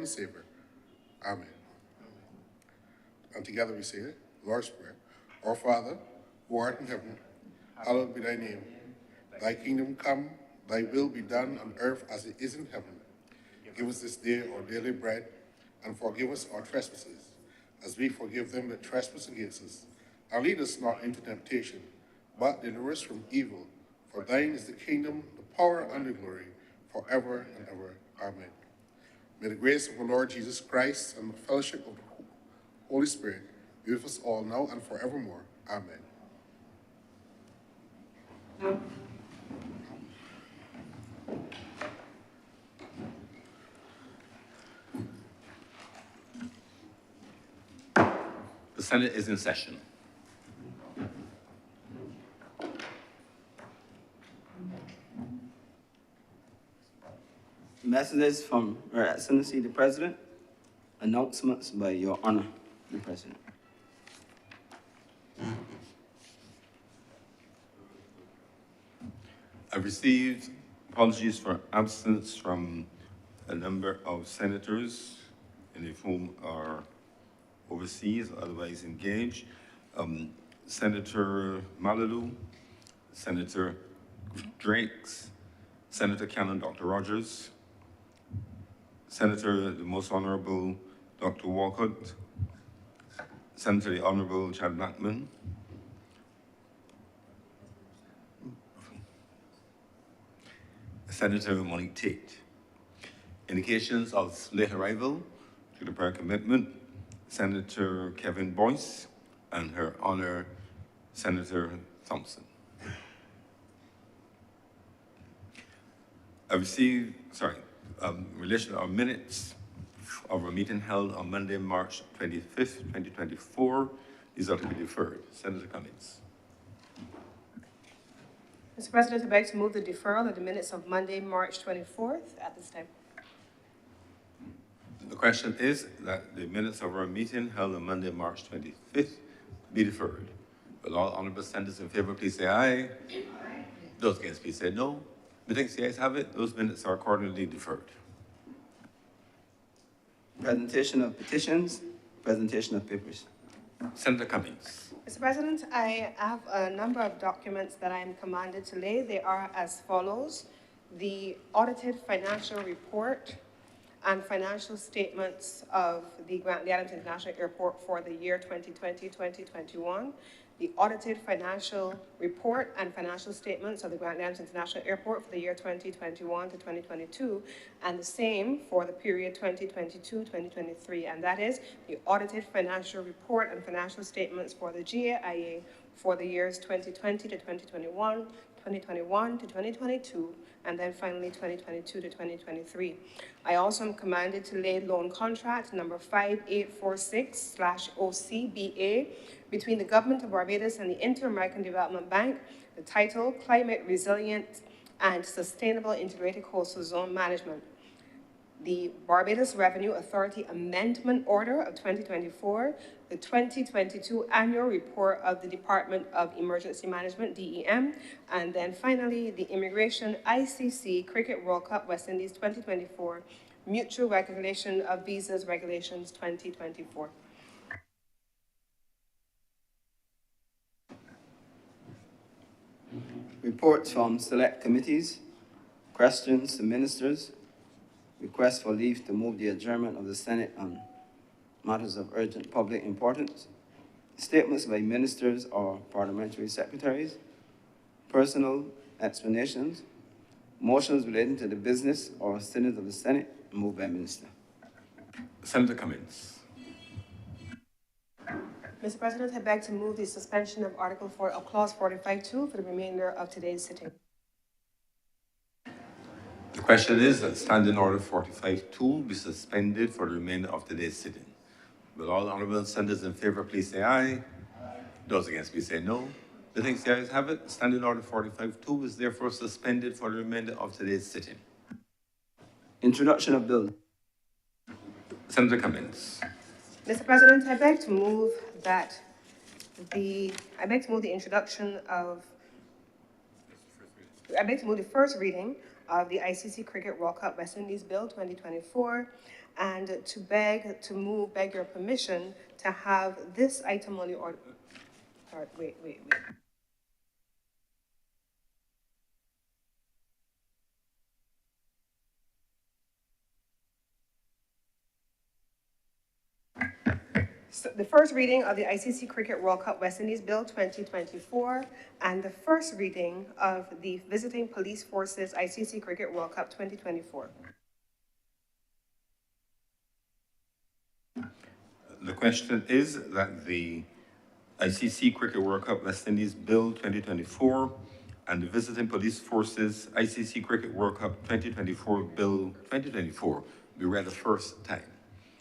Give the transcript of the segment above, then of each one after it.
and Savior. Amen. And together we say it, Lord's Prayer. Our Father, who art in heaven, hallowed be thy name. Thy kingdom come, thy will be done on earth as it is in heaven. Give us this day our daily bread, and forgive us our trespasses, as we forgive them that trespass against us. And lead us not into temptation, but deliver us from evil. For thine is the kingdom, the power, and the glory, forever and ever. Amen. May the grace of our Lord Jesus Christ and the fellowship of the Holy Spirit be with us all now and forevermore. Amen. The Senate is in session. Messages from Her Excellency the President. Announcements by Your Honor the President. I've received apologies for absence from a number of senators, many of whom are overseas or otherwise engaged. Senator Malalu, Senator Drakes, Senator Cannon Dr. Rogers, Senator the Most Honorable Dr. Walcott, Senator the Honorable Chad Blackman, Senator Monique Tate. Indications of late arrival to the prayer commitment, Senator Kevin Boyce and Her Honor Senator Thompson. I received, in relation to our minutes of our meeting held on Monday, March 25th, 2024, these are to be deferred. Senator Cummings. Mr. President, I'd like to move the deferral of the minutes of Monday, March 24th at this time. The question is that the minutes of our meeting held on Monday, March 25th be deferred. Will all honorable senators in favor please say aye? Aye. Those against please say no. Methinks the ayes have it. Those minutes are accordingly deferred. Presentation of petitions, presentation of papers. Senator Cummings. Mr. President, I have a number of documents that I am commanded to lay. They are as follows: the audited financial report and financial statements of the Grantley Adams International Airport for the year 2020-2021, the audited financial report and financial statements of the Grantley Adams International Airport for the year 2021 to 2022, and the same for the period 2022-2023, and that is the audited financial report and financial statements for the GAIA for the years 2020 to 2021, 2021 to 2022, and then finally 2022 to 2023. I also am commanded to lay loan contract number 5846/OCBA between the Government of Barbados and the Inter-American Development Bank, the title Climate Resilient and Sustainable Integrated Coastal Zone Management. The Barbados Revenue Authority Amendment Order of 2024, the 2022 Annual Report of the Department of Emergency Management, DEM, and then finally the Immigration ICC Cricket World Cup West Indies 2024 Mutual Regulation of Visas Regulations 2024. Reports from select committees, questions to ministers, request for leave to move the adjournment of the Senate on matters of urgent public importance, statements by ministers or parliamentary secretaries, personal explanations, motions relating to the business or sittings of the Senate, moved by minister. Senator Cummings. Mr. President, I beg to move the suspension of Clause 45(2) for the remainder of today's sitting. The question is that Standing Order 45(2) be suspended for the remainder of today's sitting. Will all honorable senators in favor please say aye? Aye. Those against please say no. Methinks the ayes have it. Standing Order 45(2) is therefore suspended for the remainder of today's sitting. Introduction of bill. Senator Cummings. Mr. President, I beg to move the introduction of, I beg to move the first reading of the ICC Cricket World Cup West Indies Bill 2024, and to beg your permission to have this item on the order. Wait. So the first reading of the ICC Cricket World Cup West Indies Bill 2024 and the first reading of the Visiting Police Forces ICC Cricket World Cup 2024. The question is that the ICC Cricket World Cup West Indies Bill 2024 and the Visiting Police Forces ICC Cricket World Cup 2024 Bill 2024 be read the first time.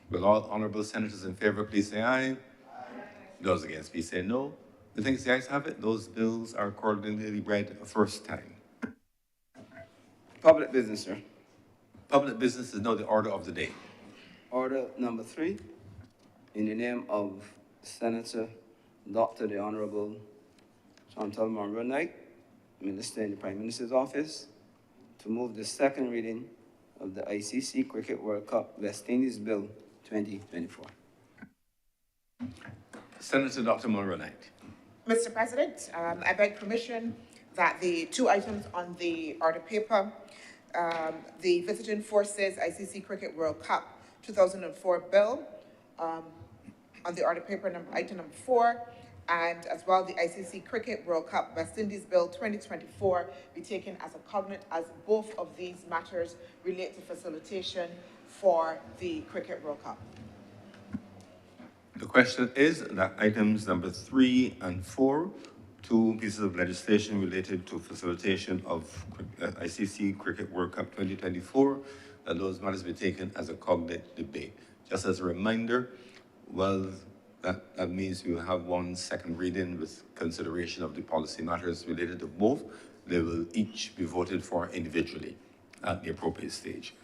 Will all honorable senators in favor please say aye? Those against please say no. The things the ayes have it, those bills are accordingly read a first time. Public business, sir. Public business is now the order of the day. Order number 3, in the name of Senator Dr. the Honorable Chantal Monroe-Knight, Minister in the Prime Minister's Office, to move the second reading of the ICC Cricket World Cup West Indies Bill 2024. Senator Dr. Monroe-Knight. Mr. President, I beg permission that the two items on the order paper, the Visiting Forces ICC Cricket World Cup 2004 bill, on the order paper item number 4, and as well the ICC Cricket World Cup West Indies Bill 2024 be taken as a cognate, as both of these matters relate to facilitation for the Cricket World Cup. The question is that items number 3 and 4, two pieces of legislation related to facilitation of ICC Cricket World Cup 2024, that those matters be taken as a cognate debate. Just as a reminder, well, that means we will have one second reading with consideration of the policy matters related to both. They will each be voted for individually at the appropriate stage.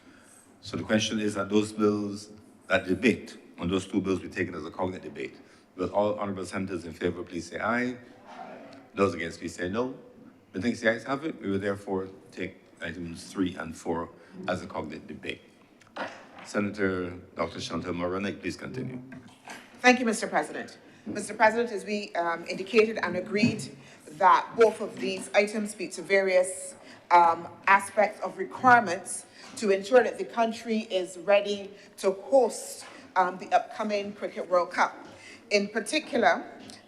So the question is that those bills, that debate on those two bills be taken as a cognate debate. Will all honorable senators in favor please say aye? Those against please say no. The things the ayes have it, we will therefore take items 3 and 4 as a cognate debate. Senator Dr. Chantal Monroe-Knight, please continue. Thank you, Mr. President. Mr. President, as we indicated and agreed that both of these items speak to various aspects of requirements to ensure that the country is ready to host the upcoming Cricket World Cup. In particular,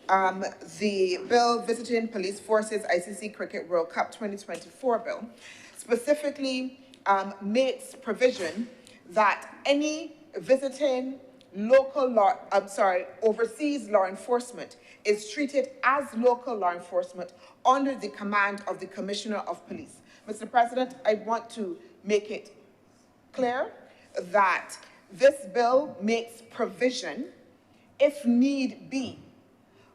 the bill Visiting Police Forces ICC Cricket World Cup 2024 bill specifically makes provision that any visiting overseas law enforcement is treated as local law enforcement under the command of the Commissioner of Police. Mr. President, I want to make it clear that this bill makes provision, if need be,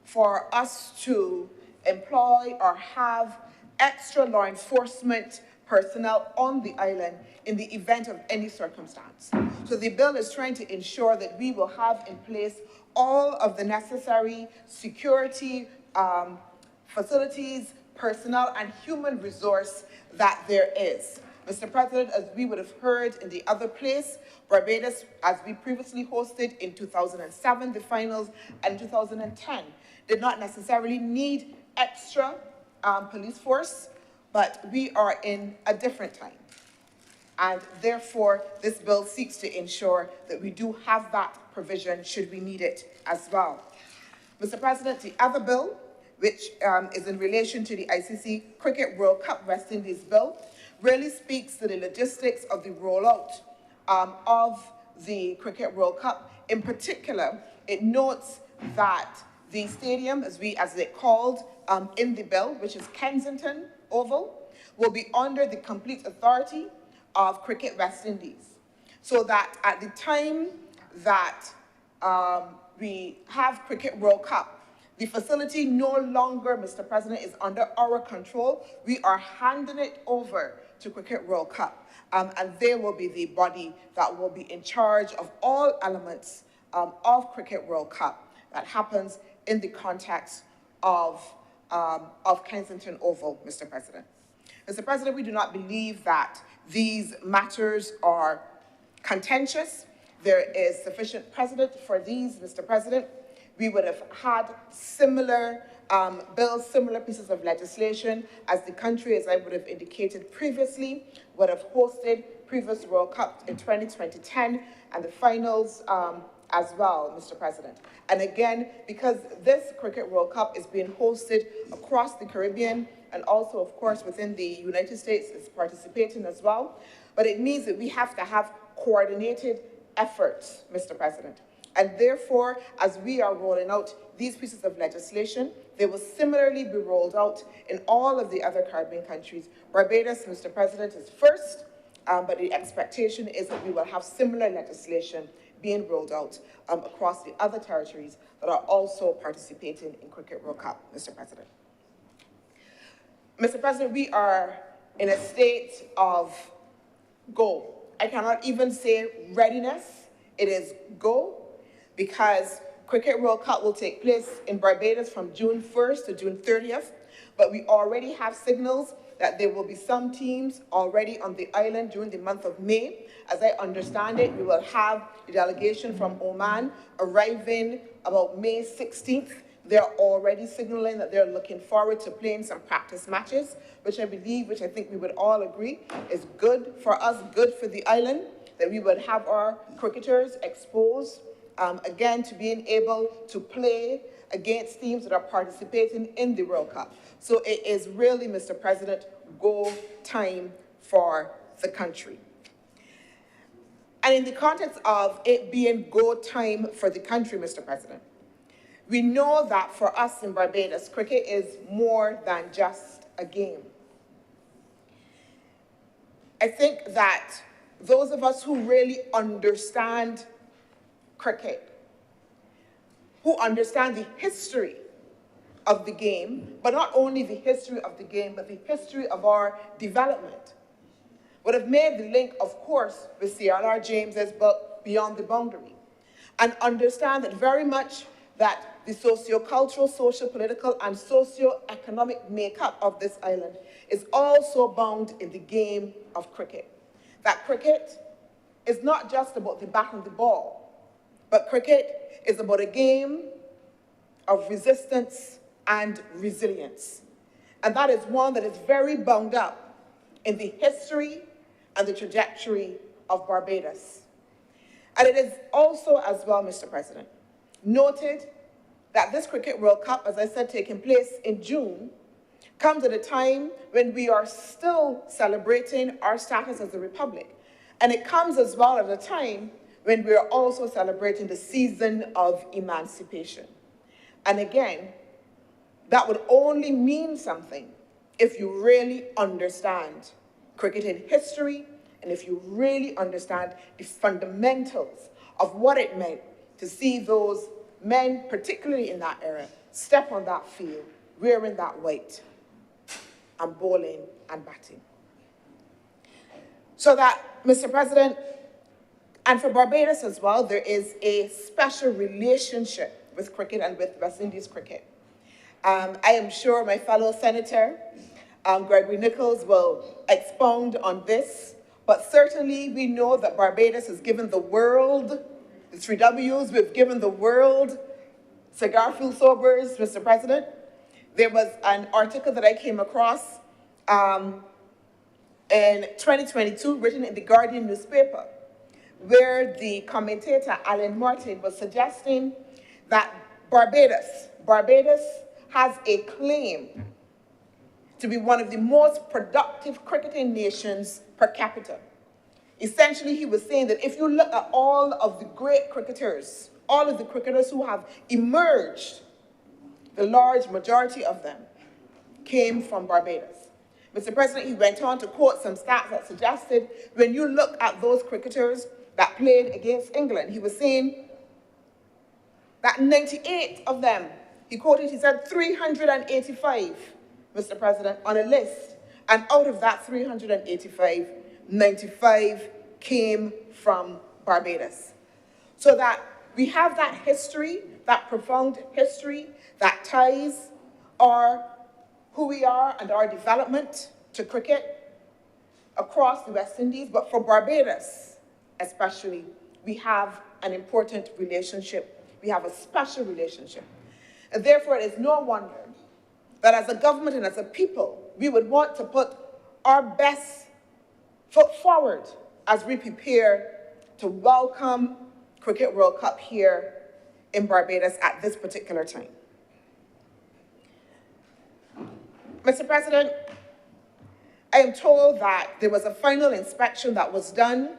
for us to employ or have extra law enforcement personnel on the island in the event of any circumstance. So the bill is trying to ensure that we will have in place all of the necessary security facilities, personnel, and human resource that there is. Mr. President, as we would have heard in the other place, Barbados, as we previously hosted in 2007, the finals, and 2010, did not necessarily need extra police force, but we are in a different time. And therefore, this bill seeks to ensure that we do have that provision should we need it as well. Mr. President, the other bill, which is in relation to the ICC Cricket World Cup West Indies bill, really speaks to the logistics of the rollout of the Cricket World Cup. In particular, it notes that the stadium, as they called in the bill, which is Kensington Oval, will be under the complete authority of Cricket West Indies. So that at the time that we have Cricket World Cup, the facility no longer, Mr. President, is under our control. We are handing it over to Cricket World Cup, and they will be the body that will be in charge of all elements of Cricket World Cup that happens in the context of Kensington Oval, Mr. President. Mr. President, we do not believe that these matters are contentious, there is sufficient precedent for these, Mr. President, we would have had similar bills, similar pieces of legislation as the country, as I would have indicated previously, would have hosted previous World Cup in 2010 and the finals as well, Mr. President. And again, because this Cricket World Cup is being hosted across the Caribbean and also, of course, within the United States is participating as well, but it means that we have to have coordinated efforts, Mr. President. And therefore, as we are rolling out these pieces of legislation, they will similarly be rolled out in all of the other Caribbean countries. Barbados, Mr. President, is first, but the expectation is that we will have similar legislation being rolled out across the other territories that are also participating in Cricket World Cup, Mr. President. Mr. President, we are in a state of go. I cannot even say readiness. It is go, because Cricket World Cup will take place in Barbados from June 1st to June 30th, but we already have signals that there will be some teams already on the island during the month of May. As I understand it, we will have a delegation from Oman arriving about May 16th. They're already signaling that they're looking forward to playing some practice matches, which I believe, which I think we would all agree, is good for us, good for the island, that we would have our cricketers exposed, again, to being able to play against teams that are participating in the World Cup. So it is really, Mr. President, go time for the country. And in the context of it being go time for the country, Mr. President, we know that for us in Barbados, cricket is more than just a game. I think that those of us who really understand cricket, who understand the history of the game, but not only the history of the game, but the history of our development, would have made the link, of course, with C.L.R. James's book, Beyond the Boundary, and understand that very much that the socio-cultural, social-political, and socio-economic makeup of this island is also bound in the game of cricket. That cricket is not just about the bat and the ball, but cricket is about a game of resistance and resilience. And that is one that is very bound up in the history and the trajectory of Barbados. And it is also as well, Mr. President, noted that this Cricket World Cup, as I said, taking place in June, comes at a time when we are still celebrating our status as a republic. And it comes as well at a time when we are also celebrating the season of emancipation. And again, that would only mean something if you really understand cricket in history and if you really understand the fundamentals of what it meant to see those men, particularly in that era, step on that field, wearing that white, and bowling and batting. So that, Mr. President, and for Barbados as well, there is a special relationship with cricket and with West Indies cricket. I am sure my fellow Senator, Gregory Nichols, will expound on this, but certainly we know that Barbados has given the world the 3 W's, we've given the world cigar fuel sobers, Mr. President. There was an article that I came across in 2022, written in the Guardian newspaper, where the commentator, Alan Martin, was suggesting that Barbados has a claim to be one of the most productive cricketing nations per capita. Essentially, he was saying that if you look at all of the great cricketers, all of the cricketers who have emerged, the large majority of them came from Barbados. Mr. President, he went on to quote some stats that suggested when you look at those cricketers that played against England, he was saying that 98 of them, he quoted, he said 385, Mr. President, on a list. And out of that 385, 95 came from Barbados. So that we have that history, that profound history that ties our who we are and our development to cricket across the West Indies, but for Barbados especially, we have an important relationship. We have a special relationship. And therefore, it is no wonder that as a government and as a people, we would want to put our best foot forward as we prepare to welcome Cricket World Cup here in Barbados at this particular time. Mr. President, I am told that there was a final inspection that was done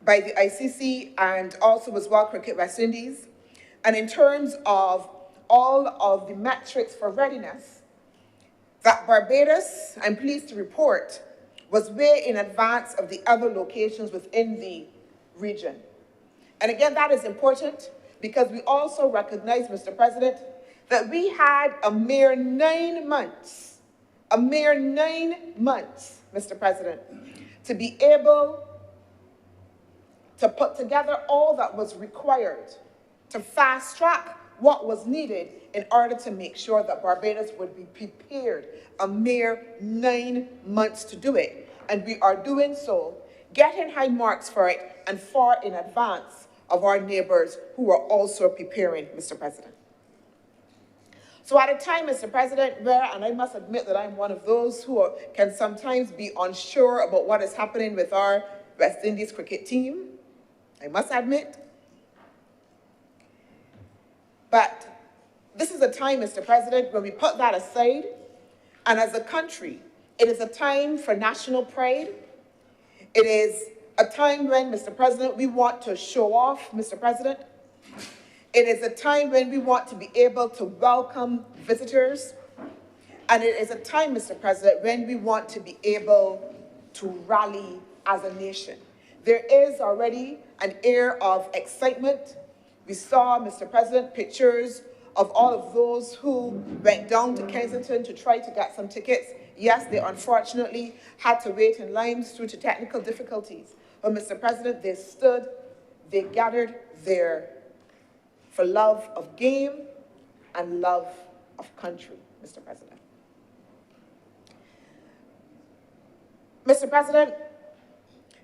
by the ICC and also as well Cricket West Indies. And in terms of all of the metrics for readiness, that Barbados, I'm pleased to report, was way in advance of the other locations within the region. And again, that is important because we also recognize, Mr. President, that we had a mere 9 months, Mr. President, to be able to put together all that was required to fast track what was needed in order to make sure that Barbados would be prepared. A mere 9 months to do it. And we are doing so, getting high marks for it, and far in advance of our neighbors who are also preparing, Mr. President. So at a time, Mr. President, where, and I must admit that I'm one of those who can sometimes be unsure about what is happening with our West Indies cricket team, I must admit. But this is a time, Mr. President, when we put that aside, and as a country, it is a time for national pride. It is a time when, Mr. President, we want to show off, Mr. President. It is a time when we want to be able to welcome visitors. And it is a time, Mr. President, when we want to be able to rally as a nation. There is already an air of excitement. We saw, Mr. President, pictures of all of those who went down to Kensington to try to get some tickets. Yes, they unfortunately had to wait in lines due to technical difficulties. But, Mr. President, they stood, they gathered there for love of game and love of country, Mr. President. Mr. President,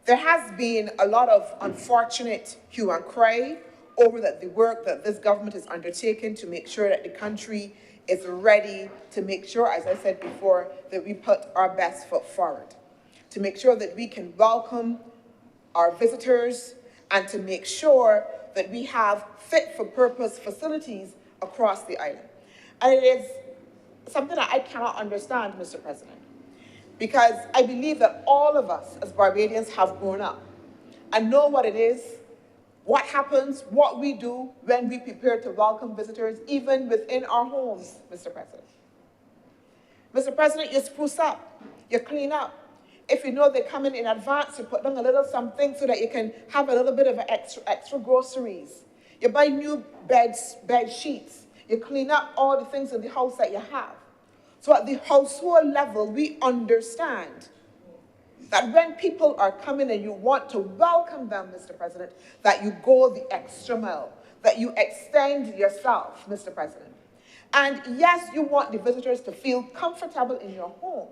there has been a lot of unfortunate hue and cry over the work that this government is undertaking to make sure that the country is ready to make sure, as I said before, that we put our best foot forward, to make sure that we can welcome our visitors and to make sure that we have fit-for-purpose facilities across the island. And it is something that I cannot understand, Mr. President, because I believe that all of us as Barbadians have grown up and know what it is, what happens, what we do when we prepare to welcome visitors, even within our homes, Mr. President. Mr. President, you spruce up, you clean up. If you know they're coming in advance, you put down a little something so that you can have a little bit of extra groceries. You buy new bed sheets. You clean up all the things in the house that you have. So at the household level, we understand that when people are coming and you want to welcome them, Mr. President, that you go the extra mile, that you extend yourself, Mr. President. And yes, you want the visitors to feel comfortable in your home,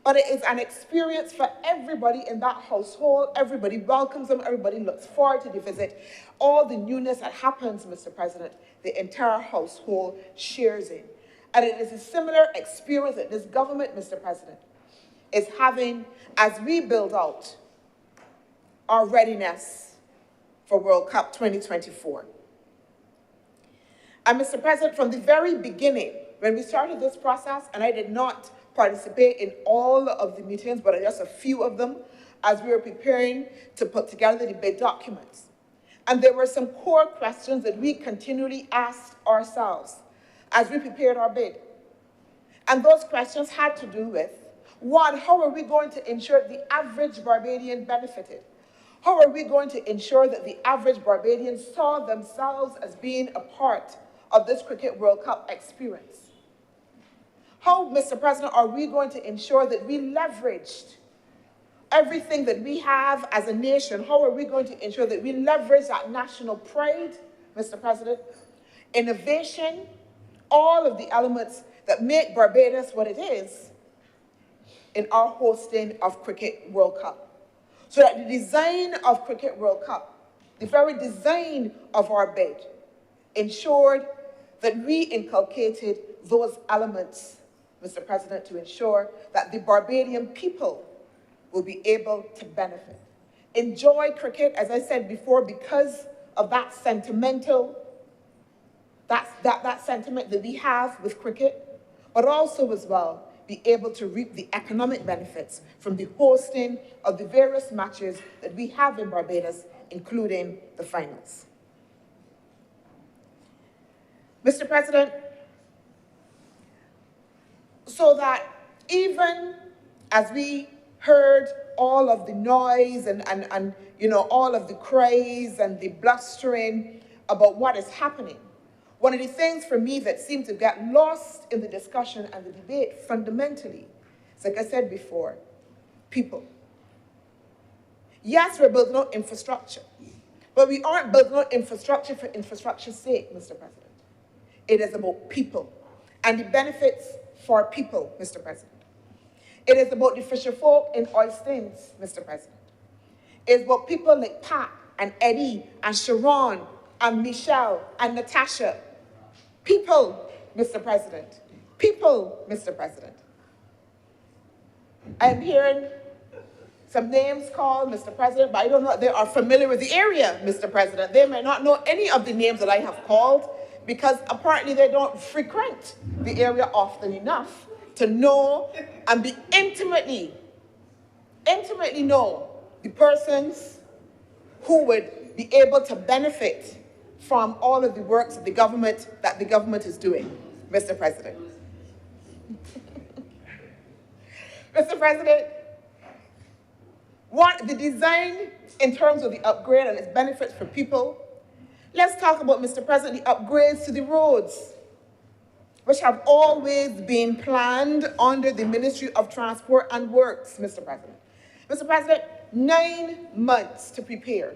but it is an experience for everybody in that household. Everybody welcomes them. Everybody looks forward to the visit. All the newness that happens, Mr. President, the entire household shares in. And it is a similar experience that this government, Mr. President, is having as we build out our readiness for World Cup 2024. And Mr. President, from the very beginning, when we started this process, and I did not participate in all of the meetings, but just a few of them, as we were preparing to put together the bid documents. And there were some core questions that we continually asked ourselves as we prepared our bid. And those questions had to do with, one, how are we going to ensure the average Barbadian benefited? How are we going to ensure that the average Barbadian saw themselves as being a part of this Cricket World Cup experience? How, Mr. President, are we going to ensure that we leveraged everything that we have as a nation? How are we going to ensure that we leverage that national pride, Mr. President, innovation, all of the elements that make Barbados what it is in our hosting of Cricket World Cup? So that the design of Cricket World Cup, the very design of our bid ensured that we inculcated those elements, Mr. President, to ensure that the Barbadian people will be able to benefit. Enjoy cricket, as I said before, because of that sentimental, that sentiment that we have with cricket, but also as well be able to reap the economic benefits from the hosting of the various matches that we have in Barbados, including the finals. Mr. President, so that even as we heard all of the noise and you know, all of the cries and the blustering about what is happening, one of the things for me that seemed to get lost in the discussion and the debate fundamentally is, like I said before, people. Yes, we're building out infrastructure, but we aren't building out infrastructure for infrastructure's sake, Mr. President. It is about people and the benefits for people, Mr. President. It is about the fisher folk in Oistins, Mr. President. It's about people like Pat and Eddie and Sharon and Michelle and Natasha. People, Mr. President. People, Mr. President. I'm hearing some names called, Mr. President, but I don't know if they are familiar with the area, Mr. President. They may not know any of the names that I have called because apparently they don't frequent the area often enough to know and be intimately know the persons who would be able to benefit from all of the works of the government that the government is doing, Mr. President. Mr. President, what the design in terms of the upgrade and its benefits for people, let's talk about, Mr. President, the upgrades to the roads, which have always been planned under the Ministry of Transport and Works, Mr. President. Mr. President, 9 months to prepare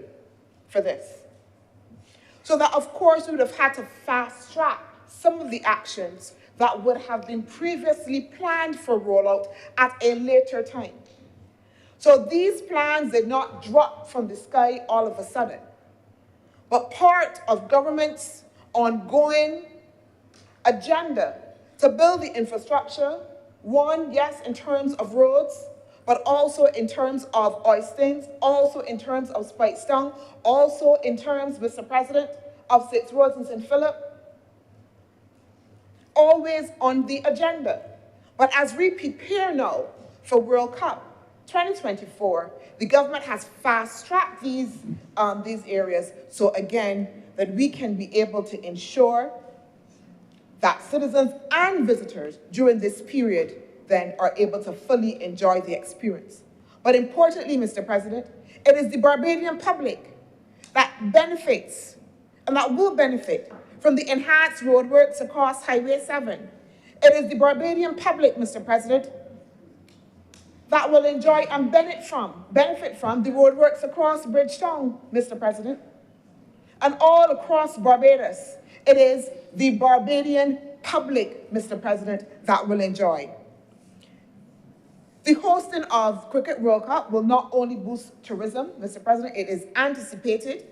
for this. So that, of course, we would have had to fast track some of the actions that would have been previously planned for rollout at a later time. So these plans did not drop from the sky all of a sudden, but part of government's ongoing agenda to build the infrastructure, one, yes, in terms of roads, but also in terms of Oistins, also in terms of Speightstown, also in terms, Mr. President, of 6 roads in St. Philip, always on the agenda. But as we prepare now for World Cup 2024, the government has fast-tracked these areas so, again, that we can be able to ensure that citizens and visitors during this period then are able to fully enjoy the experience. But importantly, Mr. President, it is the Barbadian public that benefits and that will benefit from the enhanced roadworks across Highway 7. It is the Barbadian public, Mr. President, that will enjoy and benefit from the roadworks across Bridgetown, Mr. President, and all across Barbados. It is the Barbadian public, Mr. President, that will enjoy. The hosting of Cricket World Cup will not only boost tourism, Mr. President, it is anticipated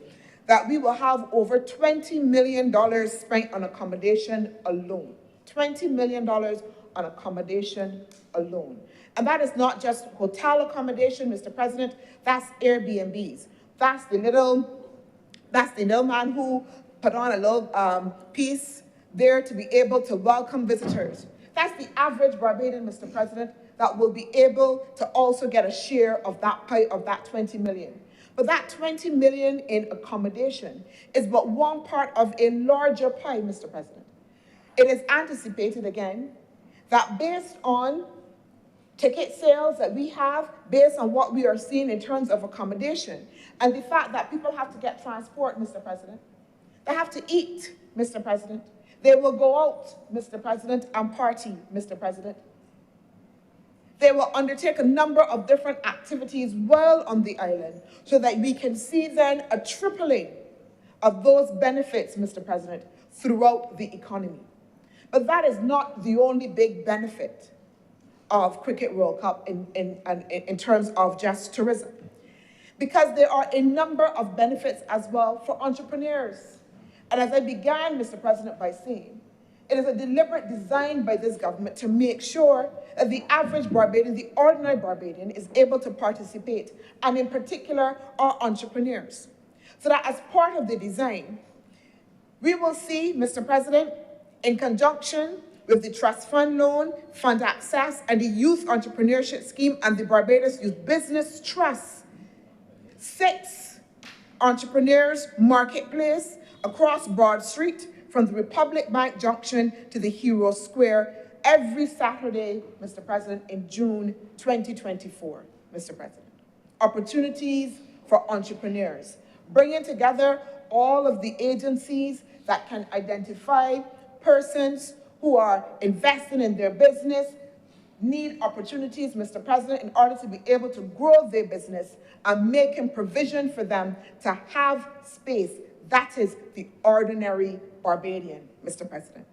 that we will have over $20 million spent on accommodation alone. $20 million on accommodation alone. And that is not just hotel accommodation, Mr. President, that's Airbnbs. That's the little man who put on a little piece there to be able to welcome visitors. That's the average Barbadian, Mr. President, that will be able to also get a share of that pie of that 20 million. But that 20 million in accommodation is but one part of a larger pie, Mr. President. It is anticipated, again, that based on ticket sales that we have, based on what we are seeing in terms of accommodation, and the fact that people have to get transport, Mr. President, they have to eat, Mr. President, they will go out, Mr. President, and party, Mr. President. They will undertake a number of different activities while on the island so that we can see then a tripling of those benefits, Mr. President, throughout the economy. But that is not the only big benefit of Cricket World Cup in terms of just tourism. because there are a number of benefits as well for entrepreneurs. And as I began, Mr. President, by saying, it is a deliberate design by this government to make sure that the average Barbadian, the ordinary Barbadian, is able to participate, and in particular, our entrepreneurs. So that as part of the design, we will see, Mr. President, in conjunction with the Trust Fund Loan, Fund Access, and the Youth Entrepreneurship Scheme and the Barbados Youth Business Trust, 6 entrepreneurs marketplace across Broad Street from the Republic Bank Junction to the Hero Square every Saturday, Mr. President, in June 2024, Mr. President. Opportunities for entrepreneurs, bringing together all of the agencies that can identify persons who are investing in their business, need opportunities, Mr. President, in order to be able to grow their business and making provision for them to have space. That is the ordinary Barbadian, Mr. President.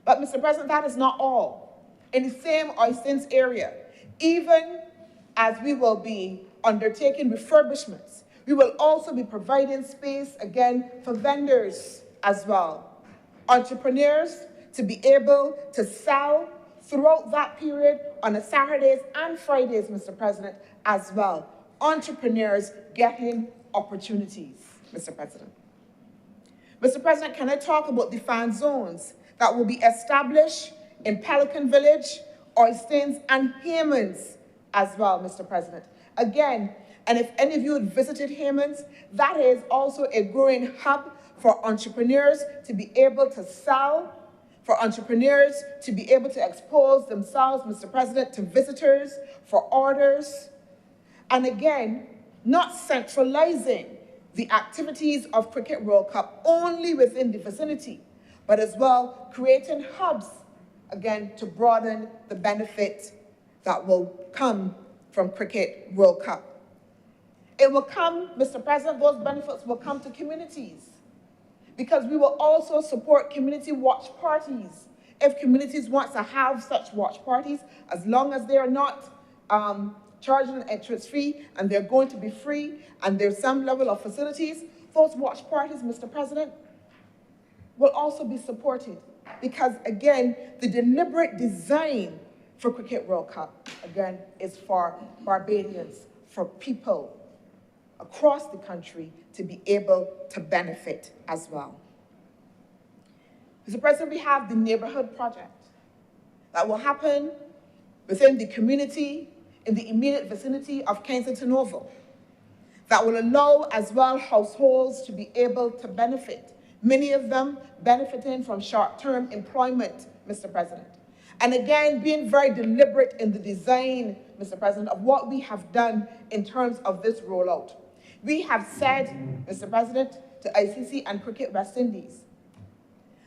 But, Mr. President, that is not all. In the same Oistins area, even as we will be undertaking refurbishments, we will also be providing space, again, for vendors as well. Entrepreneurs to be able to sell throughout that period on the Saturdays and Fridays, Mr. President, as well. Entrepreneurs getting opportunities, Mr. President. Mr. President, can I talk about the fan zones that will be established in Pelican Village, Oistins, and Haymans as well, Mr. President? Again, and if any of you had visited Haymans, that is also a growing hub for entrepreneurs to be able to sell, for entrepreneurs to be able to expose themselves, Mr. President, to visitors, for orders. And again, not centralizing the activities of Cricket World Cup only within the vicinity, but as well creating hubs, again, to broaden the benefit that will come from Cricket World Cup. It will come, Mr. President, those benefits will come to communities, because we will also support community watch parties. If communities want to have such watch parties, as long as they are not charging an entrance fee and they're going to be free and there's some level of facilities, those watch parties, Mr. President, will also be supported. Because again, the deliberate design for Cricket World Cup, again, is for Barbadians, for people across the country to be able to benefit as well. Mr. President, we have the neighborhood project that will happen within the community in the immediate vicinity of Kensington Oval that will allow as well households to be able to benefit, many of them benefiting from short-term employment, Mr. President. And again, being very deliberate in the design, Mr. President, of what we have done in terms of this rollout. We have said, Mr. President, to ICC and Cricket West Indies,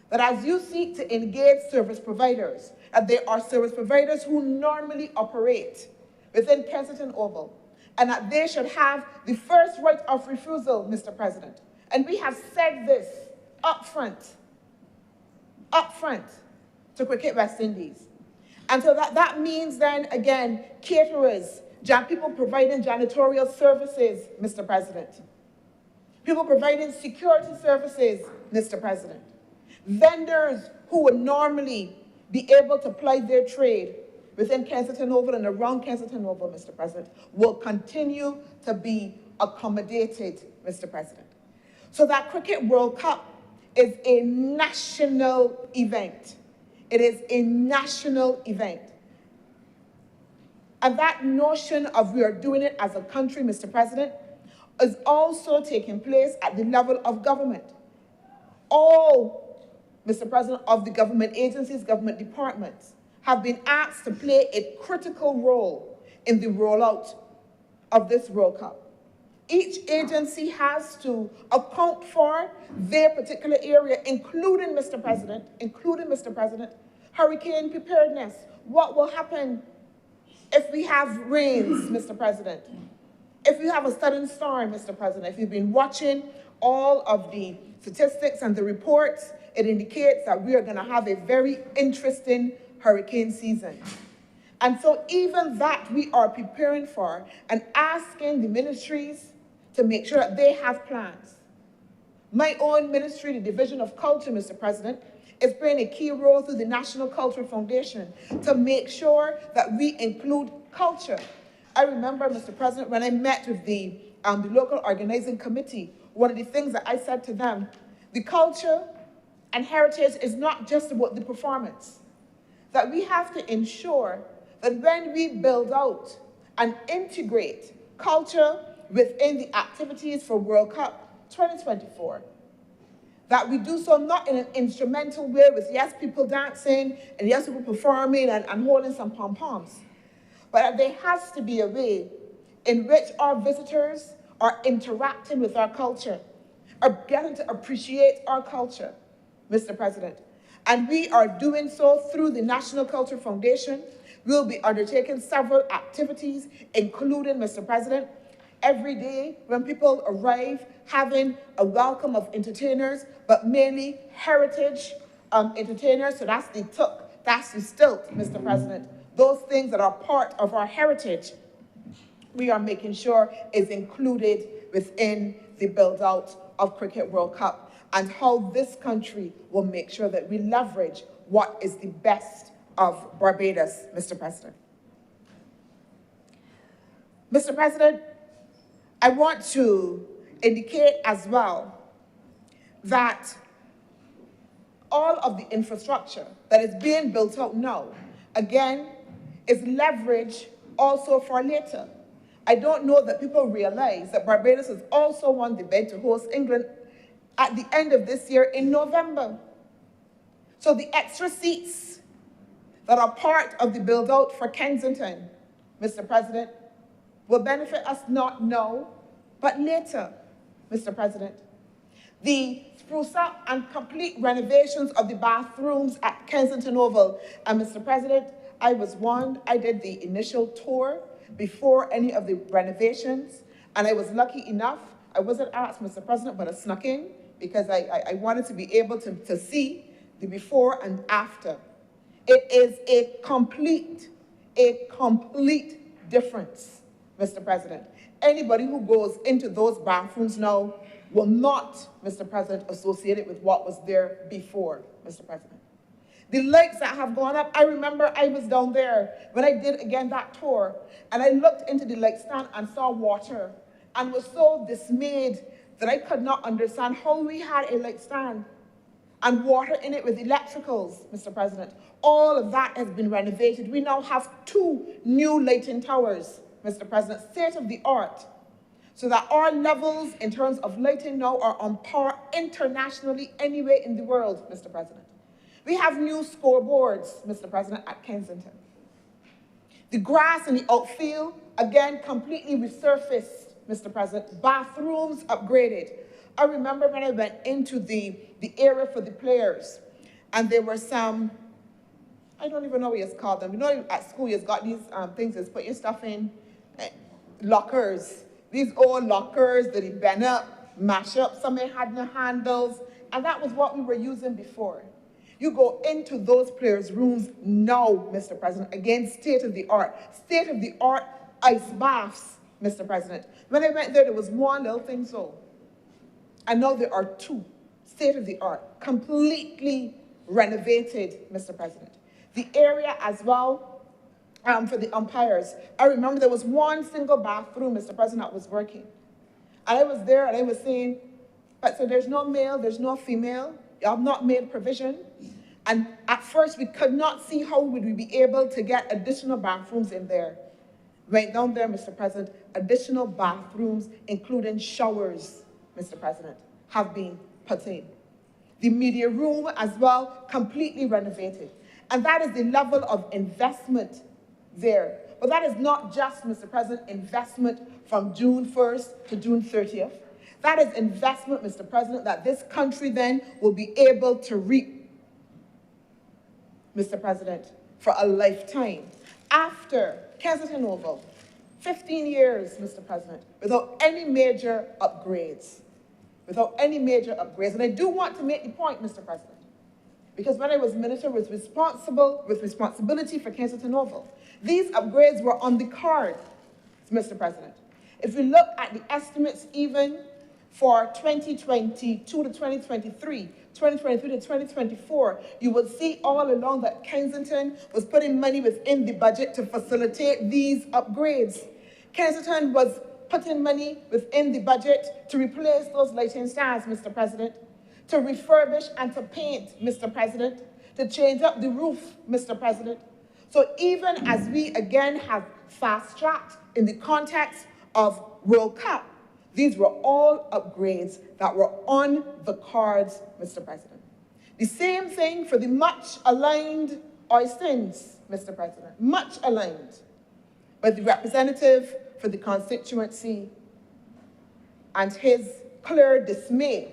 that as you seek to engage service providers, that there are service providers who normally operate within Kensington Oval, and that they should have the first right of refusal, Mr. President. And we have said this up front to Cricket West Indies. And so that means then, again, caterers, people providing janitorial services, Mr. President. People providing security services, Mr. President. Vendors who would normally be able to ply their trade within Kensington Oval and around Kensington Oval, Mr. President, will continue to be accommodated, Mr. President. So that Cricket World Cup is a national event. It is a national event. And that notion of we are doing it as a country, Mr. President, is also taking place at the level of government. All, Mr. President, of the government agencies, government departments, have been asked to play a critical role in the rollout of this World Cup. Each agency has to account for their particular area, including, Mr. President, hurricane preparedness. What will happen if we have rains, Mr. President? If we have a sudden storm, Mr. President? If you've been watching all of the statistics and the reports, it indicates that we are going to have a very interesting hurricane season. And so even that we are preparing for and asking the ministries to make sure that they have plans. My own ministry, the Division of Culture, Mr. President, is playing a key role through the National Cultural Foundation to make sure that we include culture. I remember, Mr. President, when I met with the local organizing committee, one of the things that I said to them, the culture and heritage is not just about the performance, that we have to ensure that when we build out and integrate culture within the activities for World Cup 2024, that we do so not in an instrumental way with, yes, people dancing and yes, people performing and holding some pom-poms, but that there has to be a way in which our visitors are interacting with our culture, are getting to appreciate our culture, Mr. President. And we are doing so through the National Culture Foundation. We'll be undertaking several activities, including, Mr. President, every day when people arrive, having a welcome of entertainers, but mainly heritage entertainers. So that's the tuk, that's the stilt, Mr. President. Those things that are part of our heritage, we are making sure is included within the build-out of Cricket World Cup, and how this country will make sure that we leverage what is the best of Barbados, Mr. President. Mr. President, I want to indicate as well that all of the infrastructure that is being built out now, again, is leverage also for later. I don't know that people realize that Barbados has also won the bid to host England at the end of this year in November. So the extra seats that are part of the build-out for Kensington, Mr. President, will benefit us not now, but later, Mr. President. The spruce up and complete renovations of the bathrooms at Kensington Oval. And Mr. President, I was warned, I did the initial tour before any of the renovations, and I was lucky enough, I wasn't asked, Mr. President, but I snuck in because I wanted to be able to see the before and after. It is a complete difference, Mr. President. Anybody who goes into those bathrooms now will not, Mr. President, associate it with what was there before, Mr. President. The lights that have gone up, I remember I was down there when I did, again, that tour, and I looked into the light stand and saw water and was so dismayed that I could not understand how we had a light stand and water in it with electricals, Mr. President. All of that has been renovated. We now have 2 new lighting towers, Mr. President, state of the art, so that our levels in terms of lighting now are on par internationally anywhere in the world, Mr. President. We have new scoreboards, Mr. President, at Kensington. The grass in the outfield, again, completely resurfaced, Mr. President. Bathrooms upgraded. I remember when I went into the area for the players, and there were some, I don't even know what you call them. You know, at school, you've got these things that put your stuff in, lockers. These old lockers that you bend up, mash up. Some had no handles, and that was what we were using before. You go into those players' rooms now, Mr. President, again, state-of-the-art ice baths, Mr. President. When I went there was one little thing so. And now there are 2, state-of-the-art, completely renovated, Mr. President. The area as well for the umpires. I remember there was one single bathroom, Mr. President, that was working. And I was there and I was saying, but so there's no male, there's no female. You have not made provision. And at first, we could not see how would we be able to get additional bathrooms in there. Right down there, Mr. President, additional bathrooms, including showers, Mr. President, have been put in. The media room as well, completely renovated. And that is the level of investment there. But that is not just, Mr. President, investment from June 1st to June 30th. That is investment, Mr. President, that this country then will be able to reap, Mr. President, for a lifetime. After Kensington Oval, 15 years, Mr. President, without any major upgrades. Without any major upgrades. And I do want to make the point, Mr. President, because when I was minister, was with responsibility for Kensington Oval. These upgrades were on the card, Mr. President. If we look at the estimates even for 2022 to 2023, 2023 to 2024, you will see all along that Kensington was putting money within the budget to facilitate these upgrades. Kensington was putting money within the budget to replace those lighting stars, Mr. President, to refurbish and to paint, Mr. President, to change up the roof, Mr. President. So even as we again have fast-tracked in the context of World Cup, these were all upgrades that were on the cards, Mr. President. The same thing for the much-aligned Oistins, Mr. President, much aligned. But the representative for the constituency and his clear dismay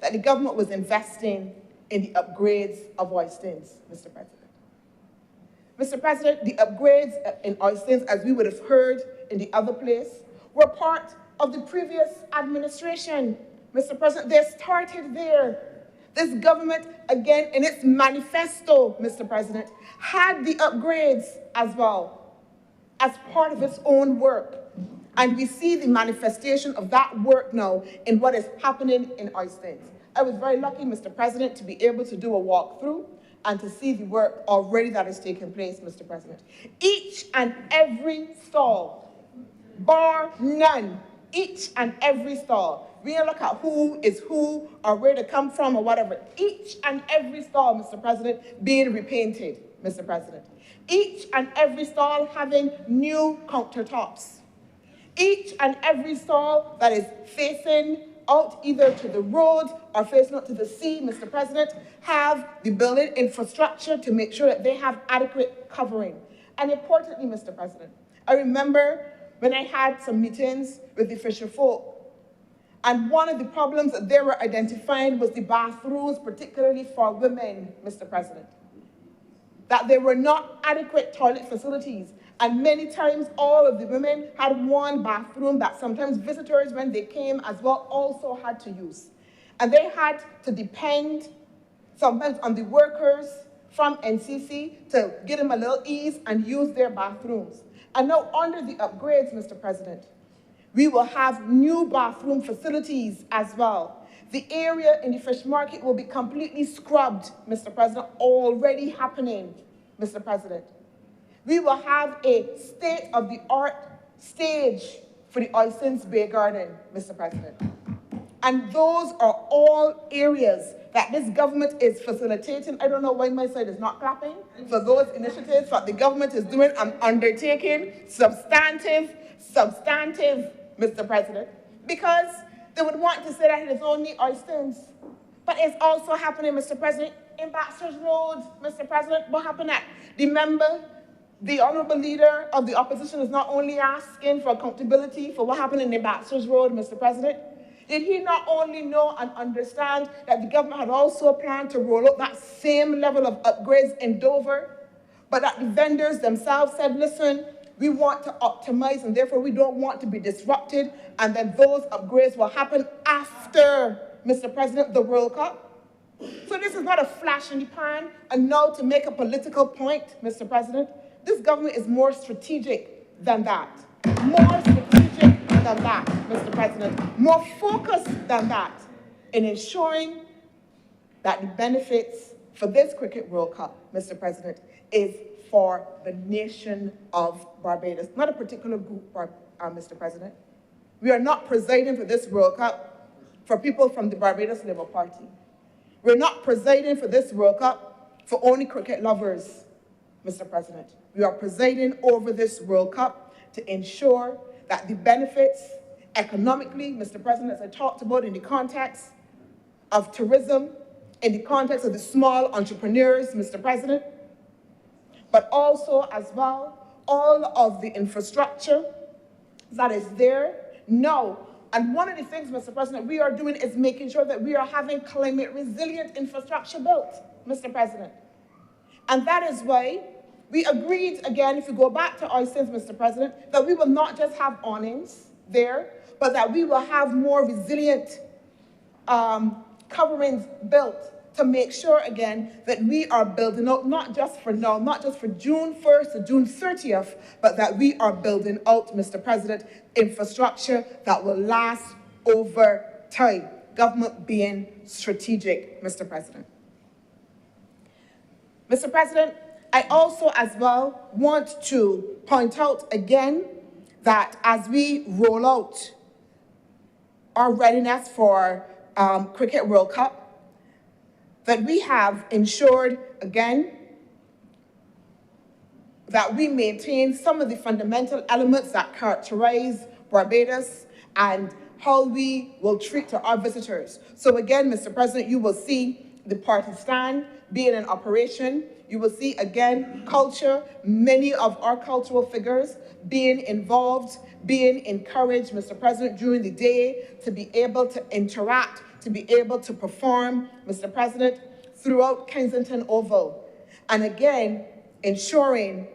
that the government was investing in the upgrades of Oistins, Mr. President. Mr. President, the upgrades in Oistins, as we would have heard in the other place, were part of the previous administration. Mr. President, they started there. This government, again, in its manifesto, Mr. President, had the upgrades as well as part of its own work. And we see the manifestation of that work now in what is happening in Oistins. I was very lucky, Mr. President, to be able to do a walkthrough and to see the work already that is taking place, Mr. President. Each and every stall, bar none, each and every stall. We don't look at who is who or where they come from or whatever. Each and every stall, Mr. President, being repainted, Mr. President. Each and every stall having new countertops. Each and every stall that is facing out either to the road or facing out to the sea, Mr. President, have the building infrastructure to make sure that they have adequate covering. And importantly, Mr. President, I remember when I had some meetings with the fisher folk, and one of the problems that they were identifying was the bathrooms, particularly for women, Mr. President. That there were not adequate toilet facilities. And many times all of the women had one bathroom that sometimes visitors, when they came as well, also had to use. And they had to depend sometimes on the workers from NCC to give them a little ease and use their bathrooms. And now under the upgrades, Mr. President, we will have new bathroom facilities as well. The area in the fish market will be completely scrubbed, Mr. President, already happening, Mr. President. We will have a state-of-the-art stage for the Oistins Bay Garden, Mr. President. And those are all areas that this government is facilitating. I don't know why my side is not clapping for those initiatives that the government is doing and undertaking, substantive, Mr. President, because they would want to say that it is only Oistins. But it's also happening, Mr. President, in Baxter's Road, Mr. President. What happened at the member? The honorable leader of the opposition is not only asking for accountability for what happened in the Baxter's Road, Mr. President. Did he not only know and understand that the government had also planned to roll out that same level of upgrades in Dover, but that the vendors themselves said, listen, we want to optimize and therefore we don't want to be disrupted, and then those upgrades will happen after, Mr. President, the World Cup? So this is not a flash in the pan, and now to make a political point, Mr. President, this government is more strategic than that. More strategic than that, Mr. President. More focused than that in ensuring that the benefits for this Cricket World Cup, Mr. President, is for the nation of Barbados, not a particular group, Mr. President. We are not presiding for this World Cup for people from the Barbados Labour Party. We're not presiding for this World Cup for only cricket lovers, Mr. President. We are presiding over this World Cup to ensure that the benefits economically, Mr. President, as I talked about in the context of tourism, in the context of the small entrepreneurs, Mr. President, but also as well, all of the infrastructure that is there now. And one of the things, Mr. President, we are doing is making sure that we are having climate resilient infrastructure built, Mr. President. And that is why we agreed, again, if you go back to Oistins, Mr. President, that we will not just have awnings there, but that we will have more resilient coverings built to make sure, again, that we are building out, not just for now, not just for June 1st to June 30th, but that we are building out, Mr. President, infrastructure that will last over time. Government being strategic, Mr. President. Mr. President, I also as well want to point out again that as we roll out our readiness for Cricket World Cup, that we have ensured, again, that we maintain some of the fundamental elements that characterize Barbados and how we will treat our visitors. So again, Mr. President, you will see the party stand being in operation. You will see, again, culture, many of our cultural figures being involved, being encouraged, Mr. President, during the day to be able to interact, to be able to perform, Mr. President, throughout Kensington Oval. And again, ensuring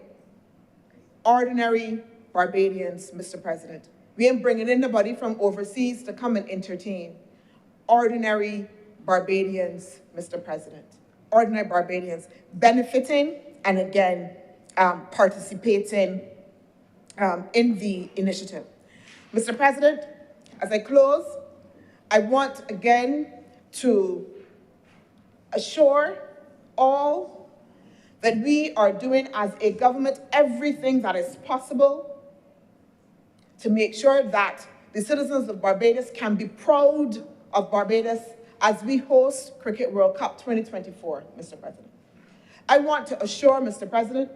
ordinary Barbadians, Mr. President. We ain't bringing in nobody from overseas to come and entertain. Ordinary Barbadians, Mr. President. Ordinary Barbadians benefiting and again, participating in the initiative. Mr. President, as I close, I want again to assure all that we are doing as a government everything that is possible to make sure that the citizens of Barbados can be proud of Barbados as we host Cricket World Cup 2024, Mr. President. I want to assure, Mr. President,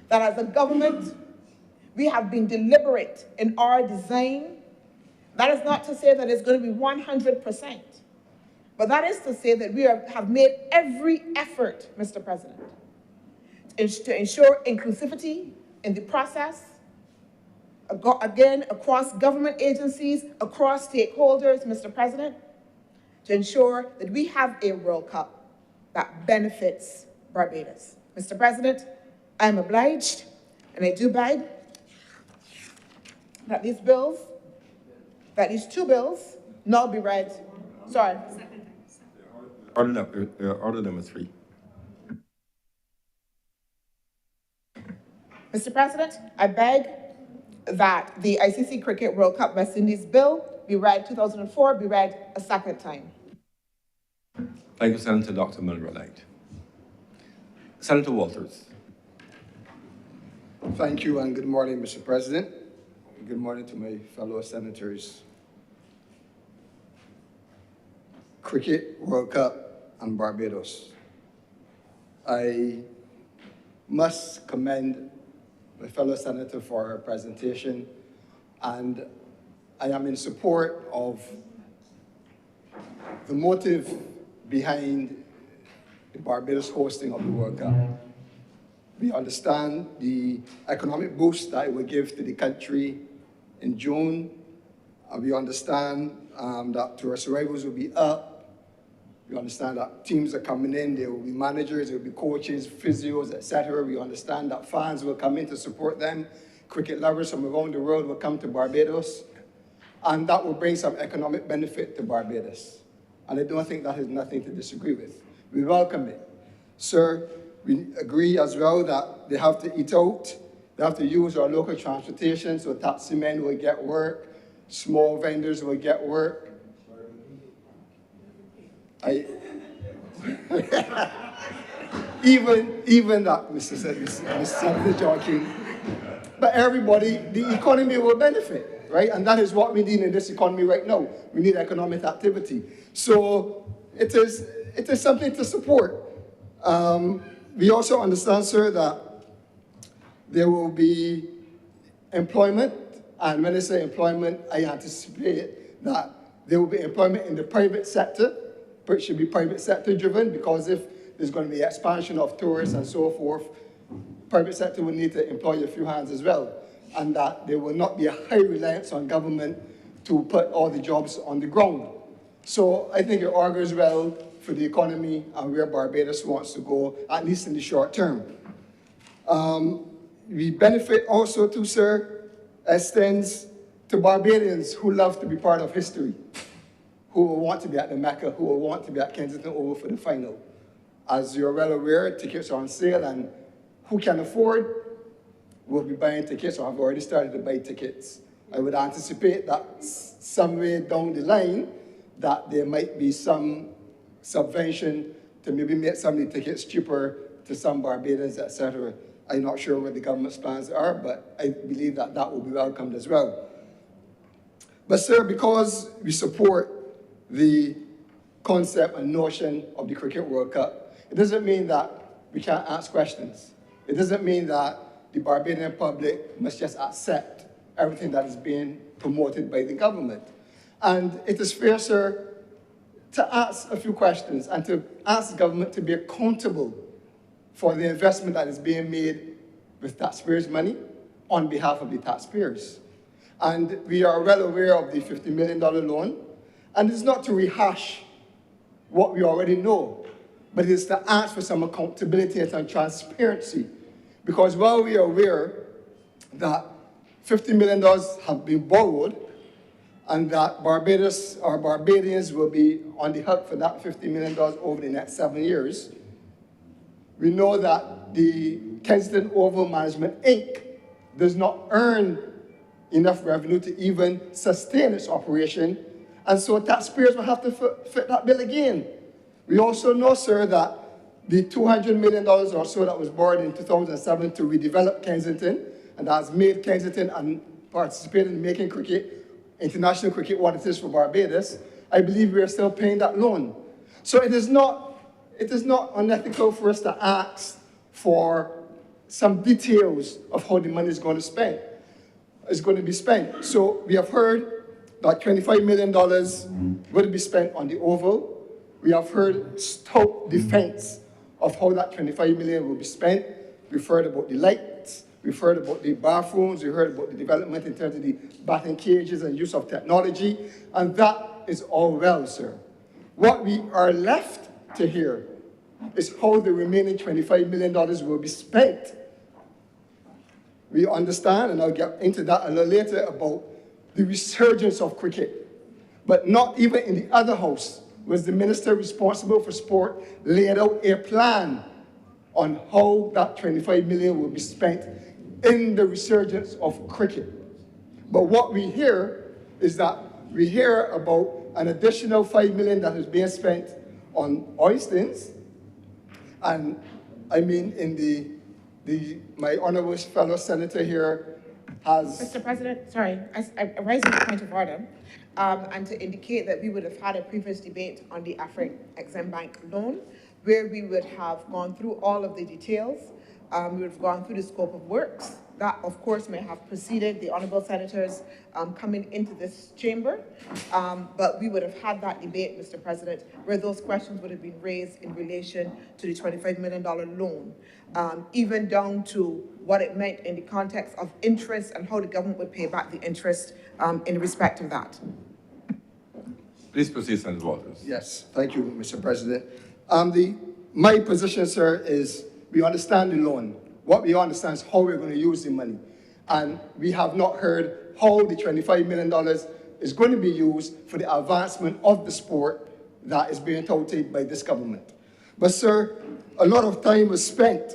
that as a government, we have been deliberate in our design. That is not to say that it's going to be 100%, but that is to say that we have made every effort, Mr. President, to ensure inclusivity in the process, again, across government agencies, across stakeholders, Mr. President, to ensure that we have a World Cup that benefits Barbados. Mr. President, I am obliged, and I do beg that these two bills now be read. Sorry. Order number 3. Mr. President, I beg that the ICC Cricket World Cup West Indies bill be read 2004, be read a second time. Thank you, Senator Dr. Milroy-Light. Senator Walters. Thank you and good morning, Mr. President. Good morning to my fellow senators. Cricket World Cup and Barbados. I must commend my fellow senator for her presentation, and I am in support of the motive behind the Barbados hosting of the World Cup. We understand the economic boost that it will give to the country in June, and we understand that tourist arrivals will be up. We understand that teams are coming in, there will be managers, there will be coaches, physios, etc. We understand that fans will come in to support them. Cricket lovers from around the world will come to Barbados, and that will bring some economic benefit to Barbados. And I don't think that is nothing to disagree with. We welcome it. Sir, we agree as well that they have to eat out, they have to use our local transportation, so taxi men will get work, small vendors will get work. even that, Mr. Senator joking. But everybody, the economy will benefit, right? And that is what we need in this economy right now. We need economic activity. So it is something to support. We also understand, sir, that there will be employment. And when I say employment, I anticipate that there will be employment in the private sector, but it should be private sector driven, because if there's going to be expansion of tourists and so forth, private sector will need to employ a few hands as well, and that there will not be a high reliance on government to put all the jobs on the ground. So I think it augurs well for the economy and where Barbados wants to go, at least in the short term. We benefit also too, sir, extends to Barbadians who love to be part of history. who will want to be at the Mecca, who will want to be at Kensington Oval for the final. As you're well aware, tickets are on sale, and who can afford will be buying tickets or have already started to buy tickets. I would anticipate that somewhere down the line that there might be some subvention to maybe make some of the tickets cheaper to some Barbadians, etc. I'm not sure what the government's plans are, but I believe that that will be welcomed as well. But sir, because we support the concept and notion of the Cricket World Cup, it doesn't mean that we can't ask questions. It doesn't mean that the Barbadian public must just accept everything that is being promoted by the government. And it is fair, sir, to ask a few questions and to ask the government to be accountable for the investment that is being made with taxpayers' money on behalf of the taxpayers. And we are well aware of the $50 million loan, and it's not to rehash what we already know, but it's to ask for some accountability and some transparency. Because while we are aware that $50 million have been borrowed, and that Barbados or Barbadians will be on the hook for that $50 million over the next 7 years, we know that the Kensington Oval Management, Inc. does not earn enough revenue to even sustain its operation, and so taxpayers will have to fit that bill again. We also know, sir, that the $200 million or so that was borrowed in 2007 to redevelop Kensington, and that has made Kensington and participated in making cricket, international cricket, what it is for Barbados, I believe we are still paying that loan. So it is not unethical for us to ask for some details of how the money is going to be spent. So we have heard that $25 million will be spent on the Oval. We have heard stout defense of how that $25 million will be spent. We've heard about the lights. We've heard about the bathrooms. We've heard about the development in terms of the batting cages and use of technology. And that is all well, sir. What we are left to hear is how the remaining $25 million will be spent. We understand, and I'll get into that a little later, about the resurgence of cricket. But not even in the other house was the minister responsible for sport laid out a plan on how that $25 million will be spent in the resurgence of cricket. But what we hear is that we hear about an additional $5 million that is being spent on Oistins, and I mean my honorable fellow senator here has... Mr. President, sorry, I raise a point of order, and to indicate that we would have had a previous debate on the Afrik Exim Bank loan, where we would have gone through all of the details. We would have gone through the scope of works. That, of course, may have preceded the honorable senators coming into this chamber, but we would have had that debate, Mr. President, where those questions would have been raised in relation to the $25 million loan, even down to what it meant in the context of interest and how the government would pay back the interest in respect of that. Please proceed, Senator Walters. Yes, thank you, Mr. President. My position, sir, is we understand the loan. What we understand is how we're going to use the money. And we have not heard how the $25 million is going to be used for the advancement of the sport that is being touted by this government. But, sir, a lot of time was spent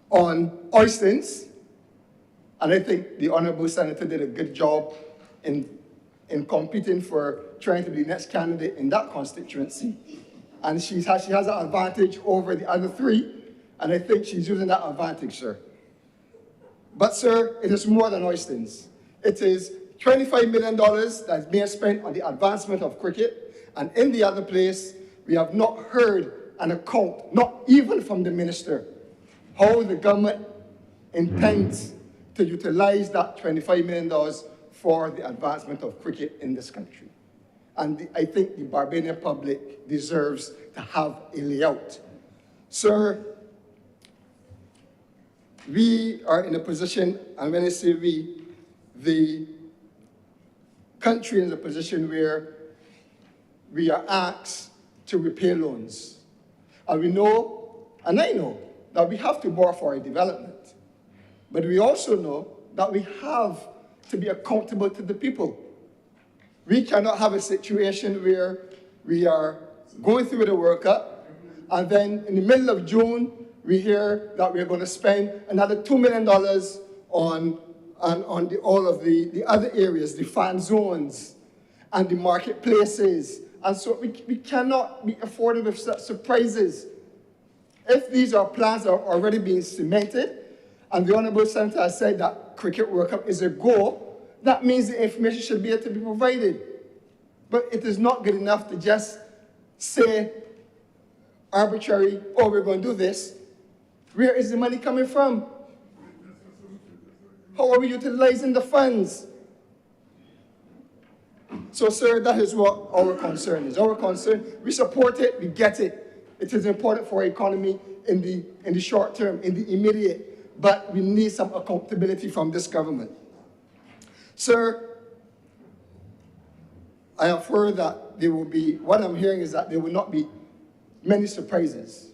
on Oistins, and I think the honorable senator did a good job in competing for trying to be the next candidate in that constituency. And she has an advantage over the other three, and I think she's using that advantage, sir. But, sir, it is more than Oistins. It is $25 million that's being spent on the advancement of cricket, and in the other place, we have not heard an account, not even from the minister, how the government intends to utilize that $25 million for the advancement of cricket in this country. And I think the Barbadian public deserves to have a layout. Sir, we are in a position, and when I say we, the country is in a position where we are asked to repay loans. And we know, and I know, that we have to borrow for our development. But we also know that we have to be accountable to the people. we cannot have a situation where we are going through the World Cup, and then in the middle of June, we hear that we're going to spend another $2 million on all of the other areas, the fan zones and the marketplaces. And so we cannot be afforded with such surprises. If these are plans that are already being cemented, and the Honorable Senator has said that Cricket World Cup is a go, that means the information should be able to be provided. But it is not good enough to just say arbitrary, oh, we're going to do this. Where is the money coming from? How are we utilizing the funds? So, sir, that is what our concern is. Our concern, we support it, we get it. It is important for our economy in the short term, in the immediate, but we need some accountability from this government. Sir, I have heard that there will be, what I'm hearing is that there will not be many surprises.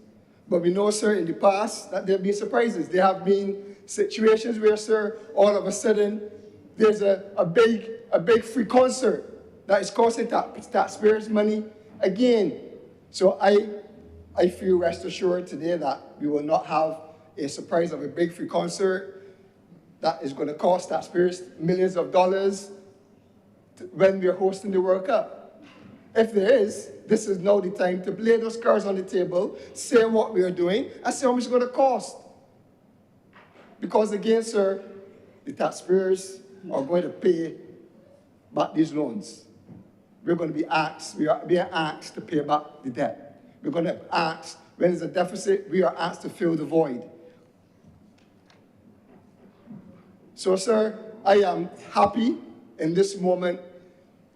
But we know, sir, in the past that there have been surprises. There have been situations where, sir, all of a sudden, there's a big free concert that is costing taxpayers money again. So I feel rest assured today that we will not have a surprise of a big free concert that is going to cost taxpayers millions of dollars when we're hosting the World Cup. If there is, this is now the time to lay those cards on the table, say what we are doing, and say how much it's going to cost. Because again, sir, the taxpayers are going to pay back these loans. We're going to be asked, we are being asked to pay back the debt. We're going to ask, when there's a deficit, we are asked to fill the void. So, sir, I am happy in this moment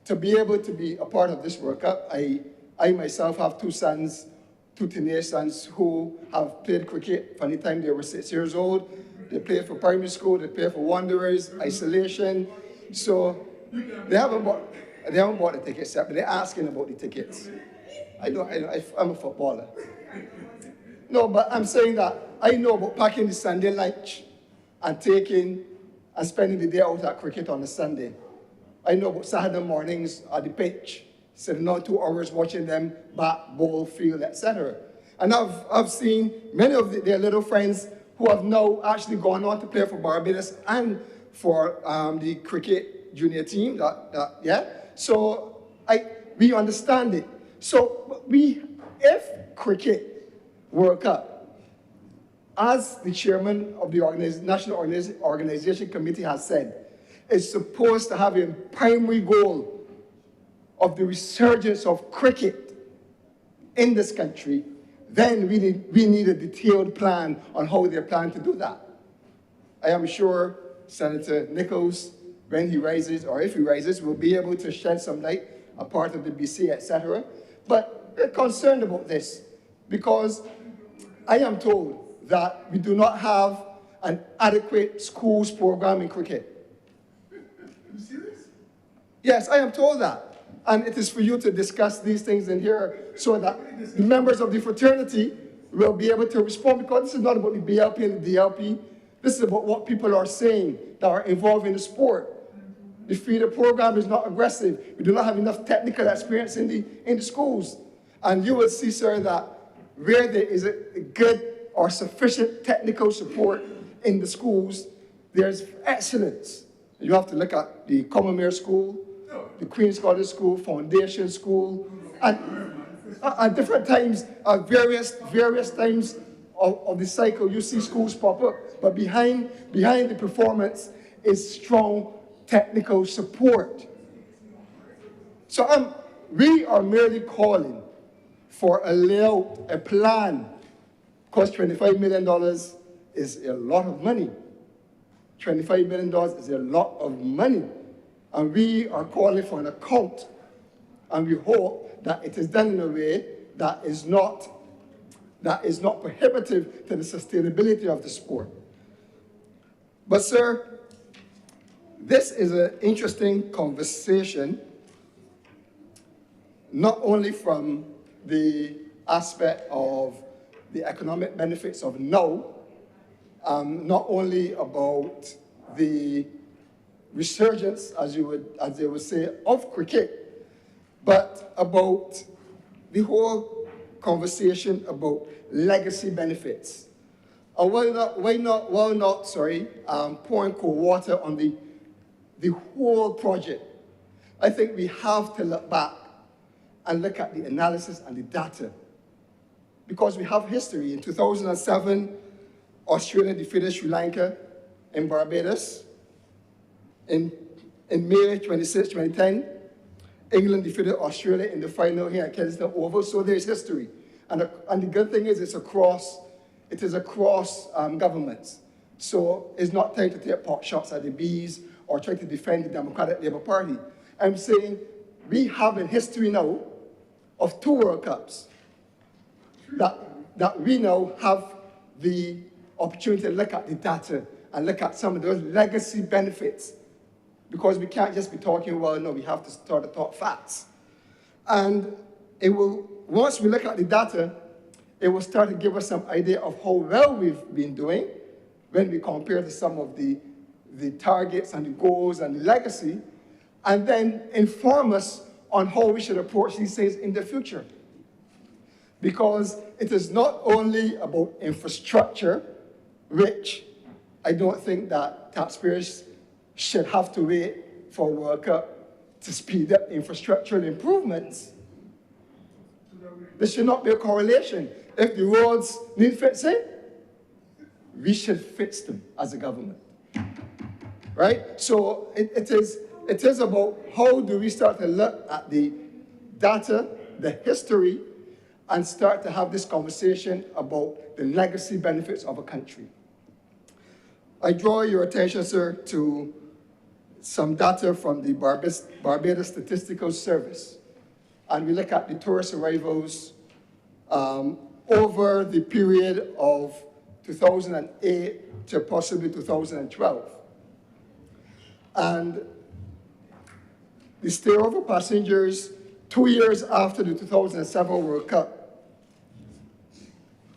to be able to be a part of this World Cup. I myself have two sons, two teenage sons who have played cricket from the time they were 6 years old. They played for primary school, they played for Wanderers, Isolation. So they haven't bought the tickets yet, but they're asking about the tickets. I'm a footballer. No, but I'm saying that I know about packing the Sunday lunch and spending the day out at cricket on a Sunday. I know about Saturday mornings at the pitch, sitting on 2 hours watching them bat, bowl, field, etc. And I've seen many of their little friends who have now actually gone on to play for Barbados and for the cricket junior team. So we understand it. So if Cricket World Cup, as the chairman of the National Organization Committee has said, is supposed to have a primary goal of the resurgence of cricket in this country, then we need a detailed plan on how they plan to do that. I am sure Senator Nichols, when he rises, or if he rises, will be able to shed some light, a part of the BC, etc. But we're concerned about this because I am told that we do not have an adequate schools program in cricket. Are you serious? Yes, I am told that. And it is for you to discuss these things in here so that the members of the fraternity will be able to respond, because this is not about the BLP and the DLP. This is about what people are saying that are involved in the sport. The feeder program is not aggressive. We do not have enough technical experience in the schools. And you will see, sir, that where there is a good or sufficient technical support in the schools, there's excellence. You have to look at the Commonwealth School, the Queen's College School, Foundation School, and at different times, at various times of the cycle, you see schools pop up. But behind the performance is strong technical support. So we are merely calling for a layout, a plan. Cost $25 million is a lot of money. $25 million is a lot of money. And we are calling for an account. And we hope that it is done in a way that is not prohibitive to the sustainability of the sport. But sir, this is an interesting conversation, not only from the aspect of the economic benefits of now, not only about the resurgence, as they would say, of cricket, but about the whole conversation about legacy benefits. And why not pouring cold water on the whole project? I think we have to look back and look at the analysis and the data, because we have history. In 2007, Australia defeated Sri Lanka in Barbados. In May 26, 2010, England defeated Australia in the final here at Kensington Oval, so there's history. And the good thing is it is across governments. So it's not time to take pot shots at the bees or try to defend the Democratic Labour Party. I'm saying we have a history now of 2 World Cups that we now have the opportunity to look at the data and look at some of those legacy benefits, because we can't just be talking, well, no, we have to start to talk facts. And once we look at the data, it will start to give us some idea of how well we've been doing when we compare to some of the targets and the goals and the legacy, and then inform us on how we should approach these things in the future. Because it is not only about infrastructure, which I don't think that taxpayers should have to wait for World Cup to speed up infrastructural improvements. There should not be a correlation. If the roads need fixing, we should fix them as a government, right? So it is about how do we start to look at the data, the history, and start to have this conversation about the legacy benefits of a country. I draw your attention, sir, to some data from the Barbados Statistical Service. And we look at the tourist arrivals over the period of 2008 to possibly 2012. And the stayover passengers 2 years after the 2007 World Cup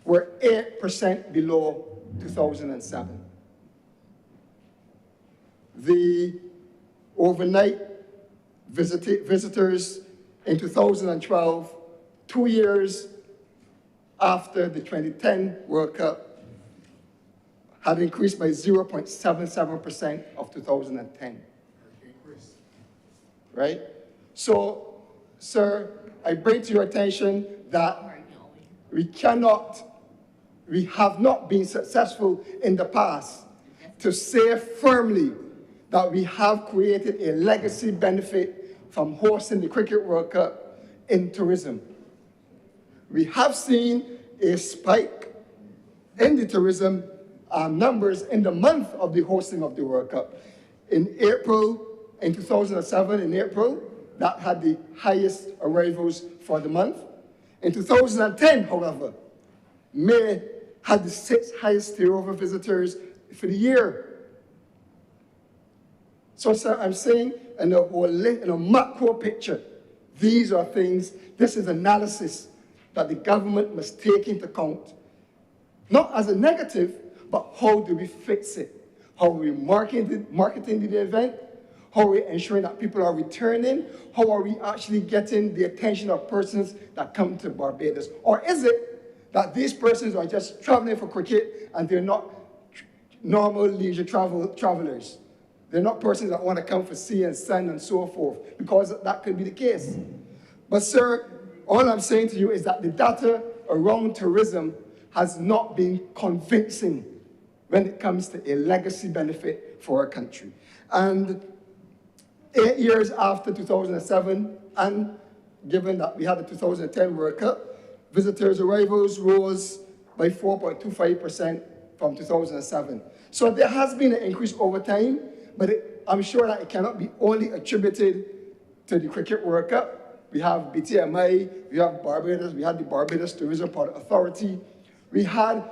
were 8% below 2007. The overnight visitors in 2012, 2 years after the 2010 World Cup, had increased by 0.77% of 2010. Right? So, sir, I bring to your attention that we have not been successful in the past to say firmly that we have created a legacy benefit from hosting the Cricket World Cup in tourism. We have seen a spike in the tourism numbers in the month of the hosting of the World Cup. In April, in 2007, in April, that had the highest arrivals for the month. In 2010, however, May had the 6th highest stayover visitors for the year. So, sir, I'm saying in a macro picture, these are things, this is analysis that the government must take into account. Not as a negative, but how do we fix it? How are we marketing the event? How are we ensuring that people are returning? How are we actually getting the attention of persons that come to Barbados? Or is it that these persons are just traveling for cricket and they're not normal leisure travelers? They're not persons that want to come for sea and sun and so forth, because that could be the case. But sir, all I'm saying to you is that the data around tourism has not been convincing when it comes to a legacy benefit for our country. And 8 years after 2007, and given that we had the 2010 World Cup, visitors' arrivals rose by 4.25% from 2007. So there has been an increase over time, but I'm sure that it cannot be only attributed to the Cricket World Cup. We have BTMI, we have Barbados, we had the Barbados Tourism Authority, we have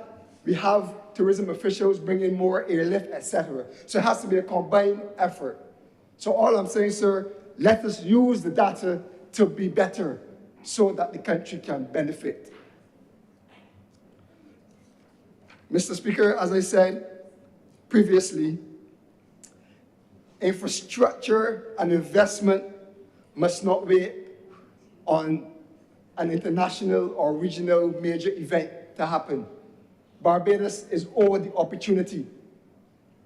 tourism officials bringing more airlift, etc. So it has to be a combined effort. So all I'm saying, sir, let us use the data to be better so that the country can benefit. Mr. Speaker, as I said previously, Infrastructure and investment must not wait on an international or regional major event to happen. Barbados is owed the opportunity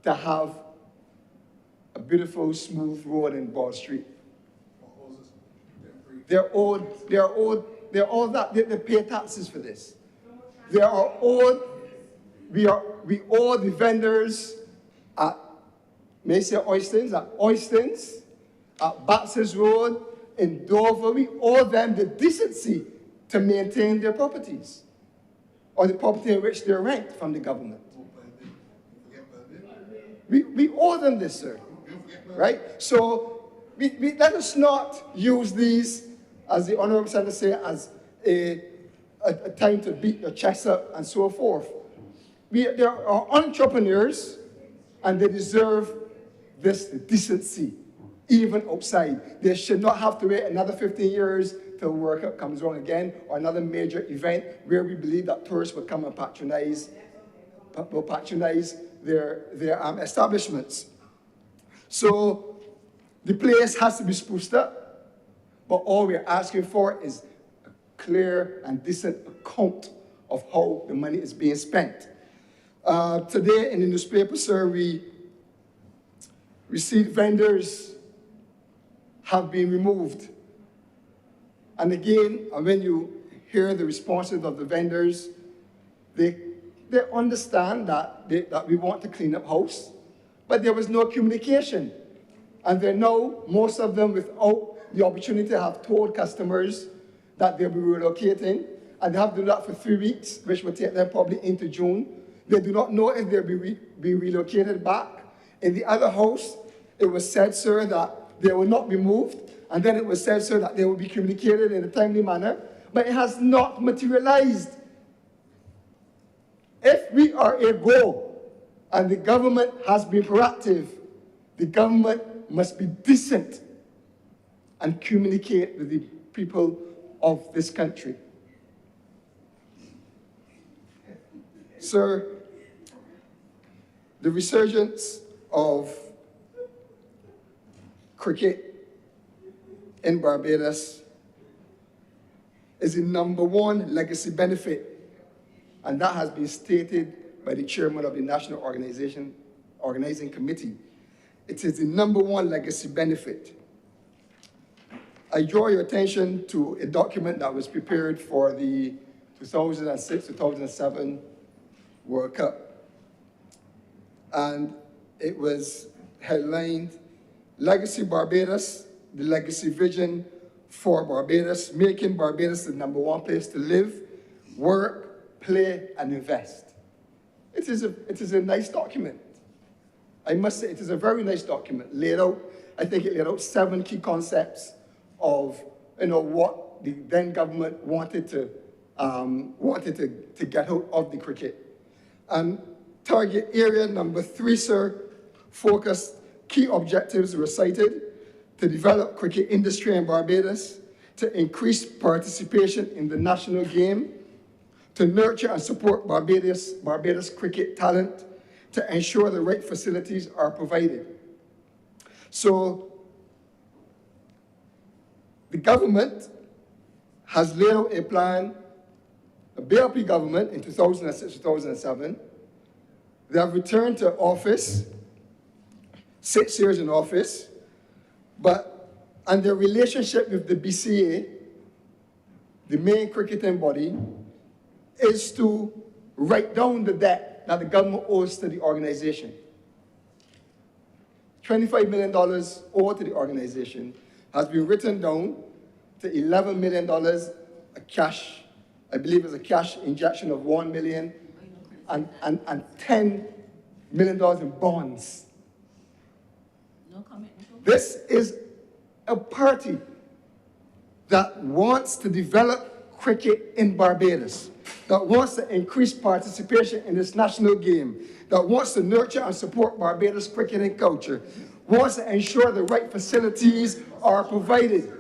to have a beautiful, smooth road in Broad Street. They're owed that. They pay taxes for this. They are owed. We owe the vendors at Oystons, at Baxter's Road, in Dover. We owe them the decency to maintain their properties, or the property in which they rent from the government. We owe them this, sir. Right? So let us not use these, as the Honorable Senator said, as a time to beat your chest up and so forth. There are entrepreneurs, and they deserve this decency, even outside. They should not have to wait another 15 years till World Cup comes around again, or another major event where we believe that tourists will come and patronize their establishments. So the place has to be spruced up, but all we're asking for is a clear and decent account of how the money is being spent. Today in the newspaper, sir, we received vendors have been removed. And again, when you hear the responses of the vendors, they understand that we want to clean up house, but there was no communication. And they know, most of them, without the opportunity to have told customers that they'll be relocating, and they have to do that for 3 weeks, which will take them probably into June. They do not know if they'll be relocated back. In the other house, it was said, sir, that they will not be moved, and then it was said, sir, that they will be communicated in a timely manner, but it has not materialized. If we are a goal, and the government has been proactive, the government must be decent and communicate with the people of this country. Sir, the resurgence of cricket in Barbados is the #1 legacy benefit, and that has been stated by the chairman of the National Organizing Committee. It is the #1 legacy benefit. I draw your attention to a document that was prepared for the 2006-2007 World Cup. And it was headlined, Legacy Barbados, the Legacy Vision for Barbados, making Barbados the #1 place to live, work, play, and invest. It is a nice document. I must say, it is a very nice document. I think it laid out 7 key concepts of what the then government wanted to get out of the cricket. And target area #3, sir, focused key objectives were cited: to develop cricket industry in Barbados, to increase participation in the national game, to nurture and support Barbados cricket talent, to ensure the right facilities are provided. So the government has laid out a plan, a BRP government in 2006-2007. They have returned to office, 6 years in office, and their relationship with the BCA, the main cricketing body, is to write down the debt that the government owes to the organization. $25 million owed to the organization has been written down to $11 million, a cash, I believe it's a cash injection of $1 million, and $10 million in bonds. No comment. This is a party that wants to develop cricket in Barbados, that wants to increase participation in this national game, that wants to nurture and support Barbados cricketing culture, wants to ensure the right facilities are provided.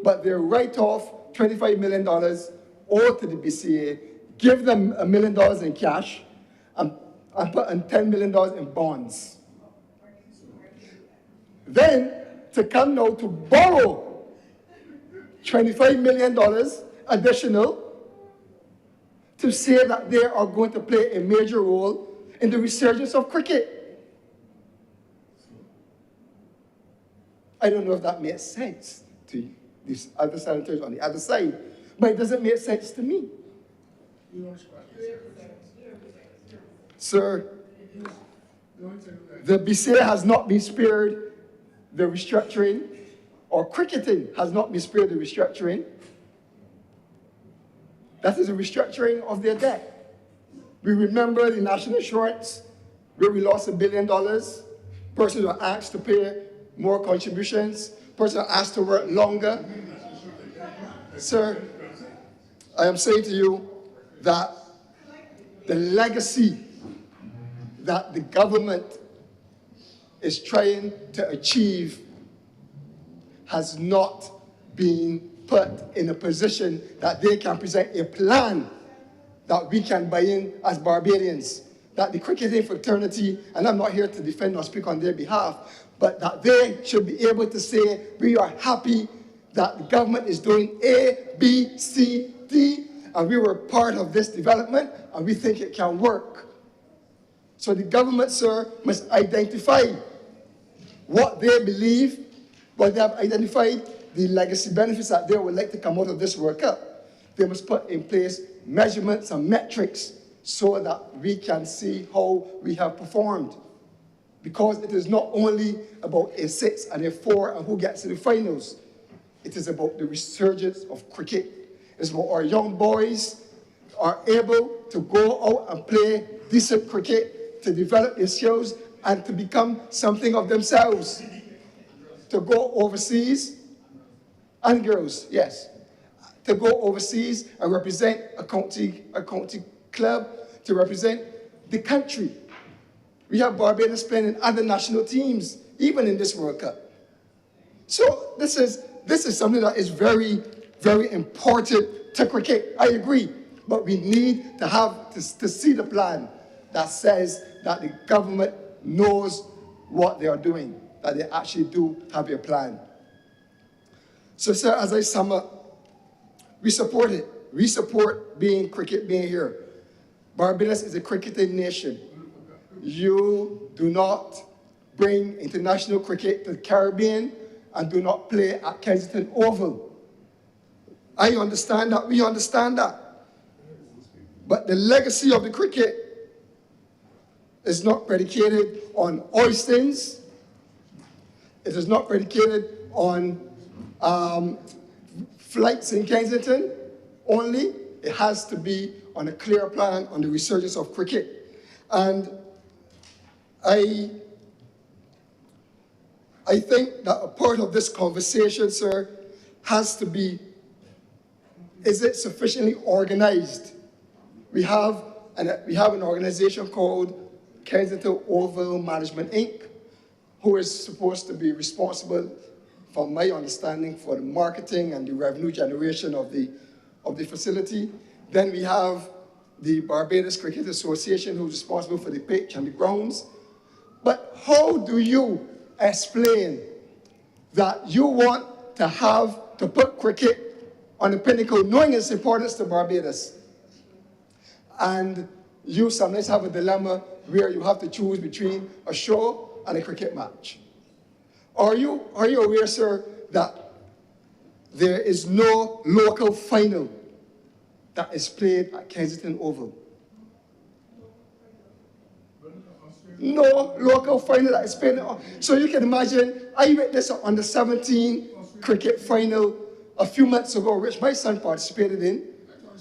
But they write off $25 million owed to the BCA, give them $1 million in cash, and and putting $10 million in bonds. Then, to come now to borrow $25 million additional to say that they are going to play a major role in the resurgence of cricket. I don't know if that makes sense to these other senators on the other side, but it doesn't make sense to me. Sir, the BCA has not been spared the restructuring, or cricketing has not been spared the restructuring. That is a restructuring of their debt. We remember the national insurance where we lost $1 billion. Persons were asked to pay more contributions. Persons were asked to work longer. Sir, I am saying to you that the legacy that the government is trying to achieve has not been put in a position that they can present a plan that we can buy in as Barbadians, that the cricketing fraternity, and I'm not here to defend or speak on their behalf, but that they should be able to say, we are happy that the government is doing A, B, C, D, and we were part of this development, and we think it can work. So the government, sir, must identify what they believe, but they have identified the legacy benefits that they would like to come out of this World Cup. They must put in place measurements and metrics so that we can see how we have performed. Because it is not only about a 6 and a 4 and who gets to the finals. It is about the resurgence of cricket. It's about our young boys are able to go out and play decent cricket, to develop their skills, and to become something of themselves. To go overseas, and girls, yes, to go overseas and represent a county club, to represent the country. We have Barbados playing in other national teams, even in this World Cup. So this is something that is very, very important to cricket. I agree, but we need to have to see the plan that says that the government knows what they are doing, that they actually do have a plan. So, sir, as I sum up, we support it. We support cricket being here. Barbados is a cricketing nation. You do not bring international cricket to the Caribbean and do not play at Kensington Oval. I understand that. We understand that. But the legacy of the cricket is not predicated on oysters. It is not predicated on flights in Kensington only. It has to be on a clear plan on the resurgence of cricket. And I think that a part of this conversation, sir, has to be, is it sufficiently organized? We have an organization called Kensington Oval Management, Inc., who is supposed to be responsible, from my understanding, for the marketing and the revenue generation of the facility. Then we have the Barbados Cricket Association, who's responsible for the pitch and the grounds. But how do you explain that you want to put cricket on the pinnacle, knowing its importance to Barbados, and you sometimes have a dilemma where you have to choose between a show and a cricket match? Are you aware, sir, that there is no local final that is played at Kensington Oval? No local final that is played. So you can imagine, I witnessed an under-17 cricket final a few months ago, which my son participated in,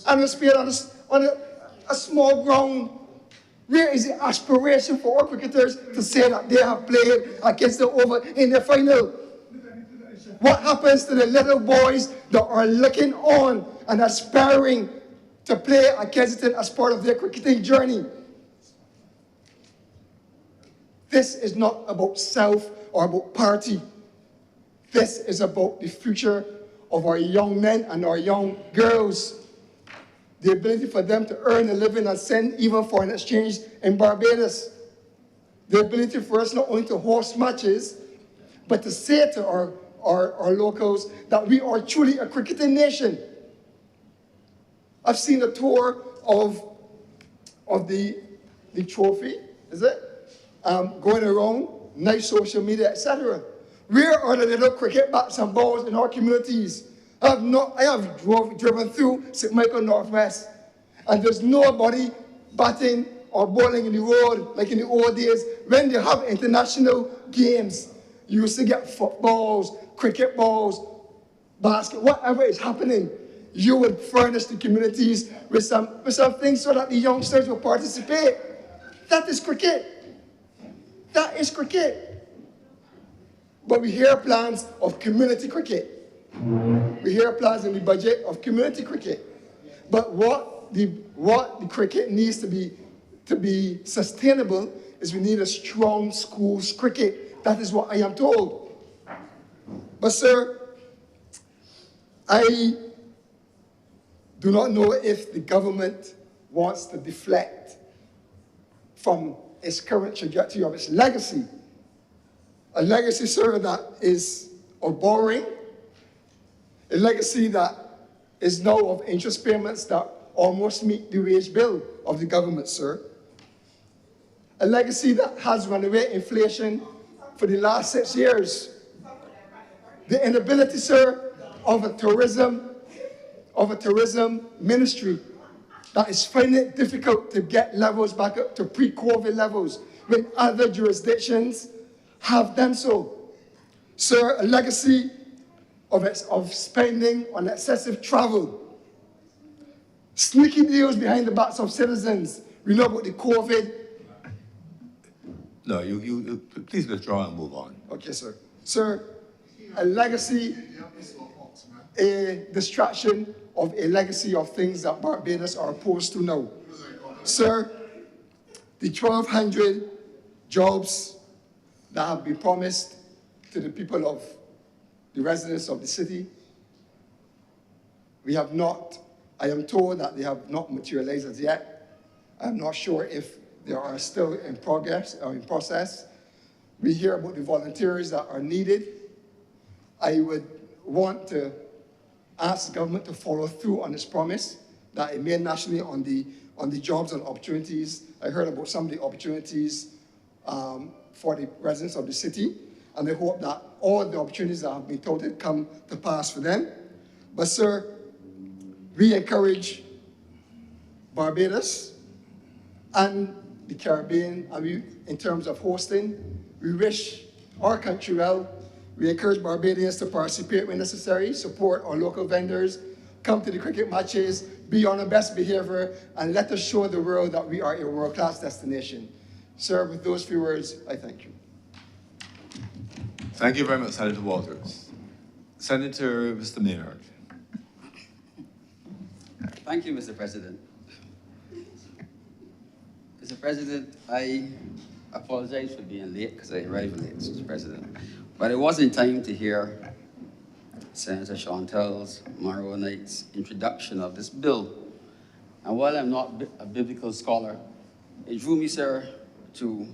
and it was played on a small ground. Where is the aspiration for our cricketers to say that they have played against the Oval in the final? What happens to the little boys that are looking on and aspiring to play at Kensington as part of their cricketing journey? This is not about self or about party. This is about the future of our young men and our young girls. the ability for them to earn a living and send even foreign exchange in Barbados. The ability for us not only to host matches, but to say to our locals that we are truly a cricketing nation. I've seen a tour of the trophy, is it? Going around, nice social media, etc. Where are the little cricket bats and balls in our communities? I have driven through St. Michael Northwest, and there's nobody batting or bowling in the road like in the old days. When they have international games, you used to get footballs, cricket balls, basket, whatever is happening. You would furnish the communities with some things so that the youngsters will participate. That is cricket. That is cricket. But we hear plans of community cricket. We hear plans in the budget of community cricket. But what the cricket needs to be sustainable is we need a strong schools cricket. That is what I am told. But sir, I do not know if the government wants to deflect from its current trajectory of its legacy. A legacy, sir, that is of borrowing, a legacy that is now of interest payments that almost meet the wage bill of the government, sir. A legacy that has runaway inflation for the last 6 years. The inability, sir, of a tourism ministry that is finding it difficult to get levels back up to pre-COVID levels when other jurisdictions have done so. Sir, a legacy of spending on excessive travel, sneaky deals behind the backs of citizens. We know about the COVID. No, you please withdraw and move on. Okay, sir. Sir, a legacy, a distraction of a legacy of things that Barbados are opposed to now. Sir, the 1,200 jobs that have been promised to the people of the residents of the city, we have not, I am told that they have not materialized as yet. I'm not sure if they are still in progress or in process. We hear about the volunteers that are needed. I would want to ask the government to follow through on this promise that it made nationally on the jobs and opportunities. I heard about some of the opportunities for the residents of the city, and I hope that all the opportunities that have been touted come to pass for them. But sir, we encourage Barbados and the Caribbean, and we, in terms of hosting, we wish our country well. We encourage Barbadians to participate when necessary, support our local vendors, come to the cricket matches, be on our best behavior, and let us show the world that we are a world-class destination. Sir, with those few words, I thank you. Thank you very much, Senator Walters. Senator Mr. Maynard. Thank you, Mr. President. Mr. President, I apologize for being late because I arrived late, Mr. President. But it was in time to hear Senator Chantel's Morrow-Knight's introduction of this bill. And while I'm not a biblical scholar, it drew me, sir, to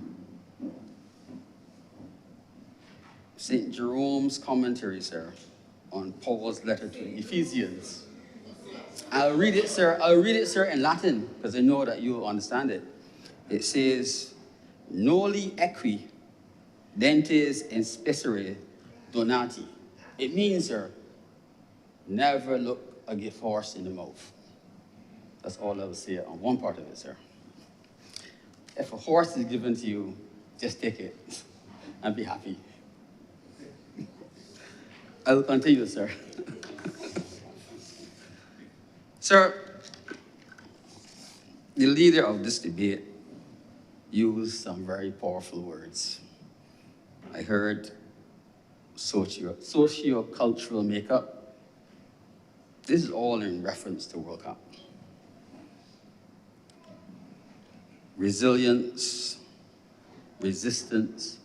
St. Jerome's commentary, sir, on Paul's letter to the Ephesians. I'll read it, sir, in Latin, because I know that you'll understand it. It says, noli equi dentes in spicere donati. It means, sir, never look a gift horse in the mouth. That's all I will say on one part of it, sir. If a horse is given to you, just take it and be happy. I will continue, sir. Sir, the leader of this debate used some very powerful words. I heard socio-cultural makeup. This is all in reference to World Cup. Resilience, resistance,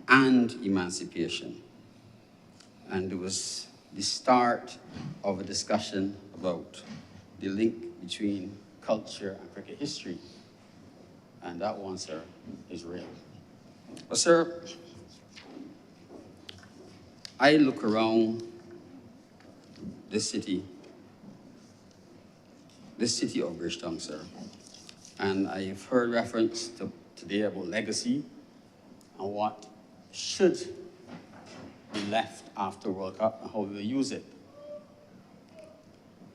and emancipation. And it was the start of a discussion about the link between culture and cricket history. And that one, sir, is real. But, sir, I look around this city of Bridgetown, sir, and I've heard reference today about legacy and what should be left after World Cup and how we will use it.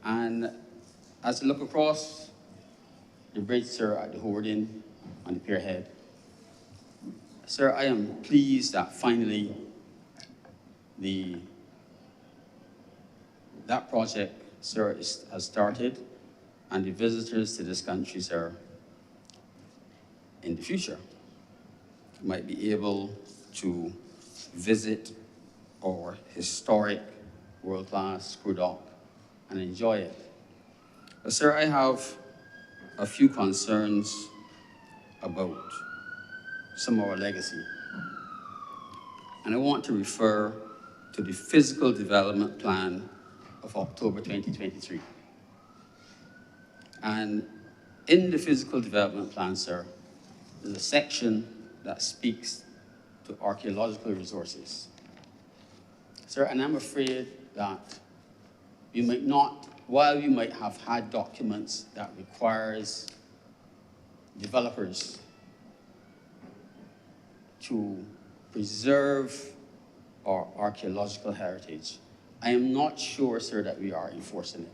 And as I look across the bridge, sir, at the hoarding on the pierhead, sir, I am pleased that finally that project, sir, has started, and the visitors to this country, sir, in the future might be able to visit our historic world-class screw dock and enjoy it. But, sir, I have a few concerns about some of our legacy. And I want to refer to the Physical Development Plan of October 2023. And in the Physical Development Plan, sir, there's a section that speaks to archaeological resources. Sir, and I'm afraid that you might not, while you might have had documents that requires developers to preserve our archaeological heritage, I am not sure, sir, that we are enforcing it.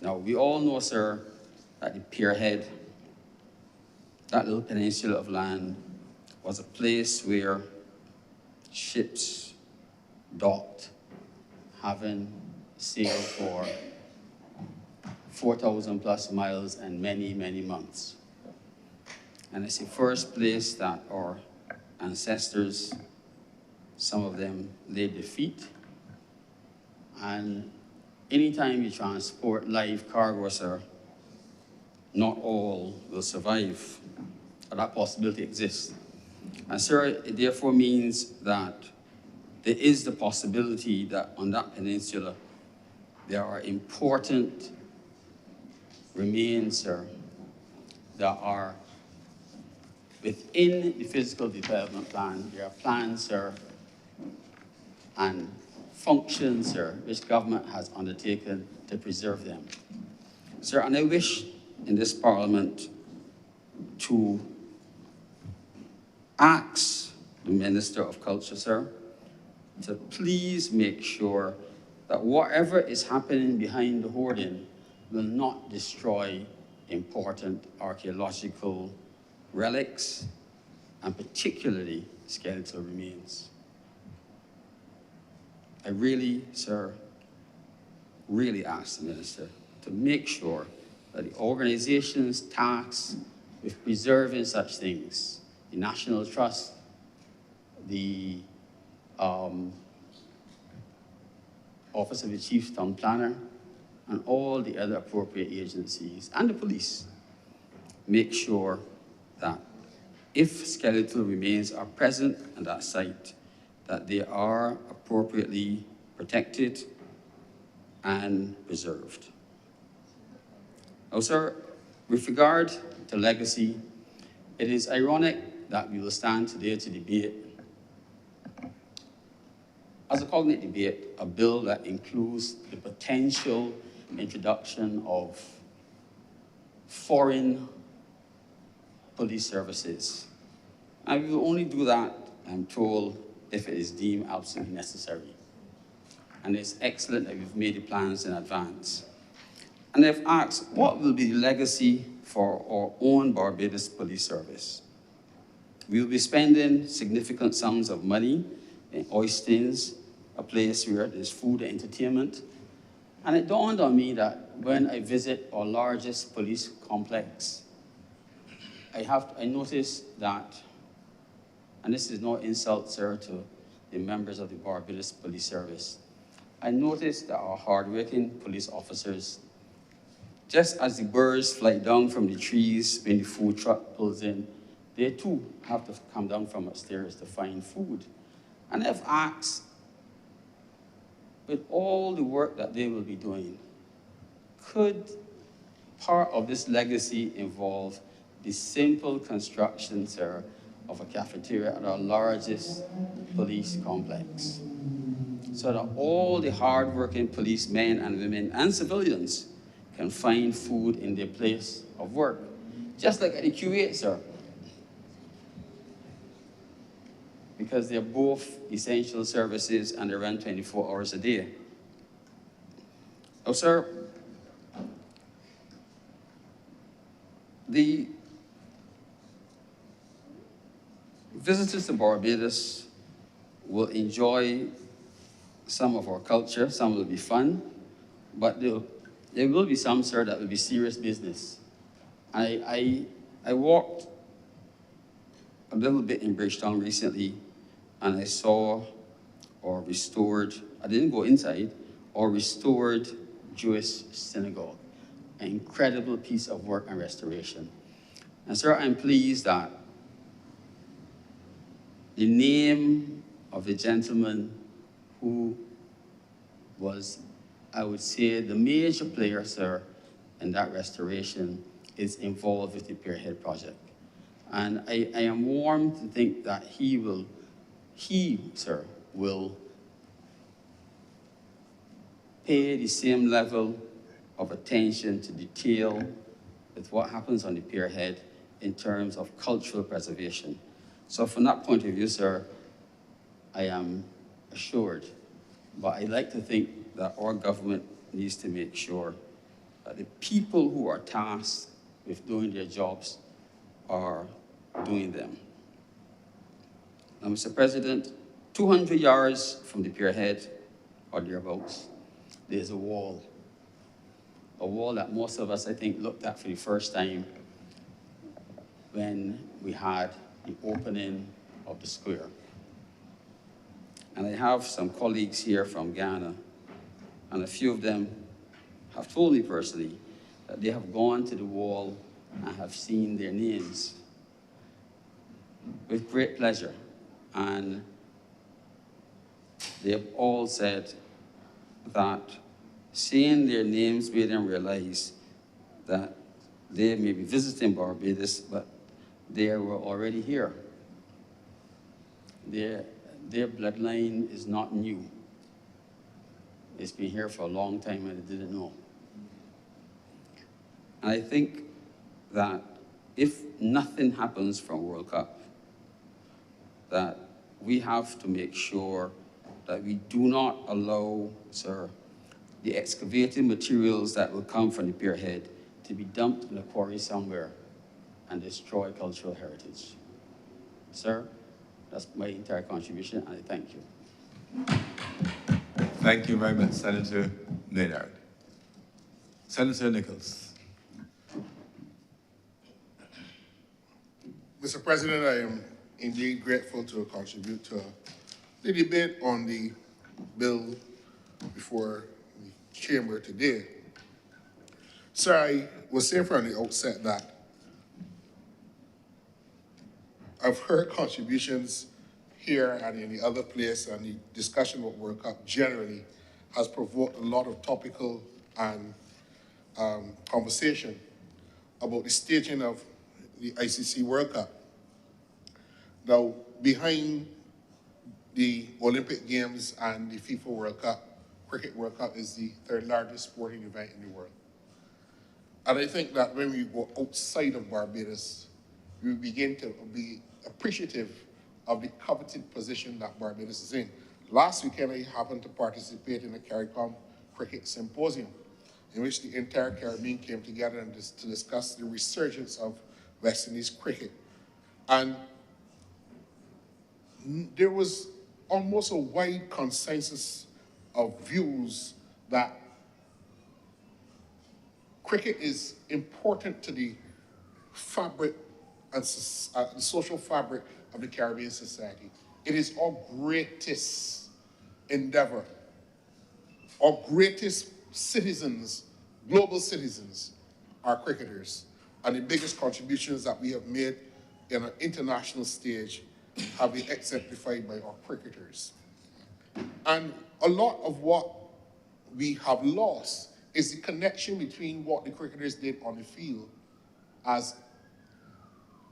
Now, we all know, sir, that the pierhead, that little peninsula of land, was a place where ships docked, having sailed for 4,000 plus miles and many, many months. And it's the first place that our ancestors, some of them laid their feet. And anytime you transport live cargo, sir, not all will survive. But that possibility exists. And, sir, it therefore means that there is the possibility that on that peninsula there are important remains, sir, that are within the physical development plan. There are plans, sir, and functions, sir, which government has undertaken to preserve them. Sir, and I wish in this Parliament to ask the Minister of Culture, sir, to please make sure that whatever is happening behind the hoarding will not destroy important archaeological relics, and particularly skeletal remains. I really, sir, really ask the Minister to make sure that the organizations tasked with preserving such things, the National Trust, the Office of the Chief Town Planner, and all the other appropriate agencies, and the police, make sure that if skeletal remains are present at that site, that they are appropriately protected and preserved. Now, sir, with regard to legacy, it is ironic that we will stand today to debate, as a cognate debate, a bill that includes the potential introduction of foreign police services. And we will only do that, I'm told, if it is deemed absolutely necessary. And it's excellent that we've made the plans in advance. And they've asked, what will be the legacy for our own Barbados Police Service? We will be spending significant sums of money in Oistins, a place where there's food and entertainment. And it dawned on me that when I visit our largest police complex, I noticed that, and this is no insult, sir, to the members of the Barbados Police Service, I noticed that our hardworking police officers, just as the birds fly down from the trees when the food truck pulls in, they too have to come down from upstairs to find food. And I've asked, with all the work that they will be doing, could part of this legacy involve the simple construction, sir, of a cafeteria at our largest police complex, so that all the hardworking policemen and women and civilians can find food in their place of work, just like at the Q8, sir. Because they're both essential services and they run 24 hours a day. Oh, sir, the visitors to Barbados will enjoy some of our culture, some will be fun, but there will be some, sir, that will be serious business. I walked a little bit in Bridgetown recently, and I saw or restored, I didn't go inside, or restored Jewish synagogue. An incredible piece of work and restoration. And sir, I'm pleased that the name of the gentleman who was, I would say, the major player, sir, in that restoration is involved with the Pierhead project. And I am warm to think that he, sir, will pay the same level of attention to detail with what happens on the Pierhead in terms of cultural preservation. So from that point of view, sir, I am assured, but I like to think that our government needs to make sure that the people who are tasked with doing their jobs are doing them. Now, Mr. President, 200 yards from the Pierhead, or thereabouts, there's a wall that most of us, I think, looked at for the first time when we had the opening of the square. And I have some colleagues here from Ghana, and a few of them have told me personally that they have gone to the wall and have seen their names with great pleasure. And they have all said that seeing their names made them realize that they may be visiting Barbados, but they were already here. Their bloodline is not new. It's been here for a long time and they didn't know. And I think that if nothing happens from World Cup, that we have to make sure that we do not allow, sir, the excavated materials that will come from the Pierhead to be dumped in a quarry somewhere and destroy cultural heritage. Sir, that's my entire contribution, and I thank you. Thank you very much, Senator Maynard. Senator Nichols. Mr. President, I am indeed grateful to contribute to the debate on the bill before the chamber today. Sir, I was saying from the outset that I've heard contributions here and in the other place, and the discussion about World Cup generally has provoked a lot of topical and conversation about the staging of the ICC World Cup. Now, behind the Olympic Games and the FIFA World Cup, Cricket World Cup is the third largest sporting event in the world. And I think that when we go outside of Barbados, we begin to be appreciative of the coveted position that Barbados is in. Last weekend, I happened to participate in the CARICOM Cricket Symposium, in which the entire Caribbean came together and to discuss the resurgence of West Indies cricket. And there was almost a wide consensus of views that cricket is important to the fabric and the social fabric of the Caribbean society. It is our greatest endeavor. Our greatest citizens, global citizens, are cricketers. And the biggest contributions that we have made in an international stage have been exemplified by our cricketers. And a lot of what we have lost is the connection between what the cricketers did on the field as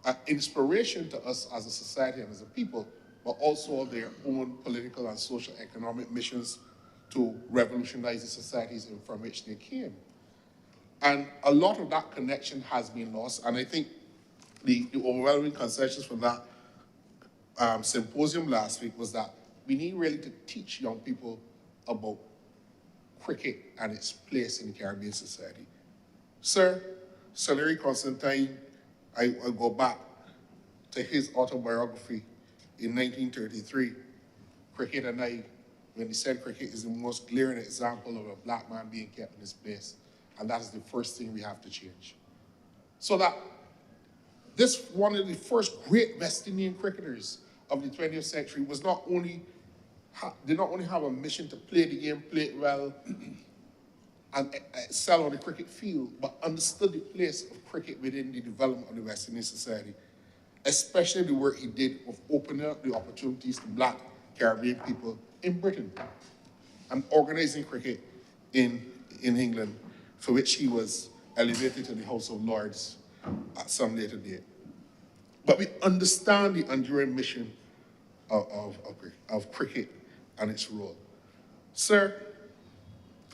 an inspiration to us as a society and as a people, but also their own political and social economic missions to revolutionize the societies from which they came. And a lot of that connection has been lost, and I think the overwhelming consensus from that symposium last week was that we need really to teach young people about cricket and its place in the Caribbean society. Sir Larry Constantine, I go back to his autobiography in 1933, Cricket and I, when he said cricket is the most glaring example of a black man being kept in his place. And that is the first thing we have to change. So that this one of the first great West Indian cricketers of the 20th century was did not only have a mission to play the game, play it well, and excel on the cricket field, but understood the place of cricket within the development of the West Indian society, especially the work he did of opening up the opportunities to black Caribbean people in Britain and organizing cricket in England, for which he was elevated to the House of Lords at some later date. But we understand the enduring mission of cricket and its role. Sir,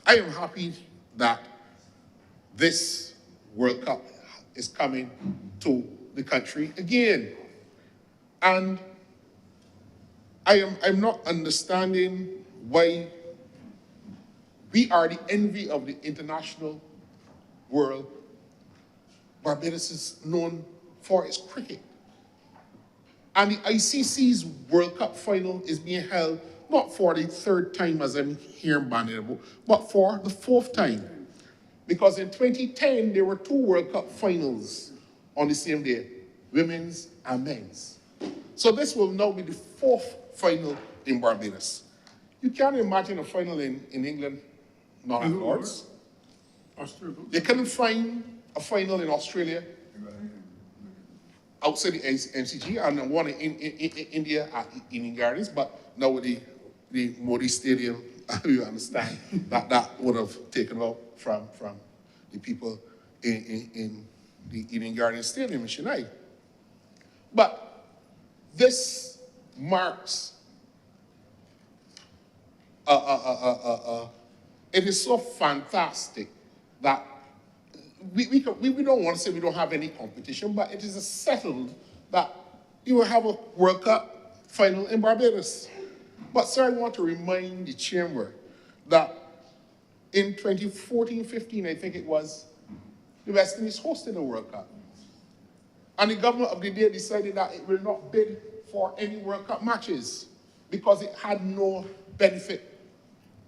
I am happy that this World Cup is coming to the country again. And I'm not understanding why we are the envy of the international world. Barbados is known for its cricket. And the ICC's World Cup final is being held not for the third time, as I'm hearing bandied about, but for the fourth time. Because in 2010, there were 2 World Cup finals on the same day, women's and men's. So this will now be the 4th final in Barbados. You can't imagine a final in England, not at Lords. They couldn't find a final in Australia outside the MCG, and one in India at Eden Gardens, but now with the Modi Stadium, you understand that would have taken out from the people in the Eden Gardens Stadium in Chennai. But this marks it is so fantastic that we don't want to say we don't have any competition, but it is settled that you will have a World Cup final in Barbados. But sir, I want to remind the chamber that in 2014-15, I think it was, the West Indies hosted a World Cup. And the government of the day decided that it will not bid for any World Cup matches because it had no benefit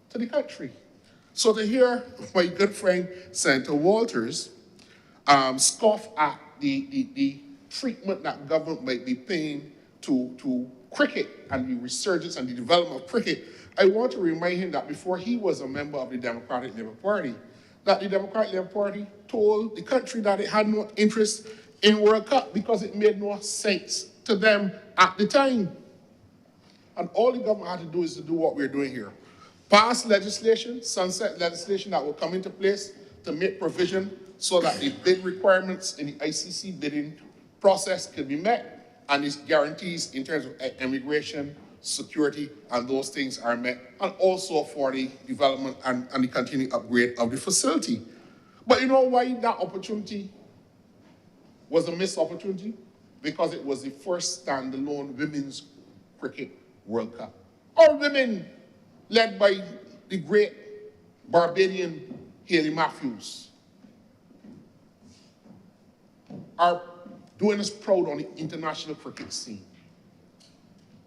to the country. So to hear my good friend Senator Walters scoff at the treatment that government might be paying to cricket and the resurgence and the development of cricket, I want to remind him that before he was a member of the Democratic Labour Party, that the Democratic Labour Party told the country that it had no interest in World Cup because it made no sense to them at the time. And all the government had to do is to do what we're doing here. Pass legislation, sunset legislation that will come into place to make provision so that the bid requirements in the ICC bidding process can be met and its guarantees in terms of immigration, security, and those things are met, and also for the development and the continued upgrade of the facility. But you know why that opportunity was a missed opportunity? Because it was the first standalone women's cricket World Cup. All women, led by the great Barbadian Hayley Matthews, are doing us proud on the international cricket scene.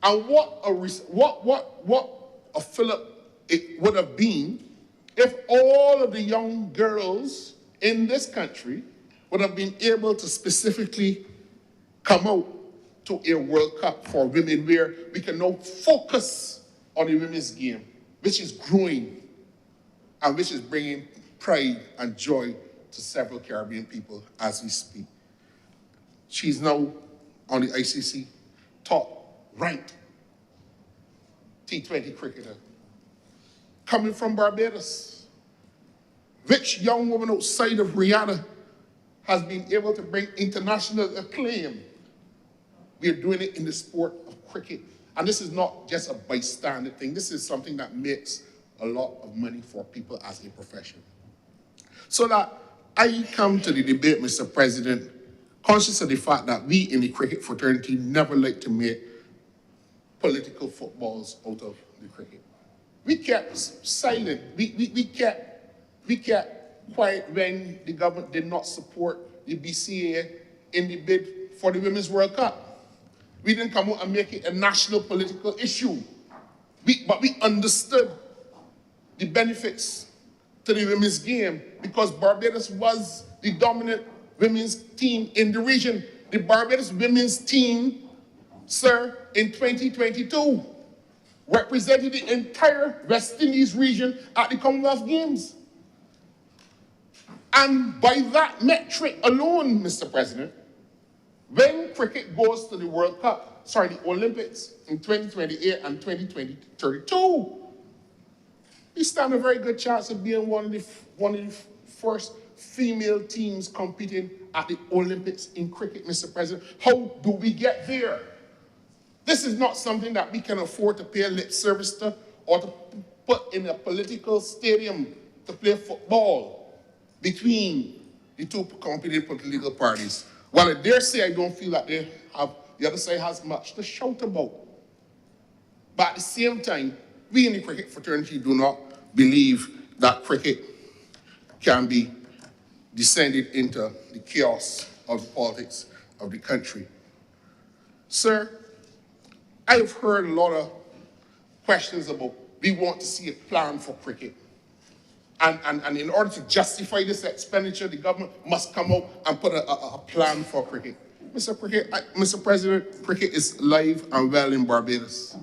And what a fillip it would have been if all of the young girls in this country would have been able to specifically come out to a World Cup for women where we can now focus on the women's game, which is growing and which is bringing pride and joy to several Caribbean people as we speak. She's now on the ICC top ranked T20 cricketer, coming from Barbados. Which young woman outside of Rihanna has been able to bring international acclaim? We are doing it in the sport of cricket. And this is not just a bystander thing. This is something that makes a lot of money for people as a profession. So that I come to the debate, Mr. President, conscious of the fact that we in the cricket fraternity never like to make political footballs out of the cricket. We kept silent. We kept quiet when the government did not support the BCA in the bid for the Women's World Cup. We didn't come out and make it a national political issue. But we understood the benefits to the women's game because Barbados was the dominant women's team in the region. The Barbados women's team, sir, in 2022, represented the entire West Indies region at the Commonwealth Games. And by that metric alone, Mr. President, when cricket goes to the World Cup, the Olympics in 2028 and 2032, we stand a very good chance of being one of the first female teams competing at the Olympics in cricket, Mr. President. How do we get there? This is not something that we can afford to pay lip service to or to put in a political stadium to play football between the two competing political parties. While I dare say I don't feel that the other side has much to shout about. But at the same time, we in the cricket fraternity do not believe that cricket can be descended into the chaos of the politics of the country. Sir, I have heard a lot of questions about we want to see a plan for cricket. And in order to justify this expenditure, the government must come out and put a plan for cricket. Mr. President, cricket is live and well in Barbados.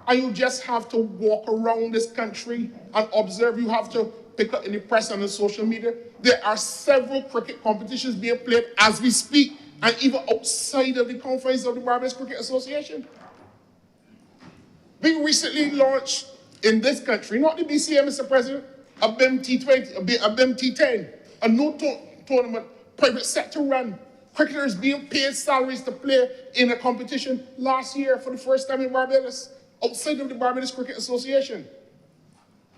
And you just have to walk around this country and observe. You have to pick up in the press and on social media. There are several cricket competitions being played as we speak, and even outside of the confines of the Barbados Cricket Association. We recently launched in this country, not the BCA, Mr. President, a BIM T20, a BIM T10, a new tournament, private sector run. Cricketers being paid salaries to play in a competition last year for the first time in Barbados, outside of the Barbados Cricket Association.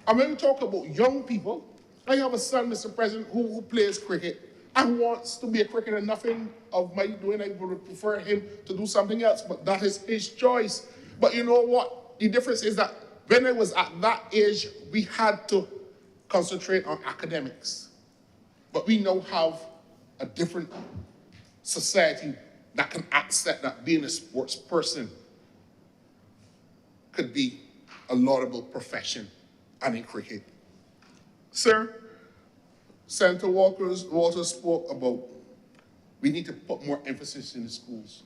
And when we talk about young people, I have a son, Mr. President, who plays cricket and wants to be a cricketer. Nothing of my doing, I would prefer him to do something else, but that is his choice. But you know what? The difference is that when I was at that age, we had to concentrate on academics. But we now have a different society that can accept that being a sports person could be a laudable profession, and in cricket. Sir, Senator Walter spoke about we need to put more emphasis in the schools.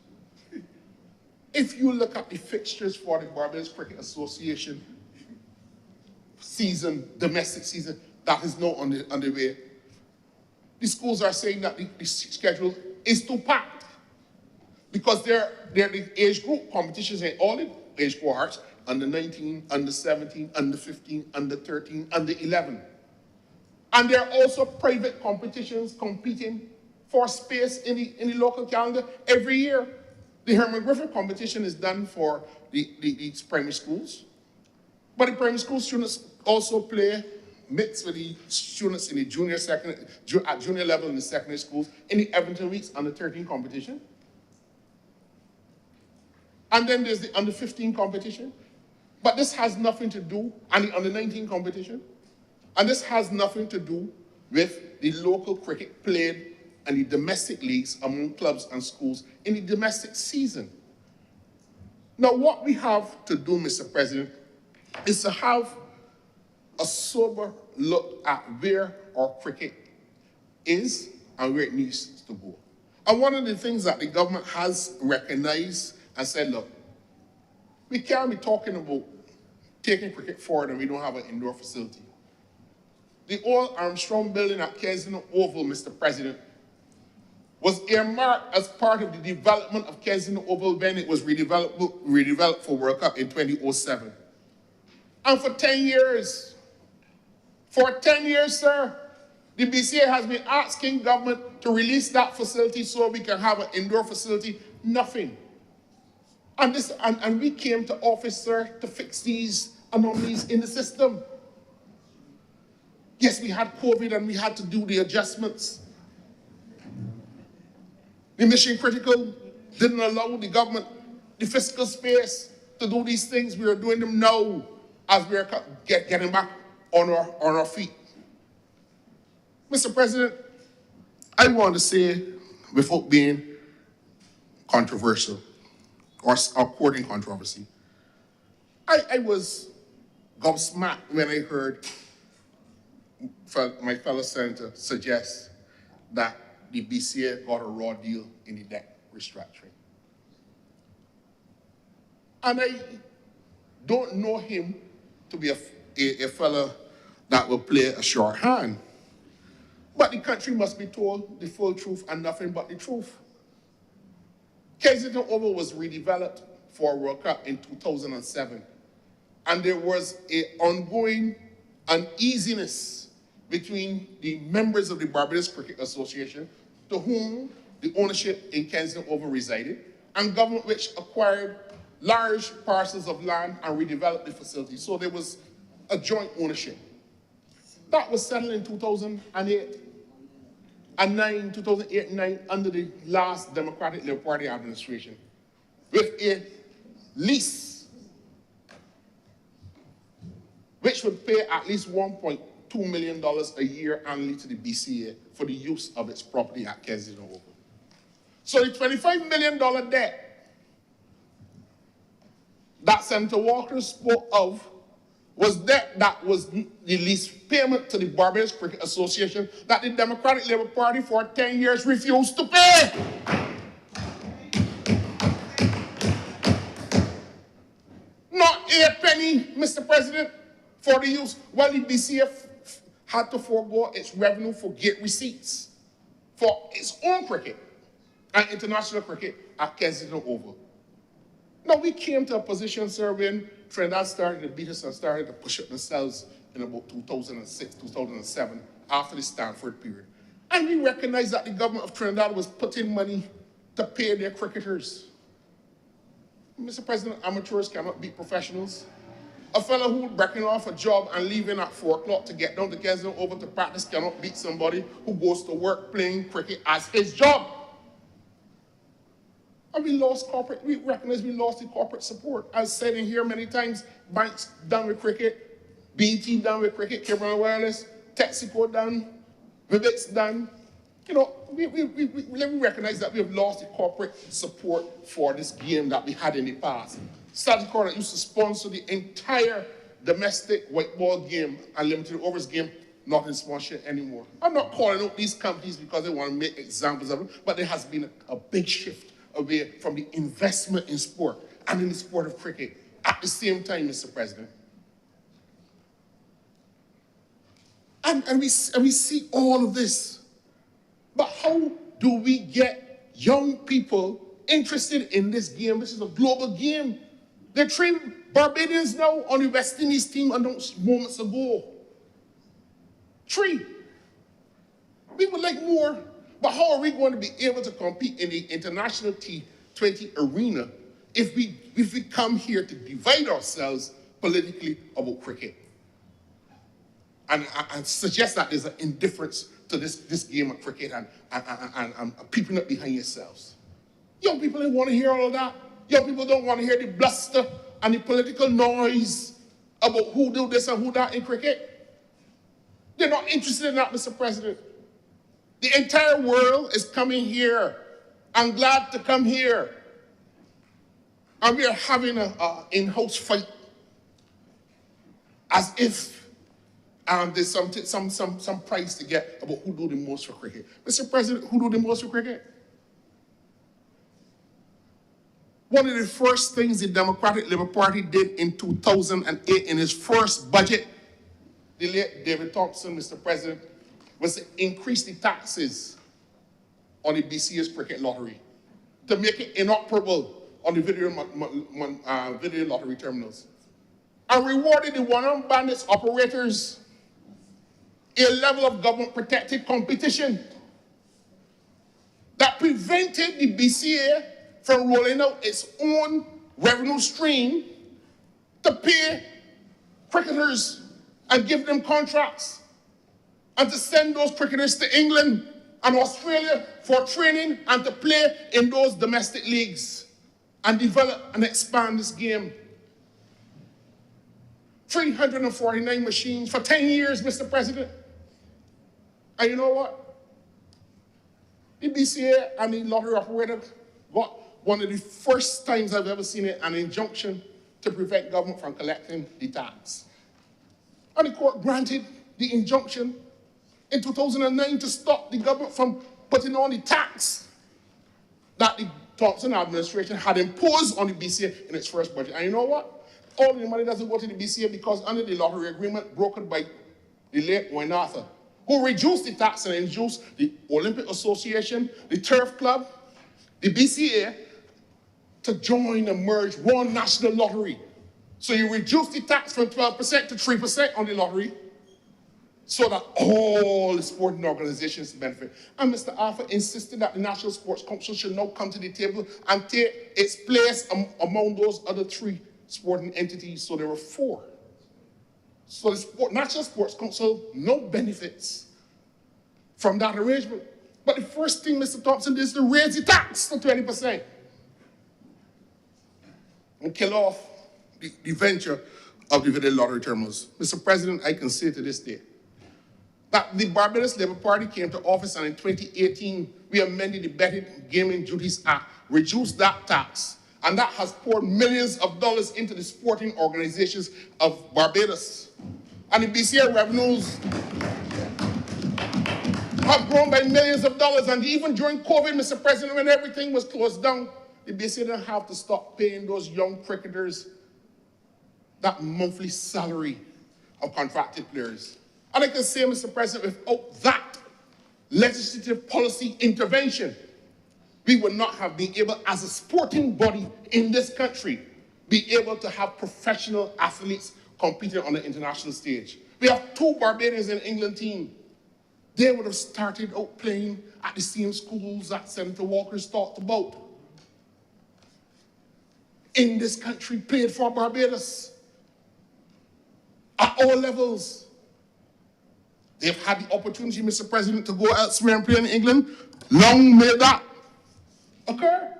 If you look at the fixtures for the Barbados Cricket Association season, domestic season, that is now underway, the schools are saying that the schedule is too packed because they're the age group competitions in all the age cohorts, under 19, under 17, under 15, under 13, under 11. And there are also private competitions competing for space in the local calendar every year. The Herman Griffith competition is done for the primary schools. But the primary school students also play mixed with the students in the at junior level in the secondary schools in the Everton Weeks under 13 competition. And then there's the under 15 competition. But this has nothing to do, and the under 19 competition. And this has nothing to do with the local cricket played and the domestic leagues among clubs and schools in the domestic season. Now, what we have to do, Mr. President, is to have a sober look at where our cricket is and where it needs to go. And one of the things that the government has recognized and said, look, we can't be talking about taking cricket forward and we don't have an indoor facility. The old Armstrong building at Kensington Oval, Mr. President, was earmarked as part of the development of Kensington Oval when it was redeveloped for World Cup in 2007. And for 10 years, For 10 years, sir, the BCA has been asking government to release that facility so we can have an indoor facility. Nothing. And we came to office, sir, to fix these anomalies in the system. Yes, we had COVID and we had to do the adjustments. The mission critical didn't allow the government the fiscal space to do these things. We are doing them now as we are getting back on our feet. Mr. President, I want to say, without being controversial or courting controversy, I was gobsmacked when I heard my fellow senator suggest that the BCA got a raw deal in the debt restructuring. And I don't know him to be a fellow that will play a short hand. But the country must be told the full truth and nothing but the truth. Kensington Oval was redeveloped for a World Cup in 2007. And there was an ongoing uneasiness between the members of the Barbados Cricket Association, to whom the ownership in Kensington Oval resided, and government which acquired large parcels of land and redeveloped the facility. So there was a joint ownership. That was settled in 2008 and 9, under the last Democratic Labour Party administration, with a lease which would pay at least $1.2 million a year annually to the BCA for the use of its property at Kensington Oval. So the $25 million debt that Senator Walker spoke of was debt that was the lease payment to the Barbados Cricket Association that the Democratic Labour Party for 10 years refused to pay. Not a penny, Mr. President, for the use. Well, the BCA had to forego its revenue for gate receipts for its own cricket and international cricket at Kensington Oval. Now, we came to a position, sir, when Trinidad started to beat us and started to push up themselves in about 2006, 2007, after the Stanford period. And we recognized that the government of Trinidad was putting money to pay their cricketers. Mr. President, amateurs cannot beat professionals. A fellow who breaking off a job and leaving at 4 o'clock to get down to Kensington Oval to practice cannot beat somebody who goes to work playing cricket as his job. And we recognize we lost the corporate support. As said in here many times, banks done with cricket, BT done with cricket, Cameron Wireless, Texaco done, Vivix done. You know, we recognize that we have lost the corporate support for this game that we had in the past. Sagicor that used to sponsor the entire domestic white ball game and limited overs game, not in sponsorship anymore. I'm not calling out these companies because they want to make examples of them, but there has been a big shift away from the investment in sport and in the sport of cricket at the same time, Mr. President. And we see all of this. But how do we get young people interested in this game? This is a global game. There are 3 Barbadians now on the West Indies team announced moments ago. 3. We would like more. But how are we going to be able to compete in the international T20 arena if we come here to divide ourselves politically about cricket? And suggest that there's an indifference to this game of cricket and peeping up behind yourselves. Young people don't want to hear all of that. Young people don't want to hear the bluster and the political noise about who do this and who that in cricket. They're not interested in that, Mr. President. The entire world is coming here. I'm glad to come here. And we are having an in-house fight as if there's some prize to get about who do the most for cricket. Mr. President, who do the most for cricket? One of the first things the Democratic Labour Party did in 2008 in its first budget, the late David Thompson, Mr. President, was to increase the taxes on the BCA's cricket lottery to make it inoperable on the video lottery terminals, and rewarded the one-armed bandits operators a level of government-protected competition that prevented the BCA from rolling out its own revenue stream to pay cricketers and give them contracts, and to send those cricketers to England and Australia for training and to play in those domestic leagues and develop and expand this game. 349 machines for 10 years, Mr. President. And you know what? The BCA and the lottery operator got one of the first times I've ever seen it, an injunction to prevent government from collecting the tax. And the court granted the injunction in 2009 to stop the government from putting on the tax that the Thompson administration had imposed on the BCA in its first budget. And you know what? All the money doesn't go to the BCA because under the lottery agreement brokered by the late Wayne Arthur, who reduced the tax and induced the Olympic Association, the Turf Club, the BCA to join and merge one national lottery. So you reduce the tax from 12% to 3% on the lottery so that all the sporting organizations benefit. And Mr. Arthur insisted that the National Sports Council should now come to the table and take its place among those other three sporting entities. So there were four. So the National Sports Council no benefits from that arrangement. But the first thing Mr. Thompson did is to raise the tax to 20% and kill off the venture of the Village Lottery Terminals. Mr. President, I can say to this day that the Barbados Labour Party came to office, and in 2018, we amended the Betting Gaming Duties Act, reduced that tax, and that has poured millions of dollars into the sporting organizations of Barbados. And the BCA revenues have grown by millions of dollars, and even during COVID, Mr. President, when everything was closed down, the BCA didn't have to stop paying those young cricketers that monthly salary of contracted players. And I can say, Mr. President, without that legislative policy intervention, we would not have been able, as a sporting body in this country, be able to have professional athletes competing on the international stage. We have two Barbadians in the England team. They would have started out playing at the same schools that Senator Walker's talked about. In this country, played for Barbados at all levels. They've had the opportunity, Mr. President, to go elsewhere and play in England. Long may that occur.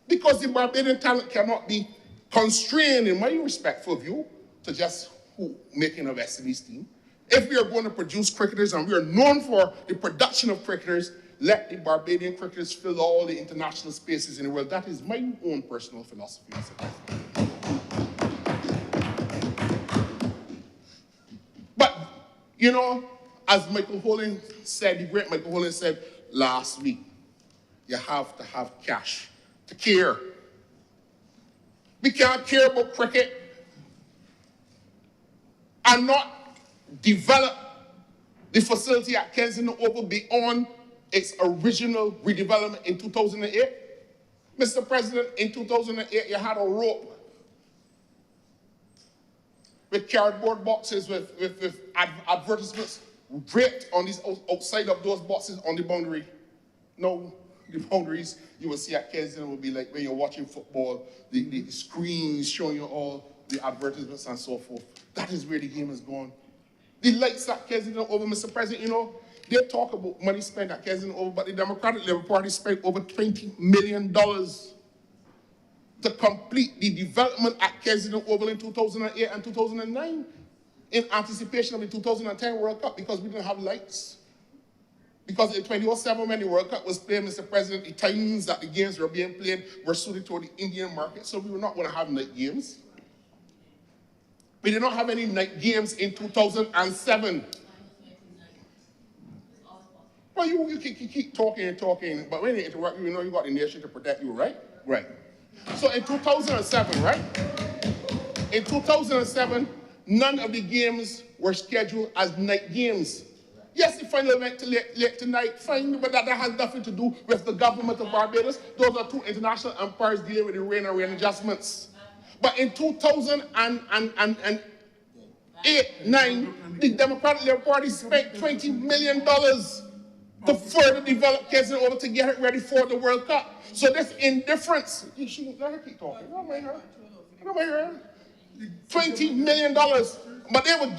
Because the Barbadian talent cannot be constrained, in my respectful view, to just who making a West Indies team. If we are going to produce cricketers, and we are known for the production of cricketers, let the Barbadian cricketers fill all the international spaces in the world. That is my own personal philosophy, Mr. President. But, you know, as Michael Holling said, the great Michael Holling said last week, you have to have cash to care. We can't care about cricket and not develop the facility at Kensington Oval beyond its original redevelopment in 2008. Mr. President, in 2008, you had a rope with cardboard boxes with advertisements draped on these outside of those boxes on the boundary. No, the boundaries you will see at Kensington will be like when you're watching football, the screens showing you all the advertisements and so forth. That is where the game has gone. The lights at Kensington Oval, Mr. President, you know, they talk about money spent at Kensington Oval, but the Democratic Labour Party spent over $20 million to complete the development at Kensington Oval in 2008 and 2009 in anticipation of the 2010 World Cup, because we didn't have lights. Because in 2007, when the World Cup was played, Mr. President, the times that the games were being played were suited toward the Indian market, so we were not going to have night games. We did not have any night games in 2007. Well, you keep talking and talking, but when you interrupt, you know you got the nation to protect you, right? Right. So in 2007, right? In 2007, none of the games were scheduled as night games. Yes, the final event to late tonight, fine, but that has nothing to do with the government of Barbados. Those are two international umpires dealing with the rain and rain adjustments. But in 2000 and 8, 9, the Democratic Labour Party spent $20 million to further develop Kensington Oval to get it ready for the World Cup. So this indifference, you shouldn't let her keep talking. You don't mind her. You don't mind her. $20 million. But they would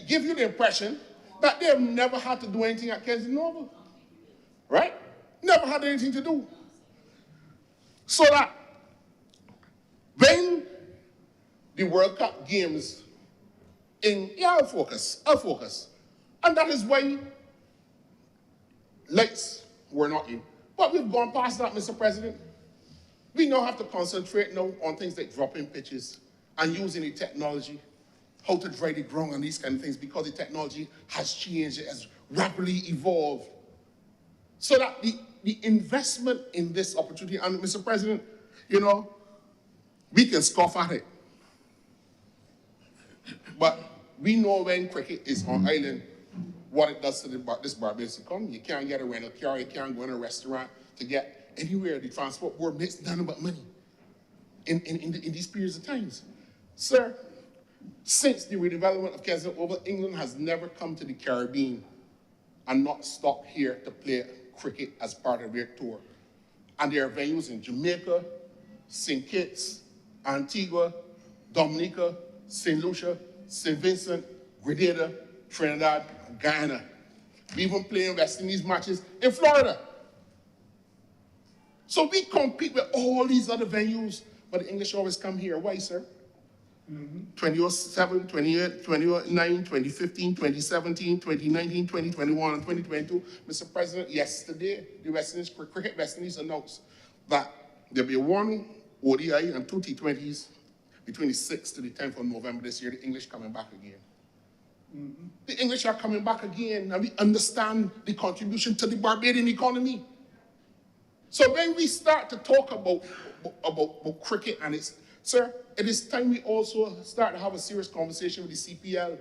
give you the impression that they have never had to do anything at Kensington Oval. Right? Never had anything to do. So that when the World Cup games I'll focus. And that is why lights were not in. But we've gone past that, Mr. President. We now have to concentrate now on things like dropping pitches and using the technology, how to dry the ground and these kind of things, because the technology has changed, it has rapidly evolved. So that the investment in this opportunity, and Mr. President, you know, we can scoff at it. But we know when cricket is on island, what it does to this Barbados economy. You can't get a rental car, you can't go in a restaurant to get anywhere. The transport board makes nothing but money in these periods of times. Sir, since the redevelopment of Kensington Oval, England has never come to the Caribbean and not stopped here to play cricket as part of their tour. And there are venues in Jamaica, St. Kitts, Antigua, Dominica, St. Lucia, St. Vincent, Grenada, Trinidad, Guyana. We even play in West Indies matches in Florida. So we compete with all these other venues, but the English always come here. Why, sir? 2007, 2008, 2009, 2015, 2017, 2019, 2021, and 2022. Mr. President, yesterday, the West Indies, Cricket West Indies announced that there'll be one ODI and 2 T20s between the 6th to the 10th of November this year, the English coming back again. The English are coming back again, and we understand the contribution to the Barbadian economy. So when we start to talk about cricket and its, sir, it is time we also start to have a serious conversation with the CPL,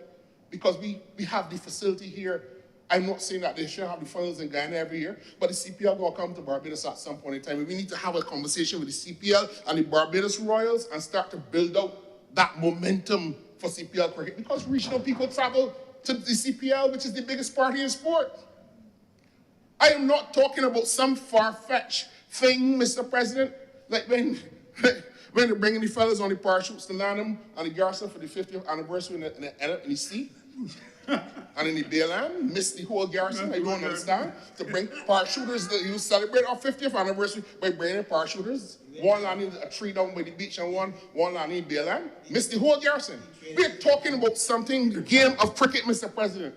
because we have the facility here. I'm not saying that they should have the funnels in Guyana every year, but the CPL will come to Barbados at some point in time. We need to have a conversation with the CPL and the Barbados Royals and start to build out that momentum for CPL cricket, because regional people travel to the CPL, which is the biggest party in sport. I am not talking about some far-fetched thing, Mr. President, like when they're bringing the fellas on the parachutes to land them on the garrison for the 50th anniversary in the sea. And in the Bayland, miss the whole garrison. I don't understand. To bring parachuters, you celebrate our 50th anniversary by bringing parachuters. One landing a tree down by the beach and one landing in Bayland. Miss the whole garrison. We're talking about something, the game of cricket, Mr. President.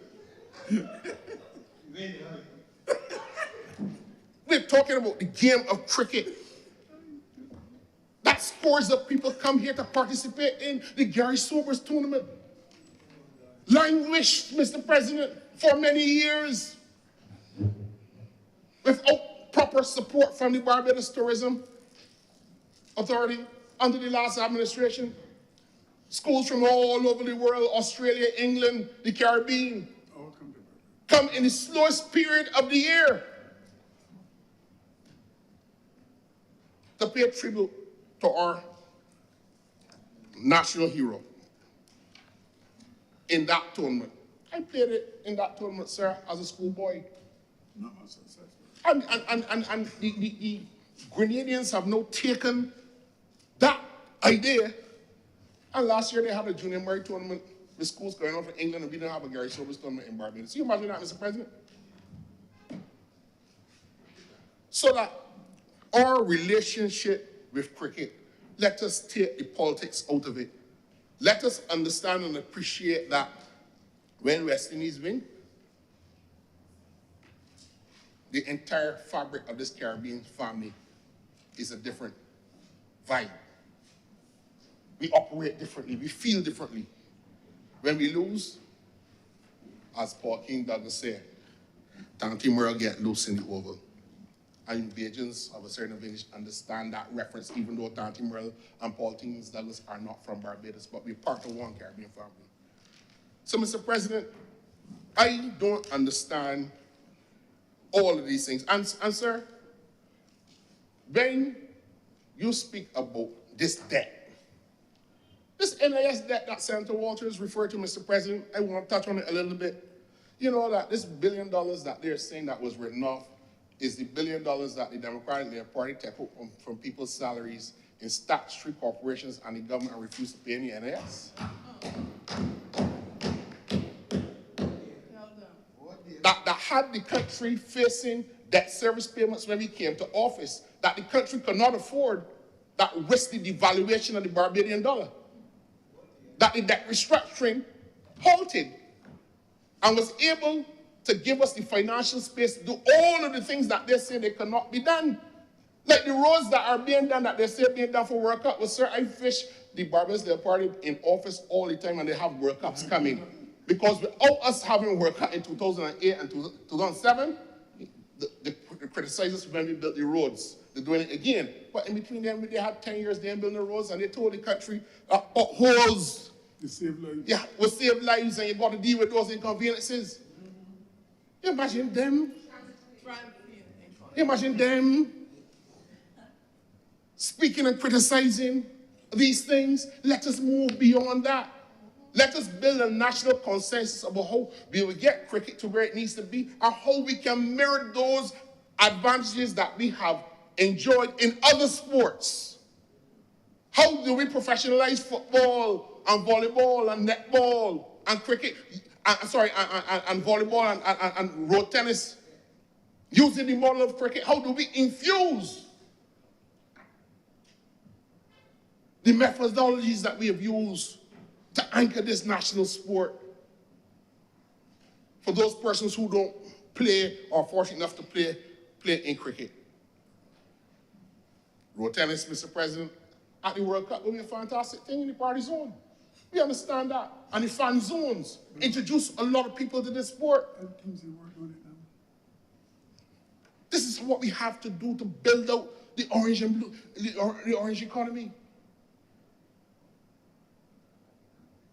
We're talking about the game of cricket. That scores of people come here to participate in the Gary Sobers tournament. Languished, Mr. President, for many years without proper support from the Barbados Tourism Authority under the last administration. Schools from all over the world, Australia, England, the Caribbean, come in the slowest period of the year to pay tribute to our national hero. In that tournament. I played it in that tournament, sir, as a schoolboy. And the Grenadians have now taken that idea, and last year they had a junior Murray tournament with schools going on for England, and we didn't have a Gary Sobers tournament in Barbados. Can you imagine that, Mr. President? So that our relationship with cricket, let us take the politics out of it. Let us understand and appreciate that when West Indies win, the entire fabric of this Caribbean family is a different vibe. We operate differently, we feel differently. When we lose, as Paul King Douglas said, Tanti Merle get loose in the oval. And Bajans of a certain village understand that reference, even though Tanti Merle and Paul King Douglas are not from Barbados, but we're part of one Caribbean family. So, Mr. President, I don't understand all of these things. And sir, when you speak about this debt, This NIS debt that Senator Walters referred to, Mr. President, I want to touch on it a little bit. You know that this $1 billion that they're saying that was written off is the $1 billion that the Democratic Labour Party took from people's salaries in statutory corporations and the government refused to pay any NIS. That had the country facing debt service payments when we came to office, that the country could not afford, that risked the devaluation of the Barbadian dollar, that the debt restructuring halted and was able to give us the financial space to do all of the things that they say they cannot be done. Like the roads that are being done, that they say being done for World Cup. Well, sir, I fish the Barbados Labour Party in office all the time and they have World Cups coming. Because without us having World Cup in 2008 and 2007, they criticize us when we built the roads. They're doing it again. But in between them, they had 10 years, they ain't building the roads, and they told the country potholes. To save lives. Yeah, will save lives, and you got to deal with those inconveniences. You imagine them? You imagine them speaking and criticizing these things? Let us move beyond that. Let us build a national consensus about how we will get cricket to where it needs to be and how we can mirror those advantages that we have enjoyed in other sports. How do we professionalize football and volleyball and netball and cricket, and volleyball and road tennis? Using the model of cricket, how do we infuse the methodologies that we have used to anchor this national sport for those persons who don't play or are fortunate enough to play in cricket? Road tennis, Mr. President, at the World Cup will be a fantastic thing in the party zone. We understand that. And the fan zones introduce a lot of people to this sport. This is what we have to do to build out the orange and blue, the orange economy.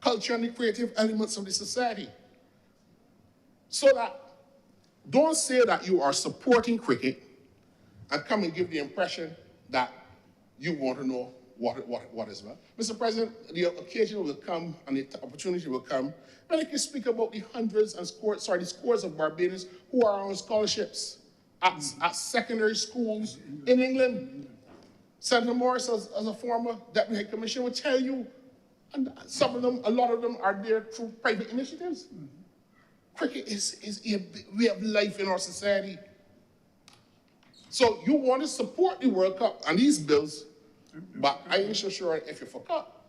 Culture and the creative elements of the society. So that, don't say that you are supporting cricket and come and give the impression that you want to know what is well. Mr. President, the occasion will come and the opportunity will come and I can speak about the hundreds and the scores of Barbadians who are on scholarships at secondary schools in England. Senator Morris, as a former Deputy High Commissioner, will tell you, and some of them, a lot of them are there through private initiatives. Cricket is a way of life in our society. So you want to support the World Cup and these bills, but I ain't so sure if you fuck up.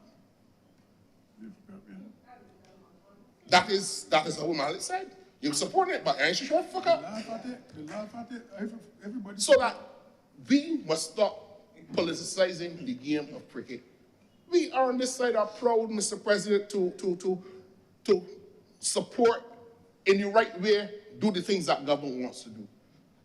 That is how Malik said. You support it, but I ain't so sure if you fuck up. They laugh at it. Everybody. So that we must stop politicizing the game of cricket. We are on this side are proud, Mr. President, to support in the right way, do the things that government wants to do.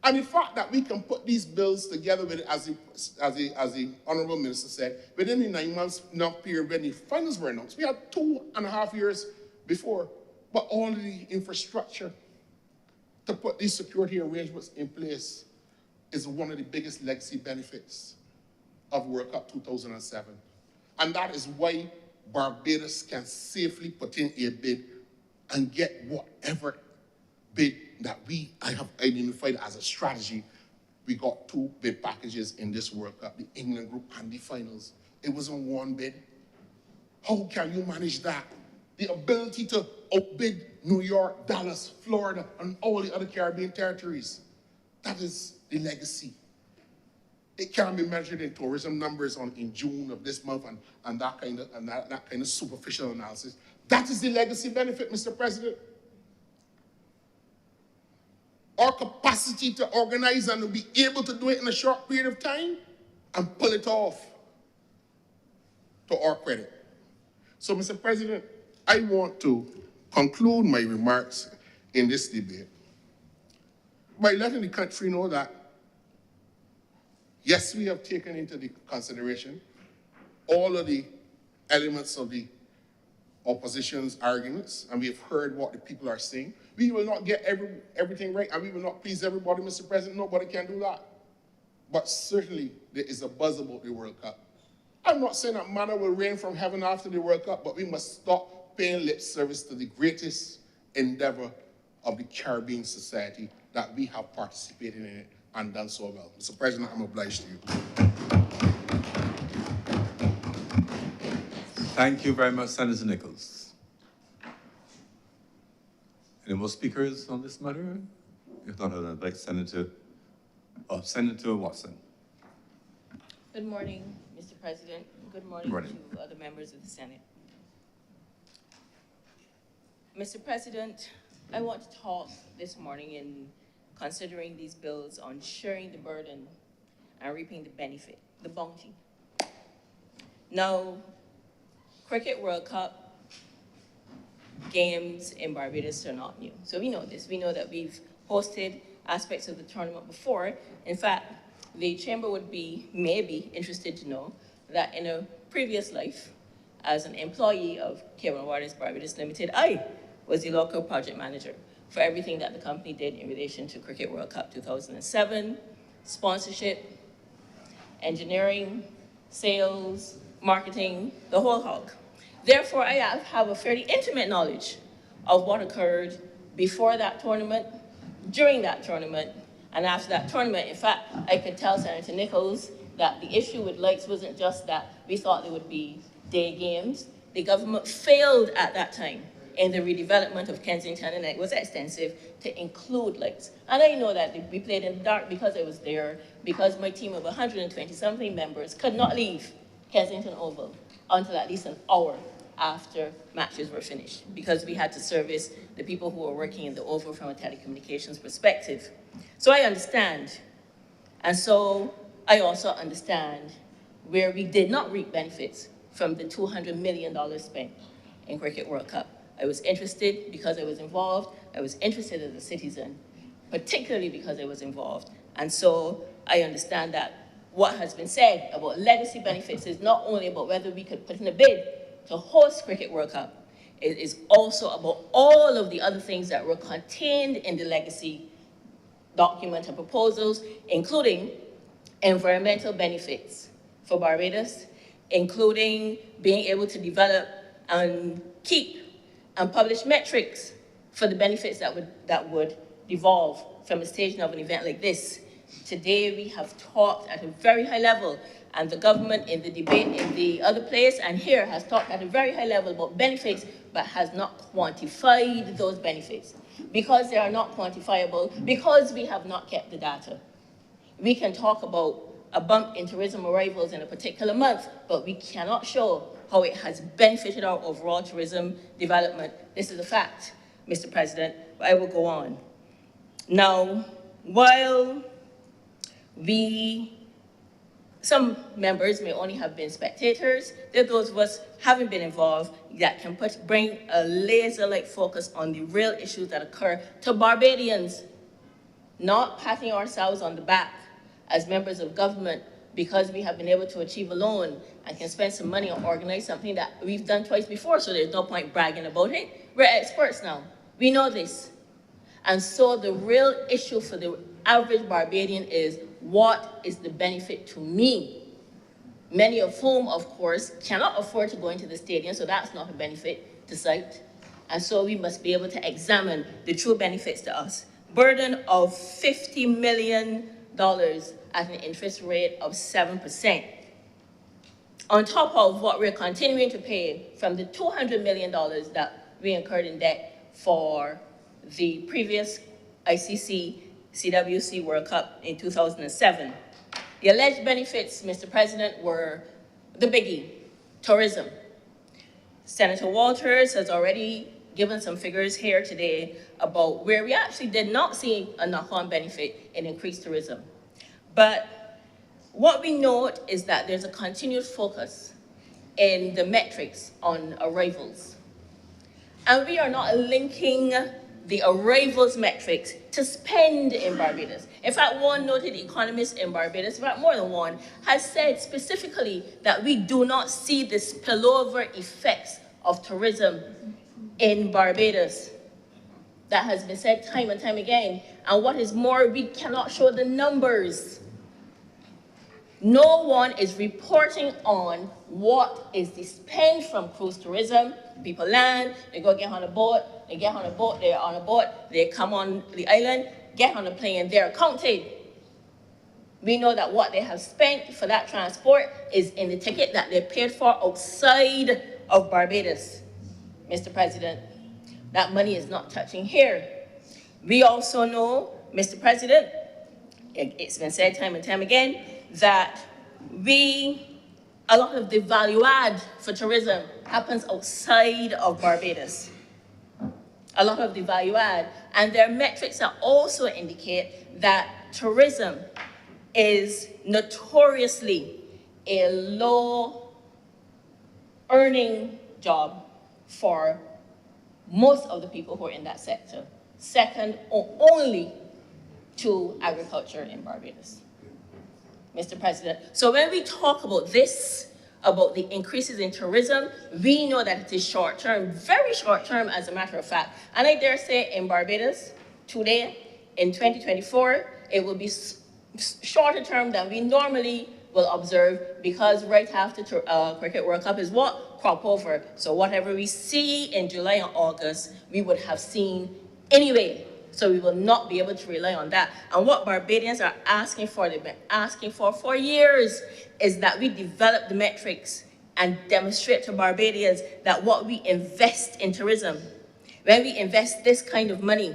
And the fact that we can put these bills together with it, as the Honorable Minister said, within the 9 months period when the funds were announced. We had 2.5 years before, but all the infrastructure to put these security arrangements in place is one of the biggest legacy benefits of World Cup 2007. And that is why Barbados can safely put in a bid and get whatever bid that I have identified as a strategy. We got 2 bid packages in this World Cup, the England group and the finals. It wasn't one bid. How can you manage that? The ability to outbid New York, Dallas, Florida, and all the other Caribbean territories. That is the legacy. It can be measured in tourism numbers in June of this month and that kind of superficial analysis. That is the legacy benefit, Mr. President. Our capacity to organize and to be able to do it in a short period of time and pull it off to our credit. So, Mr. President, I want to conclude my remarks in this debate by letting the country know that yes, we have taken into the consideration all of the elements of the opposition's arguments, and we have heard what the people are saying. We will not get everything right, and we will not please everybody, Mr. President. Nobody can do that. But certainly, there is a buzz about the World Cup. I'm not saying that manna will rain from heaven after the World Cup, but we must stop paying lip service to the greatest endeavor of the Caribbean society that we have participated in it and done so well. Mr. President, I'm obliged to you. Thank you very much, Senator Nichols. Any more speakers on this matter? If not, I'll invite Senator Watson. Good morning, Mr. President. Good morning to other members of the Senate. Mr. President, I want to talk this morning in considering these bills on sharing the burden and reaping the benefit, the bounty. Now, Cricket World Cup games in Barbados are not new. So we know this. We know that we've hosted aspects of the tournament before. In fact, the chamber may be interested to know that in a previous life, as an employee of Cable & Wireless Barbados Limited, I was the local project manager for everything that the company did in relation to Cricket World Cup 2007, sponsorship, engineering, sales, marketing, the whole hog. Therefore, I have a fairly intimate knowledge of what occurred before that tournament, during that tournament, and after that tournament. In fact, I could tell Senator Nichols that the issue with lights wasn't just that we thought there would be day games. The government failed at that time in the redevelopment of Kensington, and it was extensive to include lights. And I know that we played in the dark because I was there, because my team of 120-something members could not leave Kensington Oval until at least an hour after matches were finished, because we had to service the people who were working in the Oval from a telecommunications perspective. So I understand. And so I also understand where we did not reap benefits from the $200 million spent in Cricket World Cup. I was interested because I was involved. I was interested as a citizen, particularly because I was involved. And so I understand that what has been said about legacy benefits is not only about whether we could put in a bid to host Cricket World Cup. It is also about all of the other things that were contained in the legacy document and proposals, including environmental benefits for Barbados, including being able to develop and keep and publish metrics for the benefits that would devolve from a staging of an event like this. Today, we have talked at a very high level, and the government in the debate in the other place and here has talked at a very high level about benefits, but has not quantified those benefits. Because they are not quantifiable, because we have not kept the data. We can talk about a bump in tourism arrivals in a particular month, but we cannot show how it has benefited our overall tourism development. This is a fact, Mr. President, but I will go on. Now, while some members may only have been spectators, there are those of us having been involved that can bring a laser-like focus on the real issues that occur to Barbadians, not patting ourselves on the back as members of government because we have been able to achieve a loan and can spend some money on organize something that we've done twice before, so there's no point bragging about it. We're experts now. We know this. And so the real issue for the average Barbadian is, what is the benefit to me? Many of whom, of course, cannot afford to go into the stadium, so that's not a benefit to cite. And so we must be able to examine the true benefits to us. Burden of $50 million at an interest rate of 7%. On top of what we're continuing to pay from the $200 million that we incurred in debt for the previous ICC CWC World Cup in 2007. The alleged benefits, Mr. President, were the biggie, tourism. Senator Walters has already given some figures here today about where we actually did not see a knock-on benefit in increased tourism. But what we note is that there's a continued focus in the metrics on arrivals. And we are not linking the arrivals metrics to spend in Barbados. In fact, one noted economist in Barbados, in fact more than one, has said specifically that we do not see the spillover effects of tourism in Barbados. That has been said time and time again. And what is more, we cannot show the numbers. No one is reporting on what is the spend from cruise tourism. People land, they go get on a boat, they're on a boat, they come on the island, get on a plane, they're counted. We know that what they have spent for that transport is in the ticket that they paid for outside of Barbados, Mr. President. That money is not touching here. We also know, Mr. President, it's been said time and time again, that a lot of the value add for tourism happens outside of Barbados. A lot of the value add. And there are metrics that also indicate that tourism is notoriously a low earning job for most of the people who are in that sector, second only to agriculture in Barbados, Mr. President. So when we talk about this, about the increases in tourism, we know that it is short term, very short term as a matter of fact. And I dare say in Barbados today, in 2024, it will be shorter term than we normally will observe, because right after Cricket World Cup is what? Crop over. So whatever we see in July and August, we would have seen anyway. So we will not be able to rely on that. And what Barbadians are asking for, they've been asking for years, is that we develop the metrics and demonstrate to Barbadians that what we invest in tourism, when we invest this kind of money,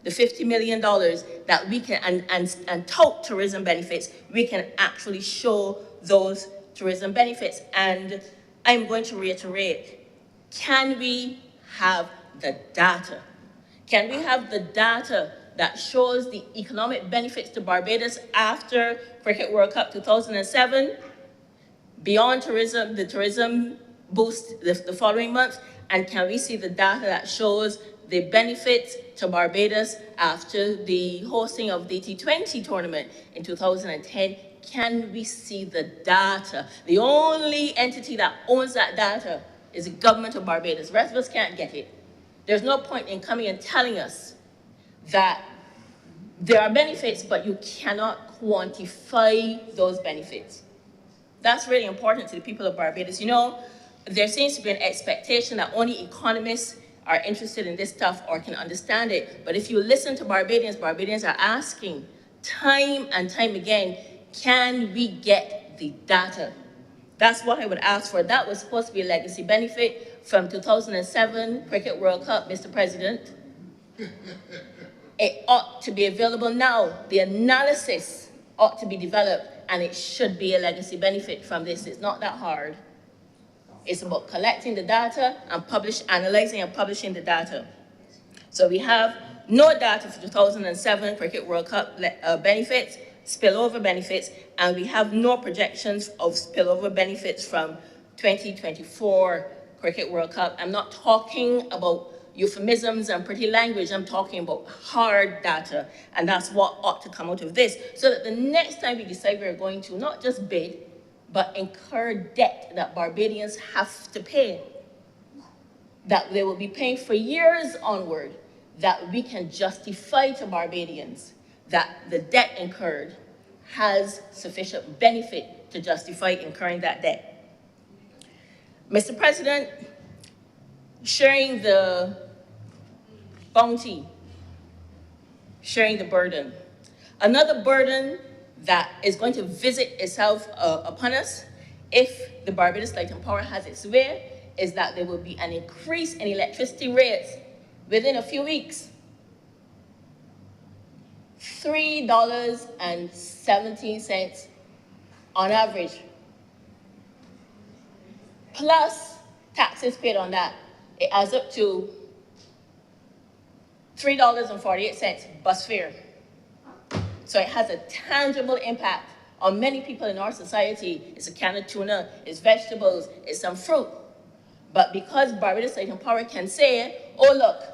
the $50 million that we can, and tout tourism benefits, we can actually show those tourism benefits. And I'm going to reiterate, can we have the data? Can we have the data that shows the economic benefits to Barbados after Cricket World Cup 2007, beyond tourism, the tourism boost the following months? And can we see the data that shows the benefits to Barbados after the hosting of the T20 tournament in 2010? Can we see the data? The only entity that owns that data is the government of Barbados. The rest of us can't get it. There's no point in coming and telling us that there are benefits, but you cannot quantify those benefits. That's really important to the people of Barbados. You know, there seems to be an expectation that only economists are interested in this stuff or can understand it. But if you listen to Barbadians, Barbadians are asking time and time again, can we get the data? That's what I would ask for. That was supposed to be a legacy benefit from 2007 Cricket World Cup, Mr. President. It ought to be available now. The analysis ought to be developed, and it should be a legacy benefit from this. It's not that hard. It's about collecting the data and analyzing and publishing the data. So we have no data for 2007 Cricket World Cup benefits, spillover benefits, and we have no projections of spillover benefits from 2024 Cricket World Cup. I'm not talking about euphemisms and pretty language. I'm talking about hard data, and that's what ought to come out of this, so that the next time we decide we're going to not just bid, but incur debt that Barbadians have to pay, that they will be paying for years onward, that we can justify to Barbadians that the debt incurred has sufficient benefit to justify incurring that debt. Mr. President, sharing the bounty, sharing the burden. Another burden that is going to visit itself upon us if the Barbados Light and Power has its way is that there will be an increase in electricity rates within a few weeks. $3.17 on average, plus taxes paid on that. It adds up to $3.48 bus fare. So it has a tangible impact on many people in our society. It's a can of tuna, it's vegetables, it's some fruit. But because Barbados Light and Power can say, oh look,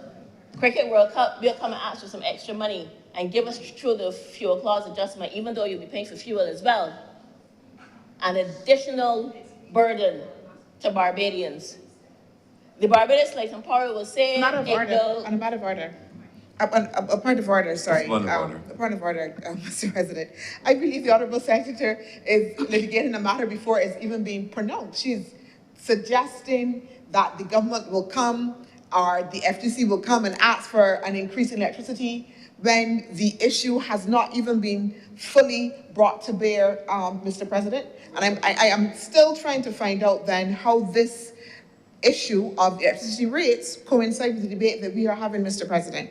Cricket World Cup, we'll come and ask for some extra money and give us through the fuel clause adjustment, even though you'll be paying for fuel as well. An additional burden to Barbadians. The Barbados Light and Power will say, On a matter of order. A point of order, sorry. Point of order. A point of order, Mr. President. I believe the Honorable Senator is litigating a matter before it's even being pronounced. She's suggesting that the government will come or the FTC will come and ask for an increase in electricity when the issue has not even been fully brought to bear, Mr. President. And I am still trying to find out then how this issue of the electricity rates coincides with the debate that we are having, Mr. President.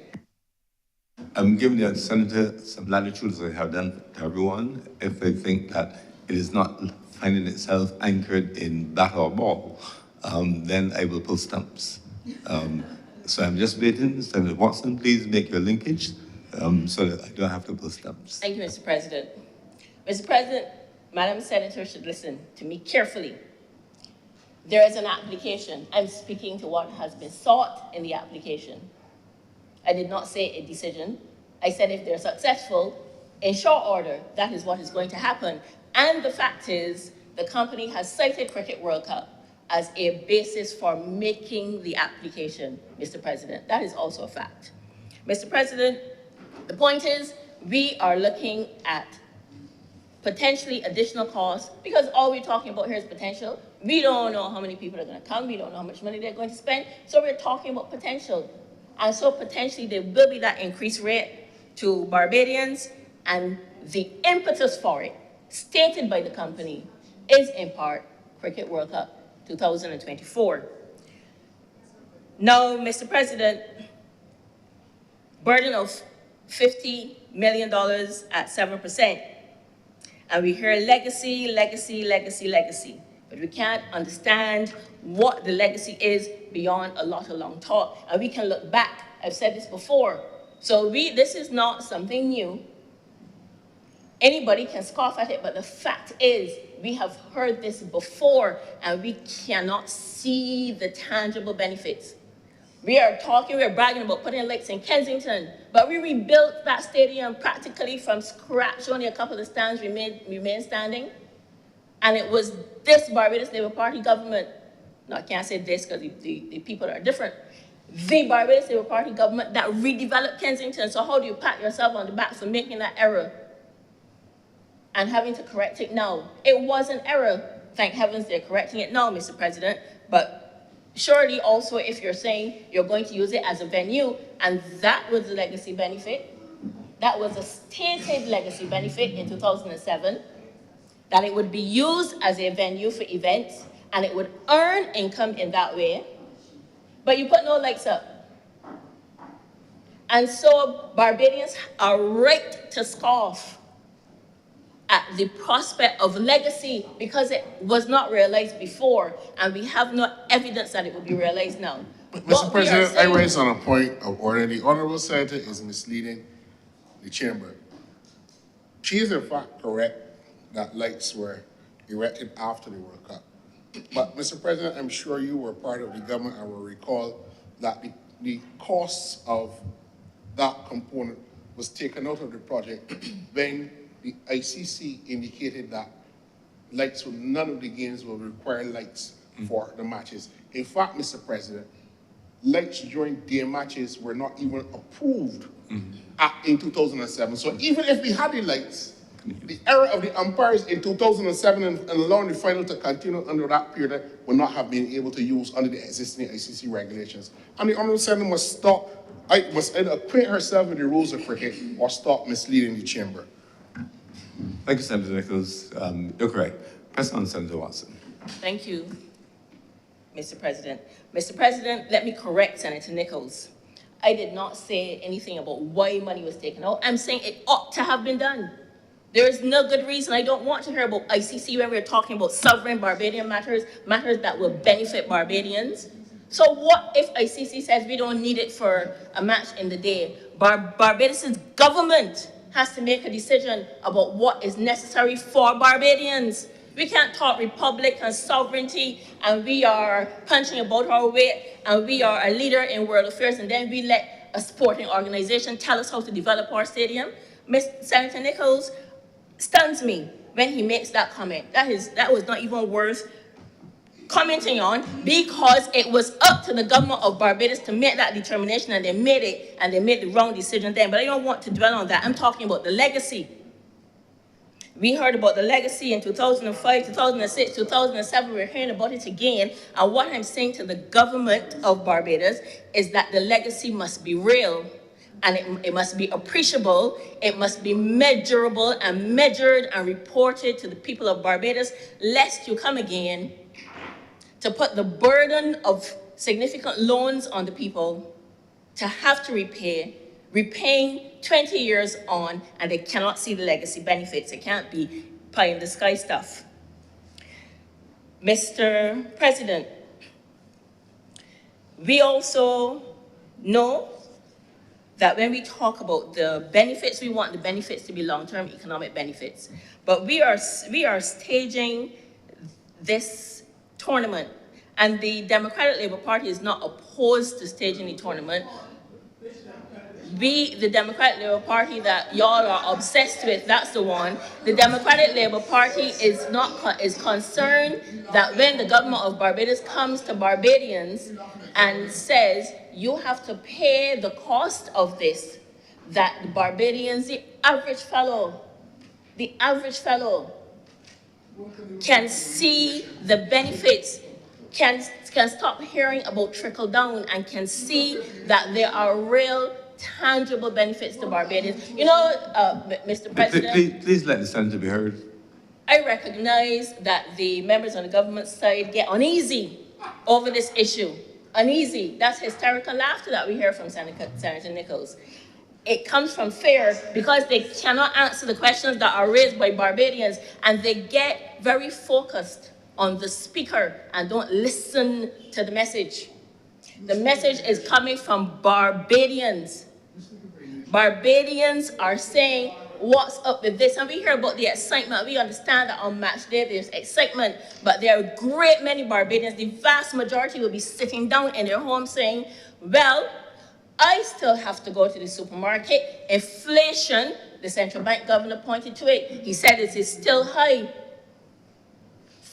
I'm giving the Senator some latitude, as I have done to everyone, if they think that it is not finding itself anchored in bat or ball, then I will pull stumps. So I'm just waiting. Senator Watson, please make your linkage so that I don't have to pull stumps. Thank you, Mr. President. Mr. President, Madam Senator should listen to me carefully. There is an application. I'm speaking to what has been sought in the application. I did not say a decision. I said if they're successful, in short order, that is what is going to happen. And the fact is, the company has cited Cricket World Cup as a basis for making the application, Mr. President. That is also a fact. Mr. President, the point is, we are looking at potentially additional costs, because all we're talking about here is potential. We don't know how many people are going to come. We don't know how much money they're going to spend. So we're talking about potential. And so potentially there will be that increased rate to Barbadians, and the impetus for it, stated by the company, is in part Cricket World Cup 2024. Now, Mr. President, burden of $50 million at 7%. And we hear legacy, legacy, legacy, legacy. But we can't understand what the legacy is beyond a lot of long talk. And we can look back. I've said this before. So this is not something new. Anybody can scoff at it, but the fact is we have heard this before and we cannot see the tangible benefits. We're bragging about putting lights in Kensington, but we rebuilt that stadium practically from scratch. Only a couple of stands remain standing. And it was this Barbados Labour Party government, no, I can't say this because the people are different, the Barbados Labour Party government that redeveloped Kensington. So how do you pat yourself on the back for making that error and having to correct it now? It was an error. Thank heavens they're correcting it now, Mr. President. But surely also if you're saying you're going to use it as a venue, and that was the legacy benefit, that was a stated legacy benefit in 2007, that it would be used as a venue for events and it would earn income in that way, but you put no lights up. And so Barbadians are right to scoff at the prospect of legacy because it was not realized before, and we have no evidence that it will be realized now. Mr. President, I raise on a point of order. The Honorable Senator is misleading the chamber. She is in fact correct that lights were erected after the World Cup. But Mr. President, I'm sure you were part of the government and will recall that the costs of that component was taken out of the project when the ICC indicated that lights for none of the games will require lights for the matches. In fact, Mr. President, lights during day matches were not even approved in 2007. So even if we had the lights, the error of the umpires in 2007 and allowing the final to continue under that period would not have been able to use under the existing ICC regulations. And the Honourable Senator must either acquaint herself with the rules of cricket or stop misleading the chamber. Thank you, Senator Nichols. You're correct. Press on, Senator Watson. Thank you, Mr. President. Mr. President, let me correct Senator Nichols. I did not say anything about why money was taken out. I'm saying it ought to have been done. There is no good reason. I don't want to hear about ICC when we're talking about sovereign Barbadian matters, matters that will benefit Barbadians. So what if ICC says we don't need it for a match in the day? Barbados' government has to make a decision about what is necessary for Barbadians. We can't talk republic and sovereignty and we are punching above our weight and we are a leader in world affairs and then we let a sporting organization tell us how to develop our stadium. Senator Nichols stuns me when he makes that comment. That was not even worth commenting on, because it was up to the government of Barbados to make that determination, and they made it, and they made the wrong decision then. But I don't want to dwell on that. I'm talking about the legacy. We heard about the legacy in 2005, 2006, 2007. We're hearing about it again. And what I'm saying to the government of Barbados is that the legacy must be real, and it must be appreciable. It must be measurable and measured and reported to the people of Barbados, lest you come again to put the burden of significant loans on the people to have to repaying 20 years on, and they cannot see the legacy benefits. It can't be pie in the sky stuff. Mr. President, we also know that when we talk about the benefits, we want the benefits to be long-term economic benefits. But we are staging this tournament, and the Democratic Labour Party is not opposed to staging the tournament. The Democratic Labour Party that y'all are obsessed with, that's the one. The Democratic Labour Party is concerned that when the government of Barbados comes to Barbadians and says, you have to pay the cost of this, that the Barbadians, the average fellow, can see the benefits, can stop hearing about trickle down, and can see that there are real tangible benefits to Barbadians. You know, Mr. President, Please let the senator be heard. I recognize that the members on the government side get uneasy over this issue. Uneasy. That's hysterical laughter that we hear from Senator Nichols. It comes from fear, because they cannot answer the questions that are raised by Barbadians, and they get very focused on the speaker and don't listen to the message. The message is coming from Barbadians. Barbadians are saying, what's up with this? And we hear about the excitement. We understand that on match day there's excitement, but there are a great many Barbadians, the vast majority will be sitting down in their homes saying, well, I still have to go to the supermarket. Inflation, the central bank governor pointed to it. He said it is still high,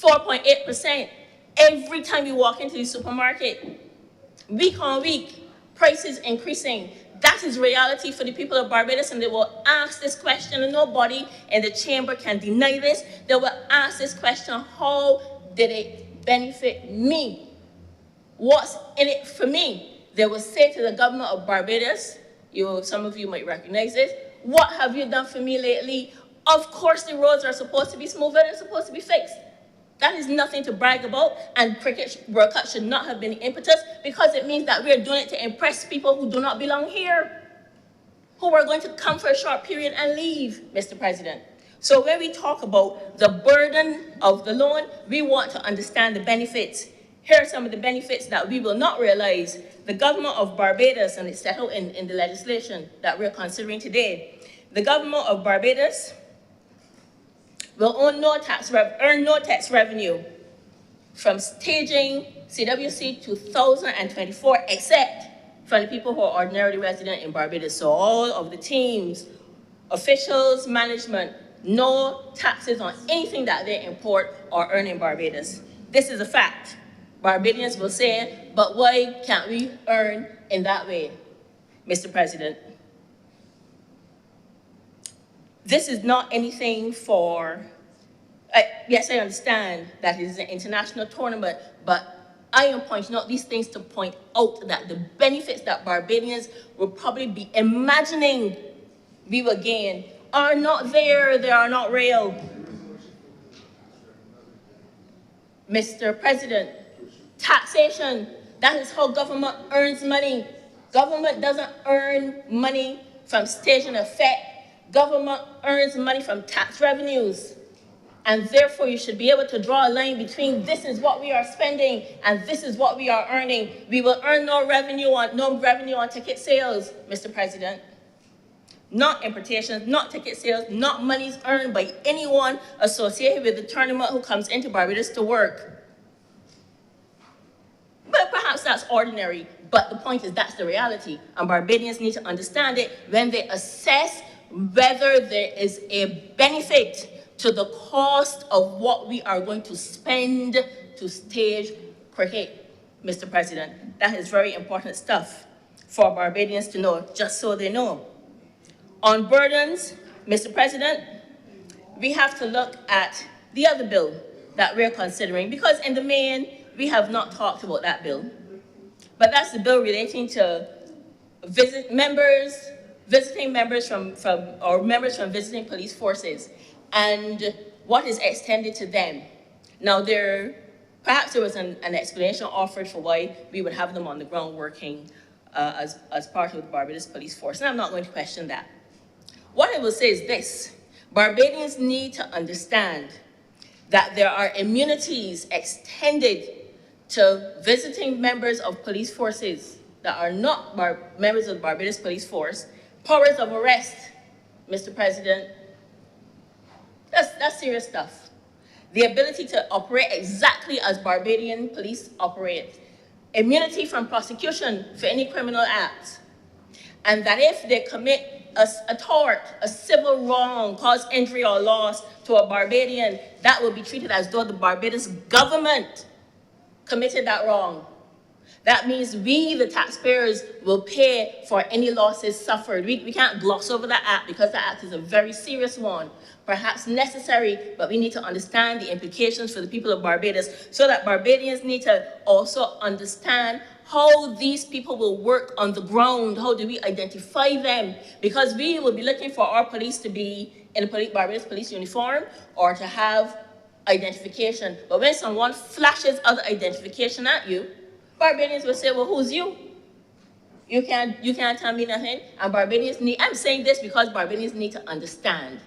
4.8%. Every time you walk into the supermarket, week on week, prices increasing. That is reality for the people of Barbados, and they will ask this question, and nobody in the chamber can deny this. They will ask this question, how did it benefit me? What's in it for me? They will say to the government of Barbados, some of you might recognize this, what have you done for me lately? Of course the roads are supposed to be smoother, they're supposed to be fixed. That is nothing to brag about, and Cricket World Cup should not have been the impetus, because it means that we are doing it to impress people who do not belong here, who are going to come for a short period and leave, Mr. President. So when we talk about the burden of the loan, we want to understand the benefits. Here are some of the benefits that we will not realize. The government of Barbados, and it's set out in the legislation that we're considering today, the government of Barbados will earn no tax revenue from staging CWC 2024, except from the people who are ordinarily resident in Barbados. So all of the teams, officials, management, no taxes on anything that they import or earn in Barbados. This is a fact. Barbadians will say, but why can't we earn in that way, Mr. President? This is not anything for, yes, I understand that it is an international tournament, but I am pointing out these things to point out that the benefits that Barbadians will probably be imagining we will gain are not there, they are not real. Mr. President, taxation, that is how government earns money. Government doesn't earn money from staging effect. Government earns money from tax revenues. And therefore, you should be able to draw a line between this is what we are spending and this is what we are earning. We will earn no revenue on ticket sales, Mr. President. Not importations, not ticket sales, not monies earned by anyone associated with the tournament who comes into Barbados to work. But perhaps that's ordinary, but the point is that's the reality. And Barbadians need to understand it when they assess whether there is a benefit to the cost of what we are going to spend to stage cricket, Mr. President. That is very important stuff for Barbadians to know, just so they know. On burdens, Mr. President, we have to look at the other bill that we're considering, because in the main, we have not talked about that bill. But that's the bill relating to visiting members from visiting police forces and what is extended to them. Now, perhaps there was an explanation offered for why we would have them on the ground working as part of the Barbados Police Force, and I'm not going to question that. What I will say is this: Barbadians need to understand that there are immunities extended to visiting members of police forces that are not members of the Barbados Police Force. Powers of arrest, Mr. President, that's serious stuff. The ability to operate exactly as Barbadian police operate. Immunity from prosecution for any criminal act. And that if they commit a tort, a civil wrong, cause injury or loss to a Barbadian, that will be treated as though the Barbados government committed that wrong. That means we, the taxpayers, will pay for any losses suffered. We can't gloss over that act because the act is a very serious one, perhaps necessary, but we need to understand the implications for the people of Barbados so that Barbadians need to also understand how these people will work on the ground. How do we identify them? Because we will be looking for our police to be in a Barbados police uniform or to have identification. But when someone flashes other identification at you, Barbadians will say, well, who's you? You can't tell me nothing. And Barbadians I'm saying this because Barbadians need to understand.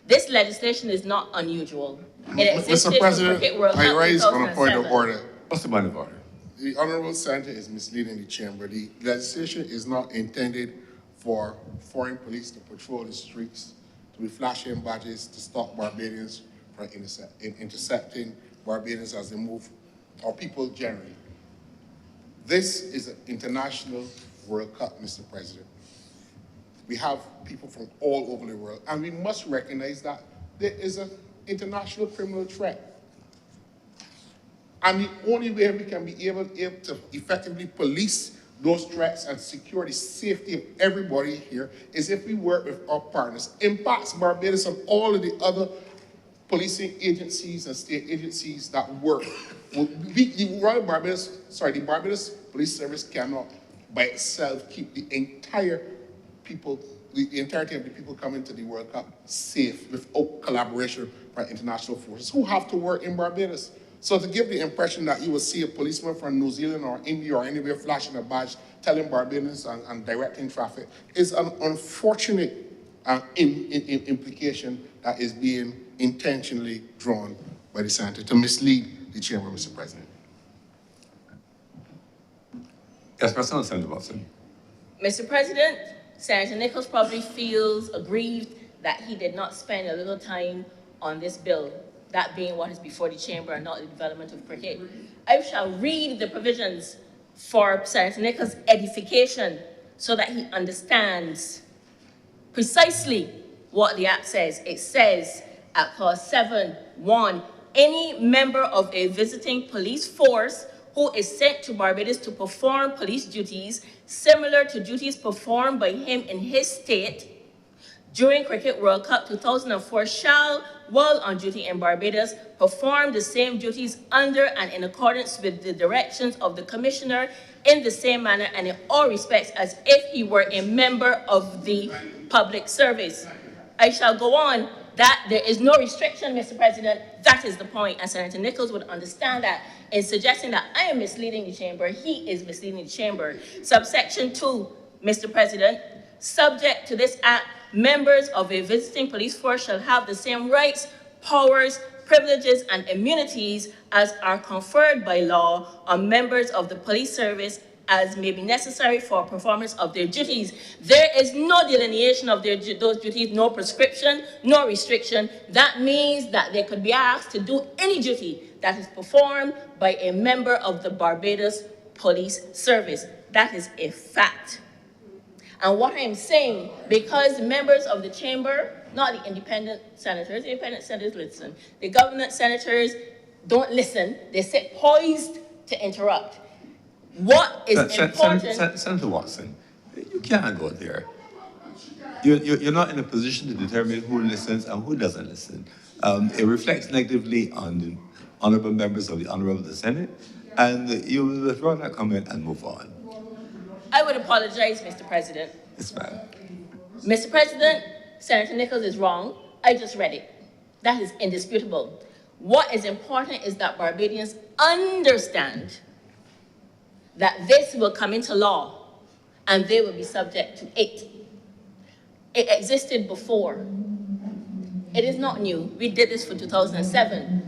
This legislation is not unusual. Mr. President, I raise on a point of order. What's the point of order? The Honorable Senator is misleading the chamber. The legislation is not intended for foreign police to patrol the streets, to be flashing badges to stop Barbadians from intercepting Barbadians as they move, or people generally. This is an international World Cup, Mr. President. We have people from all over the world, and we must recognize that there is an international criminal threat. And the only way we can be able to effectively police those threats and secure the safety of everybody here is if we work with our partners. Impacts Barbados and all of the other policing agencies and state agencies that work. The Barbados Police Service cannot by itself keep the entirety of the people coming to the World Cup safe without collaboration from international forces who have to work in Barbados. So to give the impression that you will see a policeman from New Zealand or India or anywhere flashing a badge telling Barbadians and directing traffic is an unfortunate implication that is being intentionally drawn by the Senator to mislead the chamber, Mr. President. Yes, Senator Watson. Mr. President, Senator Nichols probably feels aggrieved that he did not spend a little time on this bill, that being what is before the chamber and not the development of cricket. I shall read the provisions for Senator Nichols' edification so that he understands precisely what the Act says. It says at clause 7(1), any member of a visiting police force who is sent to Barbados to perform police duties similar to duties performed by him in his state during Cricket World Cup 2004 shall, while on duty in Barbados, perform the same duties under and in accordance with the directions of the Commissioner in the same manner and in all respects as if he were a member of the public service. I shall go on that there is no restriction, Mr. President. That is the point, and Senator Nichols would understand that. In suggesting that I am misleading the chamber, he is misleading the chamber. Subsection 2, Mr. President, subject to this act, members of a visiting police force shall have the same rights, powers, privileges, and immunities as are conferred by law on members of the police service as may be necessary for performance of their duties. There is no delineation of those duties, no prescription, no restriction. That means that they could be asked to do any duty that is performed by a member of the Barbados Police Service. That is a fact. And what I'm saying, because members of the chamber, not the independent senators listen, the government senators don't listen. They sit poised to interrupt. What is important? Senator Watson, you can't go there. You're not in a position to determine who listens and who doesn't listen. It reflects negatively on the honorable members of the Honorable Senate, and you will withdraw that comment and move on. I would apologize, Mr. President. Yes, ma'am. Mr. President, Senator Nichols is wrong. I just read it. That is indisputable. What is important is that Barbadians understand that this will come into law and they will be subject to it. It existed before. It is not new. We did this for 2007.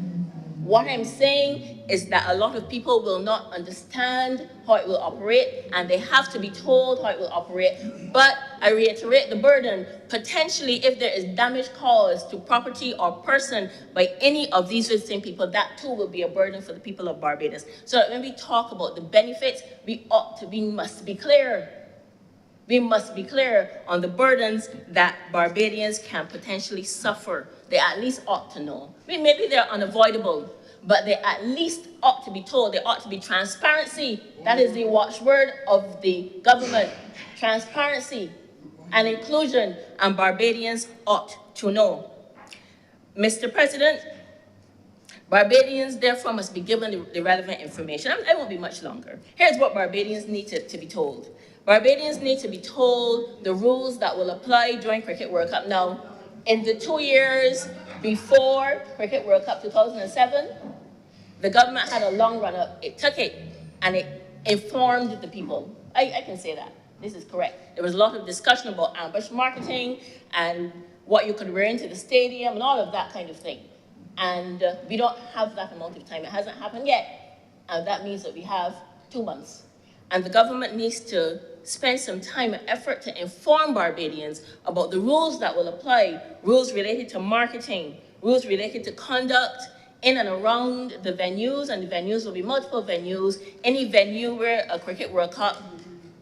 What I'm saying is that a lot of people will not understand how it will operate, and they have to be told how it will operate. But I reiterate the burden. Potentially, if there is damage caused to property or person by any of these visiting people, that too will be a burden for the people of Barbados. So that when we talk about the benefits, we must be clear. We must be clear on the burdens that Barbadians can potentially suffer. They at least ought to know. I mean, maybe they're unavoidable, but they at least ought to be told. There ought to be transparency. That is the watchword of the government. Transparency and inclusion, and Barbadians ought to know. Mr. President, Barbadians therefore must be given the relevant information. I won't be much longer. Here's what Barbadians need to be told. Barbadians need to be told the rules that will apply during Cricket World Cup. Now, in the 2 years before Cricket World Cup 2007, the government had a long run-up. It took it and it informed the people. I can say that. This is correct. There was a lot of discussion about ambush marketing and what you could wear into the stadium and all of that kind of thing. And we don't have that amount of time. It hasn't happened yet. And that means that we have 2 months. And the government needs to spend some time and effort to inform Barbadians about the rules that will apply, rules related to marketing, rules related to conduct in and around the venues, and the venues will be multiple venues. Any venue where a Cricket World Cup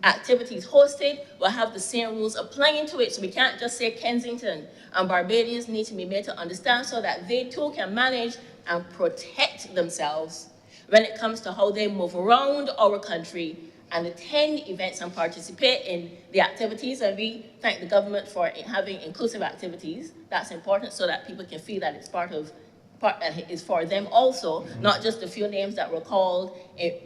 activity is hosted will have the same rules applying to it, so we can't just say Kensington. And Barbadians need to be made to understand so that they too can manage and protect themselves when it comes to how they move around our country and attend events and participate in the activities. And we thank the government for having inclusive activities. That's important so that people can feel that it's is for them also, not just the few names that were called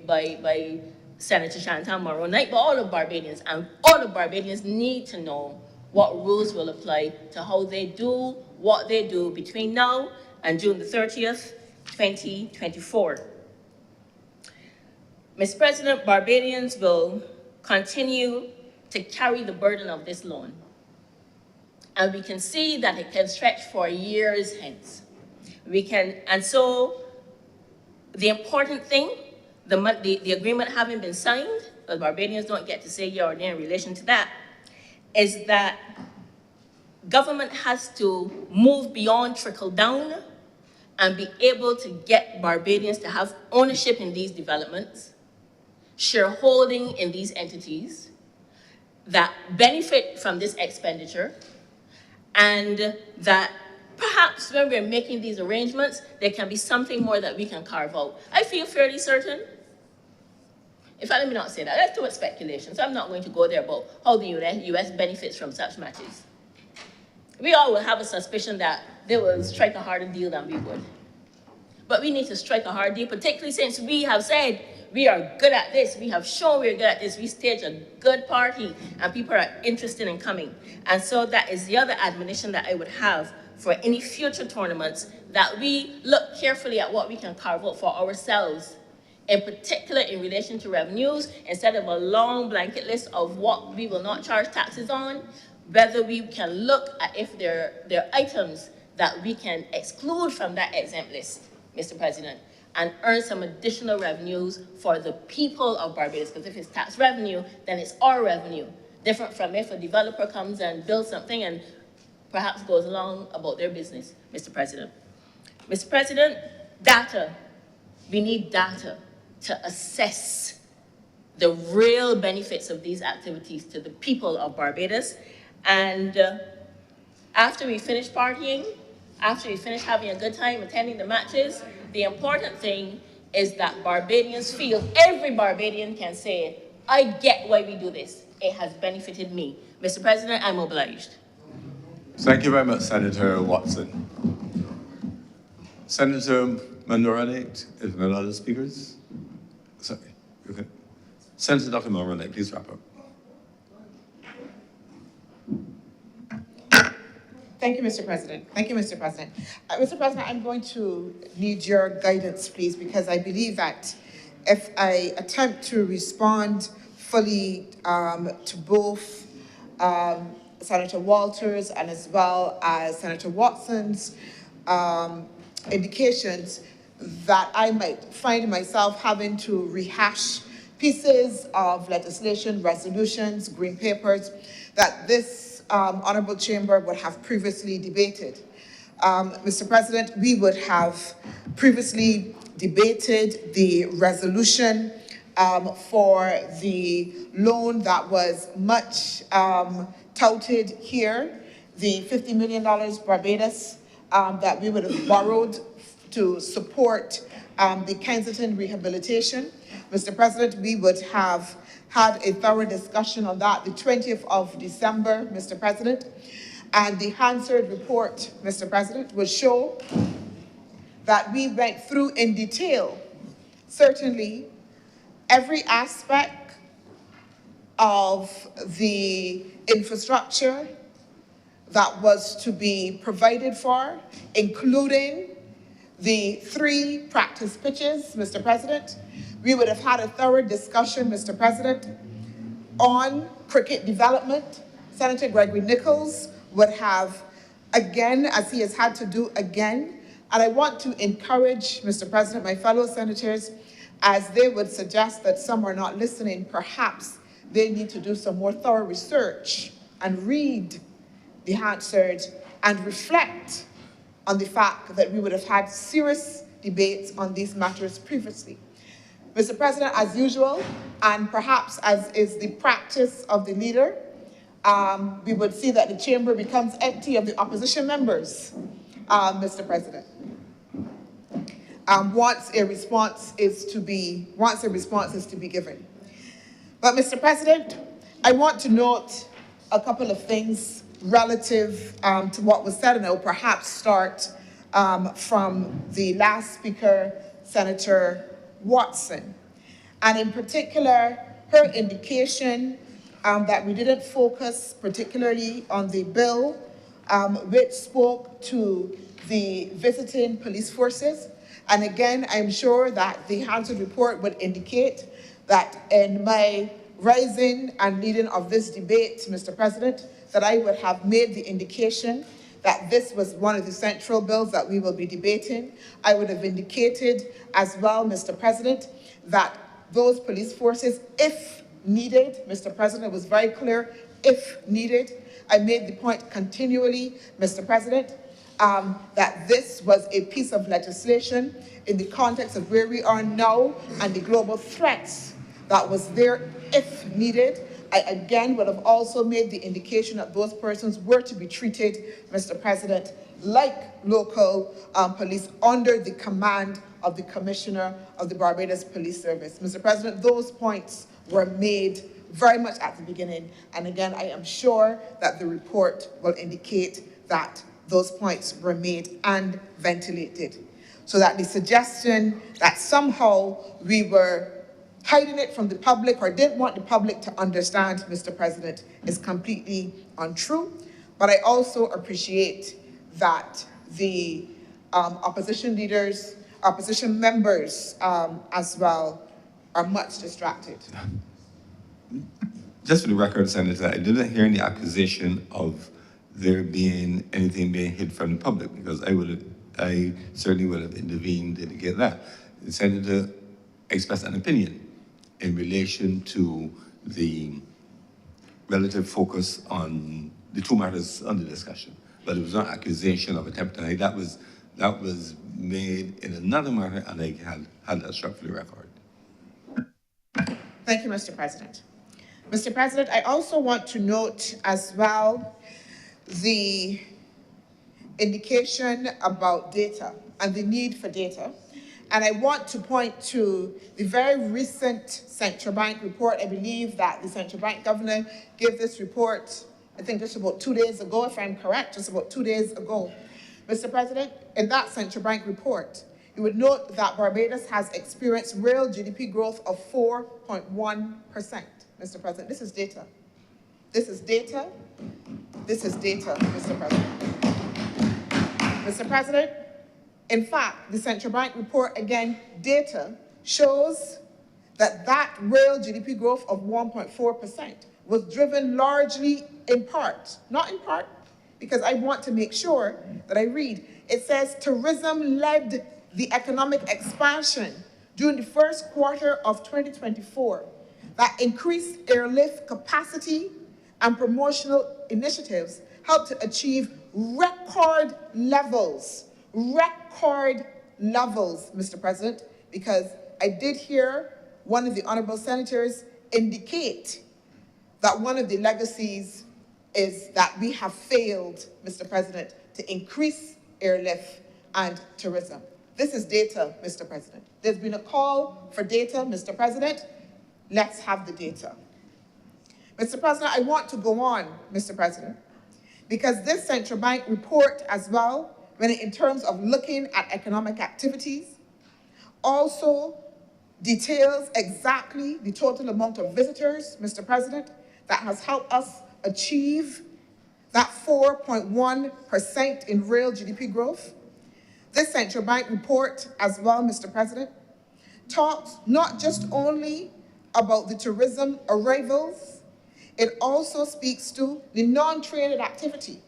by Senator Chantal Moreau-Knight, but all of Barbadians. And all of Barbadians need to know what rules will apply to how they do what they do between now and June the 30th, 2024. Mr. President, Barbadians will continue to carry the burden of this loan. And we can see that it can stretch for years hence. And so the important thing, the agreement having been signed, but Barbadians don't get to say yeah or nay in relation to that, is that government has to move beyond trickle down and be able to get Barbadians to have ownership in these developments, shareholding in these entities that benefit from this expenditure, and that perhaps when we're making these arrangements, there can be something more that we can carve out. I feel fairly certain. In fact, let me not say that. That's too much speculation, so I'm not going to go there about how the U.S. benefits from such matters. We all will have a suspicion that they will strike a harder deal than we would. But we need to strike a hard deal, particularly since we have said we are good at this. We have shown we're good at this. We stage a good party, and people are interested in coming. And so that is the other admonition that I would have for any future tournaments, that we look carefully at what we can carve out for ourselves, in particular in relation to revenues, instead of a long blanket list of what we will not charge taxes on, whether we can look at if there are items that we can exclude from that exempt list, Mr. President, and earn some additional revenues for the people of Barbados. Because if it's tax revenue, then it's our revenue. Different from if a developer comes and builds something and perhaps goes along about their business, Mr. President. Mr. President, data. We need data to assess the real benefits of these activities to the people of Barbados. And after we finish partying, after we finish having a good time attending the matches. The important thing is that Barbadians feel, every Barbadian can say, I get why we do this. It has benefited me. Mr. President, I'm obliged. Thank you very much, Senator Watson. Senator Mandoranate, if there are other speakers? Sorry, okay. Senator Dr. Mandoranate, please wrap up. Thank you, Mr. President. Thank you, Mr. President. Mr. President, I'm going to need your guidance, please, because I believe that if I attempt to respond fully to both Senator Walters and as well as Senator Watson's indications, that I might find myself having to rehash pieces of legislation, resolutions, green papers, that this Honourable Chamber would have previously debated. Mr. President, we would have previously debated the resolution for the loan that was much touted here, the $50 million Barbados that we would have borrowed to support the Kensington rehabilitation. Mr. President, we would have had a thorough discussion on that the 20th of December, Mr. President. And the Hansard report, Mr. President, will show that we went through in detail, certainly, every aspect of the infrastructure that was to be provided for, including the 3 practice pitches, Mr. President. We would have had a thorough discussion, Mr. President, on cricket development. Senator Gregory Nichols would have, again, as he has had to do again, and I want to encourage, Mr. President, my fellow senators, as they would suggest that some are not listening, perhaps they need to do some more thorough research and read the Hansard and reflect on the fact that we would have had serious debates on these matters previously. Mr. President, as usual, and perhaps as is the practice of the leader, we would see that the chamber becomes empty of the opposition members, Mr. President. Once a response is to be given. But Mr. President, I want to note a couple of things relative to what was said, and I will perhaps start from the last speaker, Senator Watson, and in particular, her indication that we didn't focus particularly on the bill which spoke to the visiting police forces. And again, I'm sure that the Hansard report would indicate that in my rising and leading of this debate, Mr. President, that I would have made the indication that this was one of the central bills that we will be debating. I would have indicated as well, Mr. President, that those police forces, if needed, Mr. President, it was very clear, if needed, I made the point continually, Mr. President, that this was a piece of legislation in the context of where we are now and the global threats that was there if needed. I again would have also made the indication that those persons were to be treated, Mr. President, like local police under the command of the Commissioner of the Barbados Police Service. Mr. President, those points were made very much at the beginning. And again, I am sure that the report will indicate that those points were made and ventilated. So that the suggestion that somehow we were hiding it from the public or didn't want the public to understand, Mr. President, is completely untrue. But I also appreciate that the opposition leaders, opposition members as well, are much distracted. Just for the record, Senator, I didn't hear any accusation of there being anything being hid from the public, because I certainly would have intervened to get that. The Senator expressed an opinion in relation to the relative focus on the 2 matters under discussion, but it was not accusation of attempt to hide. That was made in another matter, and I had that struck for the record. Thank you, Mr. President. Mr. President, I also want to note as well the indication about data and the need for data. And I want to point to the very recent Central Bank report. I believe that the Central Bank governor gave this report, I think just about 2 days ago, if I'm correct, just about 2 days ago. Mr. President, in that Central Bank report, you would note that Barbados has experienced real GDP growth of 4.1%. Mr. President, this is data. This is data. This is data, Mr. President. Mr. President, in fact, the Central Bank report, again, data shows that real GDP growth of 1.4% was driven largely in part, not in part, because I want to make sure that I read. It says tourism led the economic expansion during the first quarter of 2024 that increased airlift capacity and promotional initiatives helped to achieve record levels, Mr. President, because I did hear one of the honorable senators indicate that one of the legacies is that we have failed, Mr. President, to increase airlift and tourism. This is data, Mr. President. There's been a call for data, Mr. President. Let's have the data. Mr. President, I want to go on, Mr. President, because this Central Bank report as well, in terms of looking at economic activities, also details exactly the total amount of visitors, Mr. President, that has helped us achieve that 4.1% in real GDP growth. This Central Bank report as well, Mr. President, talks not just only about the tourism arrivals, it also speaks to the non-traded activity,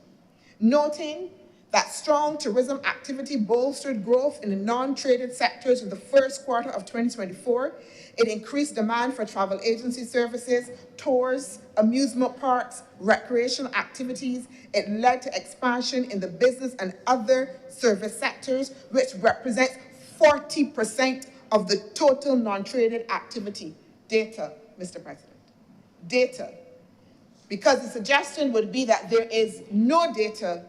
noting that strong tourism activity bolstered growth in the non-traded sectors in the first quarter of 2024. It increased demand for travel agency services, tours, amusement parks, recreational activities. It led to expansion in the business and other service sectors, which represents 40% of the total non-traded activity. Data, Mr. President. Data. Because the suggestion would be that there is no data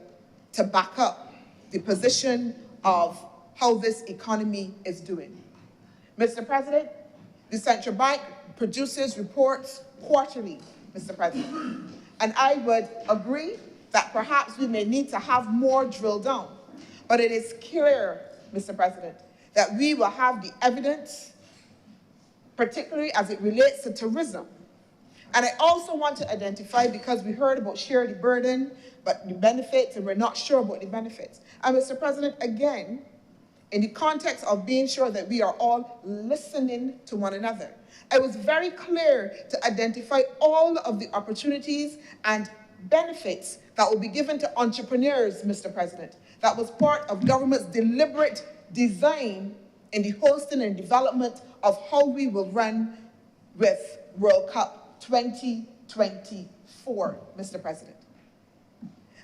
to back up the position of how this economy is doing. Mr. President, the Central Bank produces reports quarterly, Mr. President. And I would agree that perhaps we may need to have more drill down. But it is clear, Mr. President, that we will have the evidence, particularly as it relates to tourism. And I also want to identify, because we heard about share the burden, but the benefits, and we're not sure about the benefits. And Mr. President, again, in the context of being sure that we are all listening to one another, I was very clear to identify all of the opportunities and benefits that will be given to entrepreneurs, Mr. President. That was part of government's deliberate design in the hosting and development of how we will run with World Cup 2024, Mr. President.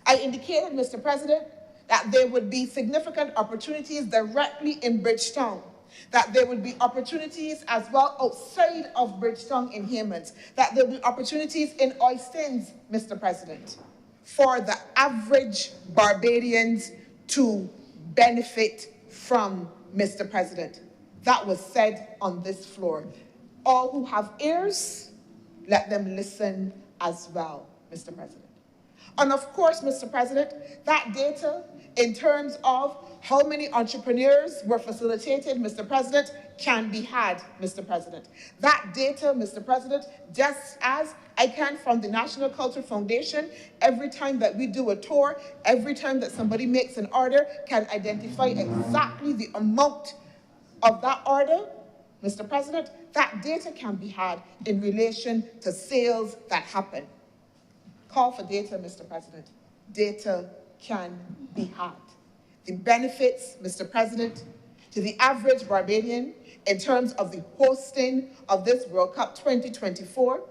I indicated, Mr. President, that there would be significant opportunities directly in Bridgetown, that there would be opportunities as well outside of Bridgetown in Haymans, that there would be opportunities in Oistins, Mr. President, for the average Barbadians to benefit from, Mr. President. That was said on this floor. All who have ears, let them listen as well, Mr. President. And of course, Mr. President, that data in terms of how many entrepreneurs were facilitated, Mr. President, can be had, Mr. President. That data, Mr. President, just as I can from the National Culture Foundation, every time that we do a tour, every time that somebody makes an order, can identify exactly the amount of that order, Mr. President, that data can be had in relation to sales that happen. Call for data, Mr. President. Data can be had. The benefits, Mr. President, to the average Barbadian in terms of the hosting of this World Cup 2024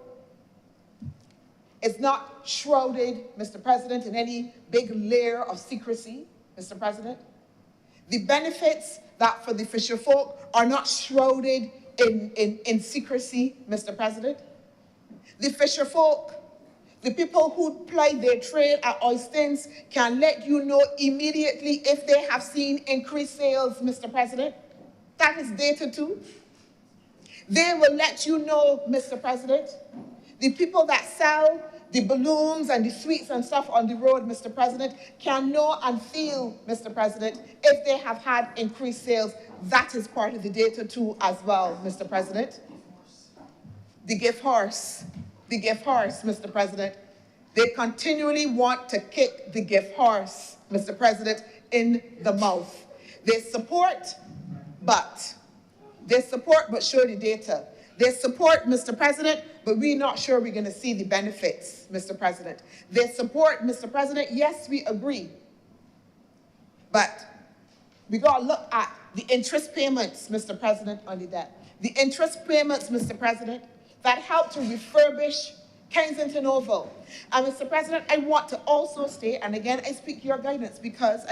is not shrouded, Mr. President, in any big layer of secrecy, Mr. President. The benefits that for the fisher folk are not shrouded in secrecy, Mr. President. The fisher folk The people who ply their trade at Oistins can let you know immediately if they have seen increased sales, Mr. President. That is data too. They will let you know, Mr. President. The people that sell the balloons and the sweets and stuff on the road, Mr. President, can know and feel, Mr. President, if they have had increased sales. That is part of the data too as well, Mr. President. The gift horse, Mr. President. They continually want to kick the gift horse, Mr. President, in the mouth. They support, but show the data. They support, Mr. President, but we're not sure we're going to see the benefits, Mr. President. They support, Mr. President, yes, we agree. But we got to look at the interest payments, Mr. President, on the debt. The interest payments, Mr. President, that help to refurbish Kensington Oval. And Mr. President, I want to also state, and again, I seek your guidance because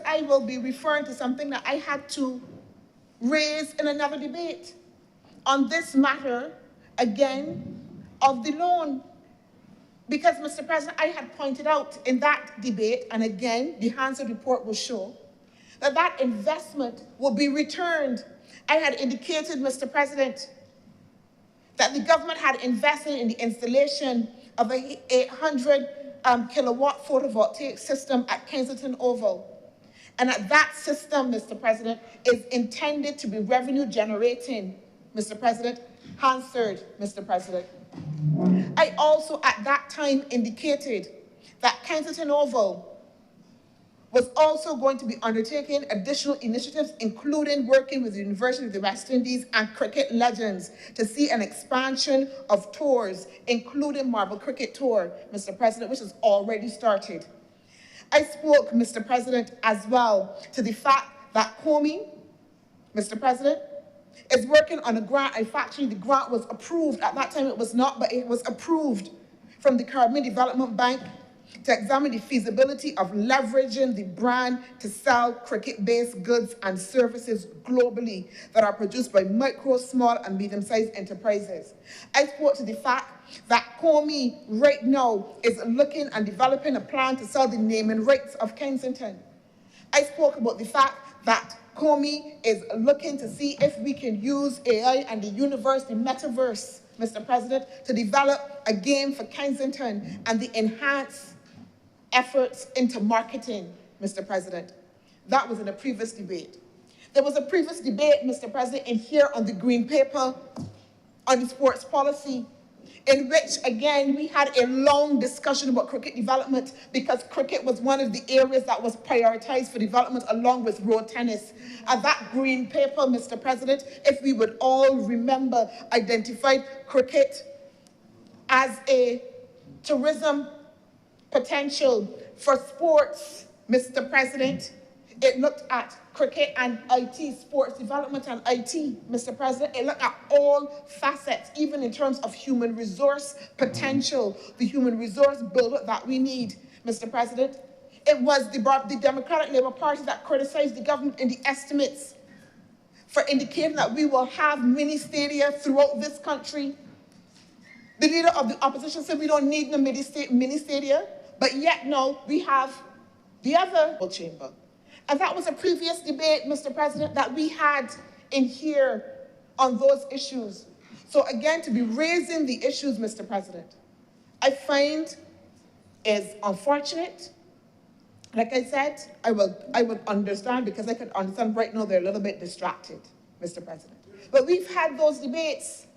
I will be referring to something that I had to raise in another debate on this matter, again, of the loan. Because, Mr. President, I had pointed out in that debate, and again, the Hansard report will show, that that investment will be returned. I had indicated, Mr. President, that the government had invested in the installation of a 800 kilowatt photovoltaic system at Kensington Oval. And that system, Mr. President, is intended to be revenue generating, Mr. President, Hansard, Mr. President. I also at that time indicated that Kensington Oval was also going to be undertaking additional initiatives, including working with the University of the West Indies and cricket legends to see an expansion of tours, including Marble Cricket Tour, Mr. President, which has already started. I spoke, Mr. President, as well to the fact that Comey, Mr. President, is working on a grant. Actually, the grant was approved. At that time, it was not, but it was approved from the Caribbean Development Bank to examine the feasibility of leveraging the brand to sell cricket-based goods and services globally that are produced by micro, small, and medium-sized enterprises. I spoke to the fact that Comey right now is looking and developing a plan to sell the naming rights of Kensington. I spoke about the fact that Comey is looking to see if we can use AI and the universe, the metaverse, Mr. President, to develop a game for Kensington and the enhanced efforts into marketing, Mr. President. That was in a previous debate. There was a previous debate, Mr. President, in here on the Green Paper on the sports policy, in which, again, we had a long discussion about cricket development because cricket was one of the areas that was prioritized for development along with road tennis. And that Green Paper, Mr. President, if we would all remember, identified cricket as a tourism potential for sports, Mr. President. It looked at cricket and IT, sports development and IT, Mr. President. It looked at all facets, even in terms of human resource potential, the human resource buildup that we need, Mr. President. It was the Democratic Labour Party that criticized the government in the estimates for indicating that we will have mini stadia throughout this country. The leader of the opposition said we don't need no mini stadia, but yet no, we have the other chamber. And that was a previous debate, Mr. President, that we had in here on those issues. So again, to be raising the issues, Mr. President, I find is unfortunate. Like I said, I would understand because I could understand right now they're a little bit distracted, Mr. President. But we've had those debates.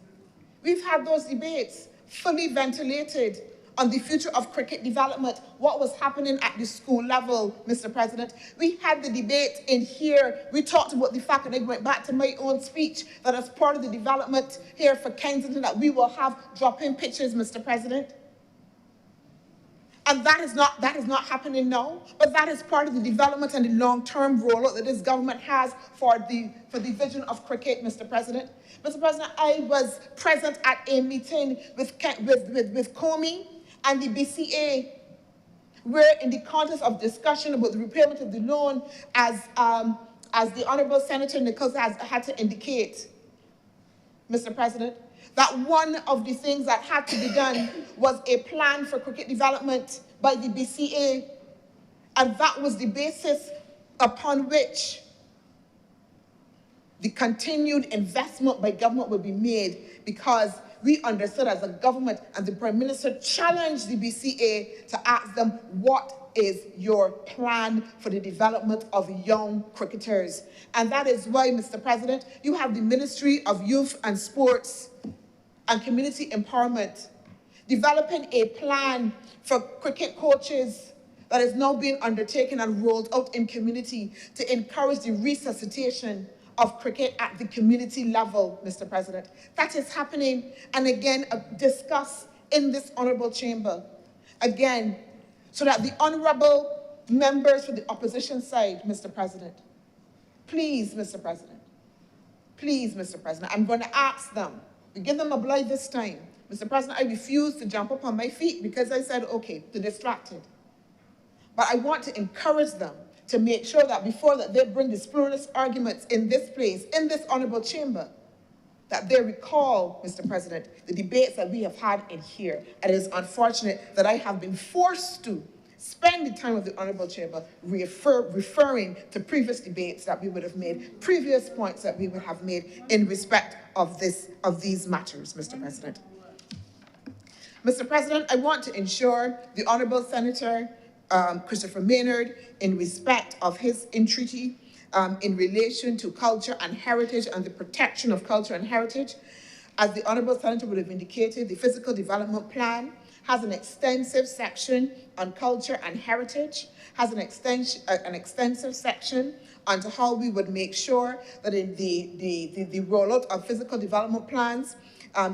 We've had those debates fully ventilated on the future of cricket development, what was happening at the school level, Mr. President. We had the debate in here. We talked about the fact, and I went back to my own speech, that as part of the development here for Kensington, that we will have drop-in pitches, Mr. President. And that is not happening now, but that is part of the development and the long-term rollout that this government has for the vision of cricket, Mr. President. Mr. President, I was present at a meeting with Comey and the BCA, where in the context of discussion about the repayment of the loan, as the Honourable Senator Nichols has had to indicate, Mr. President, that one of the things that had to be done was a plan for cricket development by the BCA, and that was the basis upon which the continued investment by government would be made, because we understood as a government, and the Prime Minister challenged the BCA to ask them, what is your plan for the development of young cricketers? And that is why, Mr. President, you have the Ministry of Youth and Sports and Community Empowerment developing a plan for cricket coaches that is now being undertaken and rolled out in community to encourage the resuscitation of cricket at the community level, Mr. President. That is happening, and again, discussed in this honorable chamber. Again, so that the honorable members for the opposition side, Mr. President, please, Mr. President, please, Mr. President, I'm going to ask them, to give them a blight this time. Mr. President, I refuse to jump up on my feet because I said, okay, they're distracted. But I want to encourage them to make sure that before that they bring these pluralist arguments in this place, in this honorable chamber, that they recall, Mr. President, the debates that we have had in here. And it is unfortunate that I have been forced to spend the time of the honorable chamber referring to previous debates that we would have made, previous points that we would have made in respect of these matters, Mr. President. Mr. President, I want to ensure the Honorable Senator Christopher Maynard, in respect of his entreaty in relation to culture and heritage and the protection of culture and heritage. As the Honorable Senator would have indicated, the Physical Development Plan has an extensive section on culture and heritage, has an extensive section on how we would make sure that in the rollout of physical development plans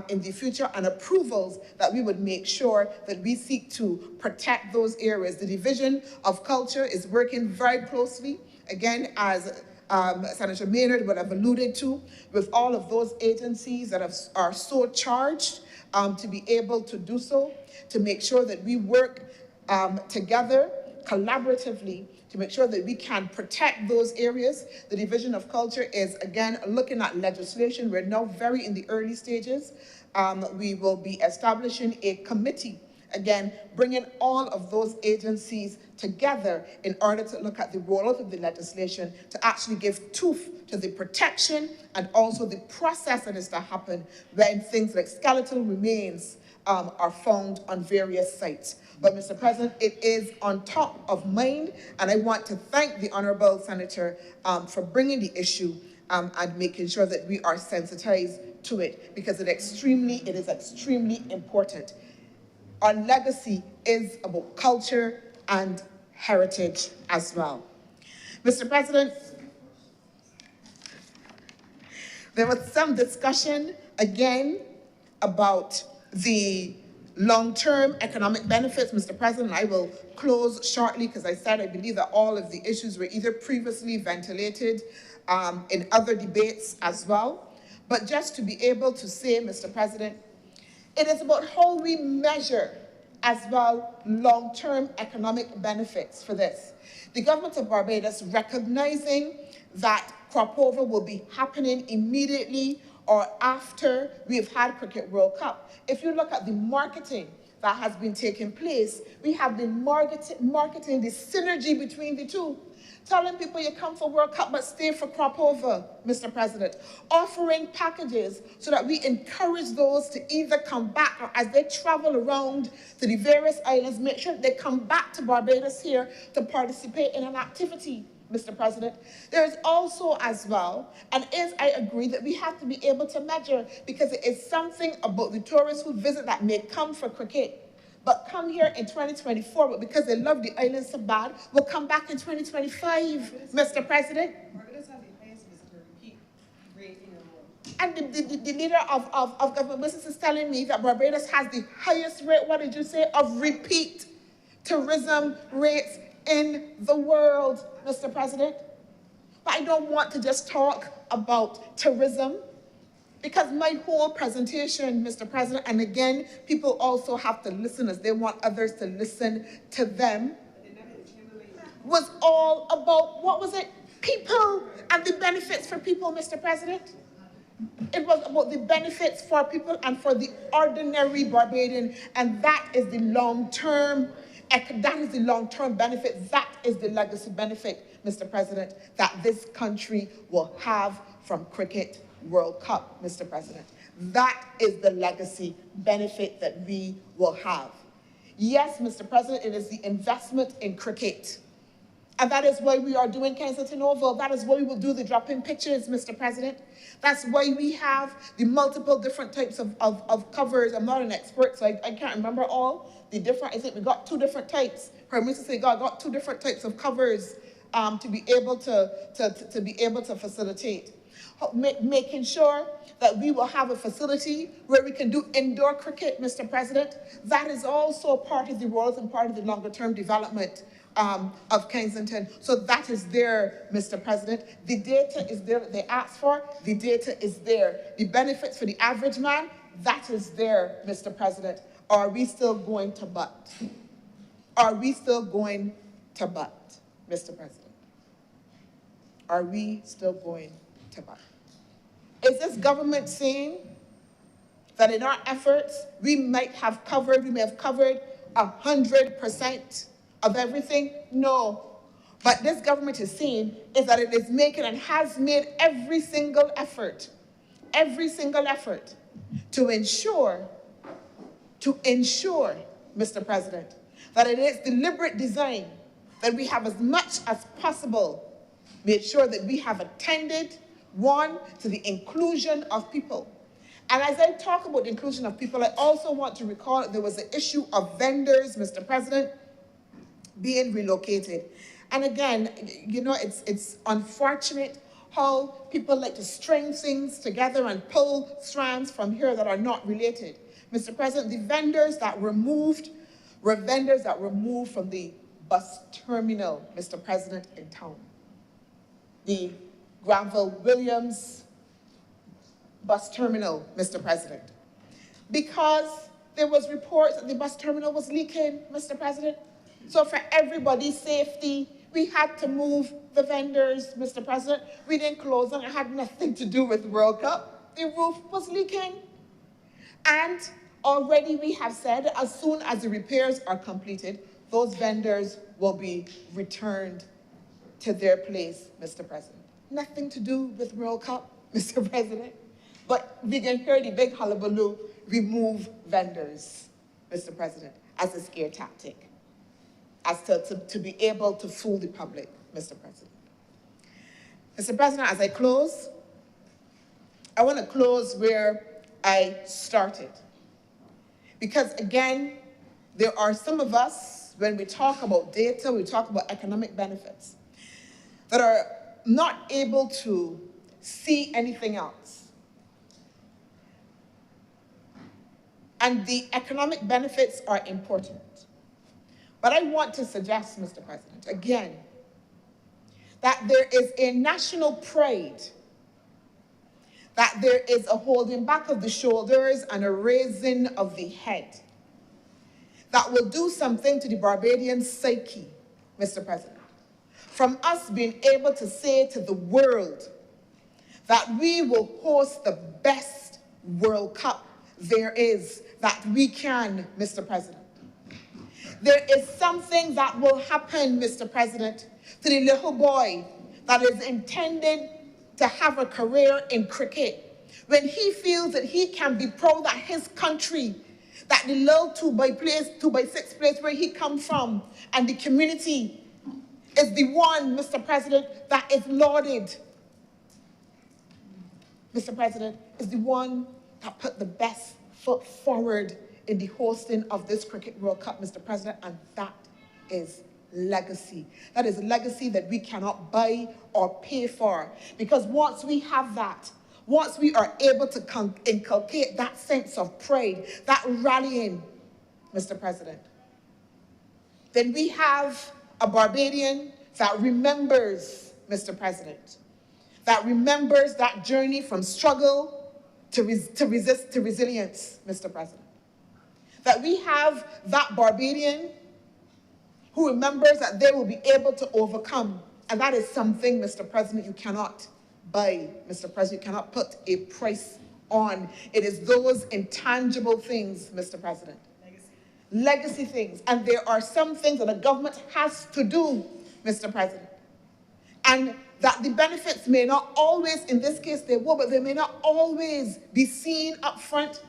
in the future and approvals, that we would make sure that we seek to protect those areas. The Division of Culture is working very closely, again, as Senator Maynard would have alluded to, with all of those agencies that are so charged to be able to do so, to make sure that we work together collaboratively to make sure that we can protect those areas. The Division of Culture is, again, looking at legislation. We're now very in the early stages. We will be establishing a committee, again, bringing all of those agencies together in order to look at the rollout of the legislation to actually give tooth to the protection and also the process that is to happen when things like skeletal remains are found on various sites. But, Mr. President, it is on top of mind, and I want to thank the Honourable Senator for bringing the issue and making sure that we are sensitized to it, because it is extremely important. Our legacy is about culture and heritage as well. Mr. President, there was some discussion, again, about the long-term economic benefits, Mr. President. I will close shortly because I said I believe that all of the issues were either previously ventilated in other debates as well. But just to be able to say, Mr. President, it is about how we measure as well long-term economic benefits for this. The government of Barbados, recognizing that crop over will be happening immediately or after we've had Cricket World Cup. If you look at the marketing that has been taking place, we have been marketing the synergy between the two, telling people you come for World Cup but stay for crop over, Mr. President, offering packages so that we encourage those to either come back or as they travel around to the various islands, make sure they come back to Barbados here to participate in an activity. Mr. President, there is also as well, and I agree that we have to be able to measure, because it is something about the tourists who visit that may come for cricket, but come here in 2024, but because they love the island so bad, will come back in 2025, Mr. President. Barbados has the highest visitor repeat rate in the world. And the leader of government business is telling me that Barbados has the highest rate, what did you say, of repeat tourism rates in the world, Mr. President. But I don't want to just talk about tourism, because my whole presentation, Mr. President, and again, people also have to listen as they want others to listen to them, was all about, what was it? People and the benefits for people, Mr. President. It was about the benefits for people and for the ordinary Barbadian, and that is the long-term, that is the long-term benefit, that is the legacy benefit, Mr. President, that this country will have from Cricket World Cup, Mr. President. That is the legacy benefit that we will have. Yes, Mr. President, it is the investment in cricket. And that is why we are doing Kensington Oval. That is why we will do the drop-in pictures, Mr. President. That's why we have the multiple different types of covers. I'm not an expert, so I can't remember all the different, I think we got 2 different types. Her Mr. Say, God got 2 different types of covers to be able to facilitate. Making sure that we will have a facility where we can do indoor cricket, Mr. President. That is also part of the roles and part of the longer-term development of Kensington. So that is there, Mr. President. The data is there that they asked for. The data is there. The benefits for the average man, that is there, Mr. President. Are we still going to butt? Are we still going to butt, Mr. President? Are we still going to butt? Is this government saying that in our efforts, we may have covered 100% of everything? No. But this government is saying is that it is making and has made every single effort to ensure, Mr. President, that it is deliberate design that we have as much as possible made sure that we have attended, one, to the inclusion of people. And as I talk about the inclusion of people, I also want to recall that there was the issue of vendors, Mr. President, being relocated. And again, you know, it's unfortunate how people like to string things together and pull strands from here that are not related. Mr. President, the vendors that were moved were vendors that were moved from the bus terminal, Mr. President, in town. The Granville-Williams bus terminal, Mr. President. Because there was reports that the bus terminal was leaking, Mr. President. So for everybody's safety, we had to move the vendors, Mr. President. We didn't close them. It had nothing to do with the World Cup. The roof was leaking. And already we have said, as soon as the repairs are completed, those vendors will be returned to their place, Mr. President. Nothing to do with World Cup, Mr. President. But we can hear the big hullabaloo, remove vendors, Mr. President, as a scare tactic, as to be able to fool the public, Mr. President. Mr. President, as I close, I want to close where I started. Because again, there are some of us, when we talk about data, we talk about economic benefits, that are not able to see anything else. And the economic benefits are important. But I want to suggest, Mr. President, again, that there is a national pride, that there is a holding back of the shoulders and a raising of the head that will do something to the Barbadian psyche, Mr. President. From us being able to say to the world that we will host the best World Cup there is, that we can, Mr. President. There is something that will happen, Mr. President, to the little boy that is intended to have a career in cricket, when he feels that he can be proud that his country, that the little 2x6 place where he comes from, and the community is the one, Mr. President, that is lauded. Mr. President, is the one that put the best foot forward in the hosting of this Cricket World Cup, Mr. President, and that is legacy. That is a legacy that we cannot buy or pay for. Because once we have that, once we are able to inculcate that sense of pride, that rallying, Mr. President, then we have a Barbadian that remembers, Mr. President, that remembers that journey from struggle to resilience, Mr. President. That we have that Barbadian who remembers that they will be able to overcome. And that is something, Mr. President, you cannot buy, Mr. President. You cannot put a price on. It is those intangible things, Mr. President. Legacy things. And there are some things that a government has to do, Mr. President. And that the benefits may not always, in this case they will, but they may not always be seen up front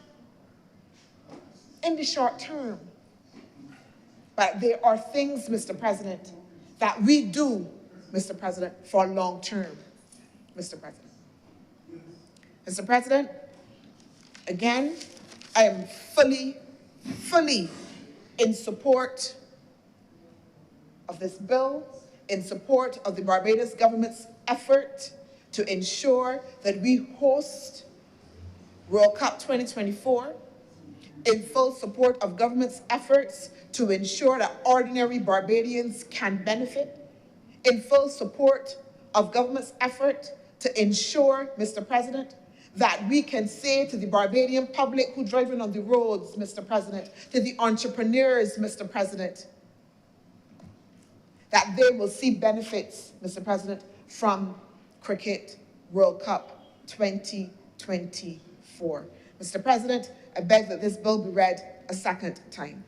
in the short term. But there are things, Mr. President, that we do, Mr. President, for long term, Mr. President. Mr. President, again, I am fully in support of this bill, in support of the Barbados government's effort to ensure that we host World Cup 2024, in full support of government's efforts to ensure that ordinary Barbadians can benefit, in full support of government's effort to ensure, Mr. President, that we can say to the Barbadian public who driving on the roads, Mr. President, to the entrepreneurs, Mr. President, that they will see benefits, Mr. President, from Cricket World Cup 2024. Mr. President, I beg that this bill be read a second time.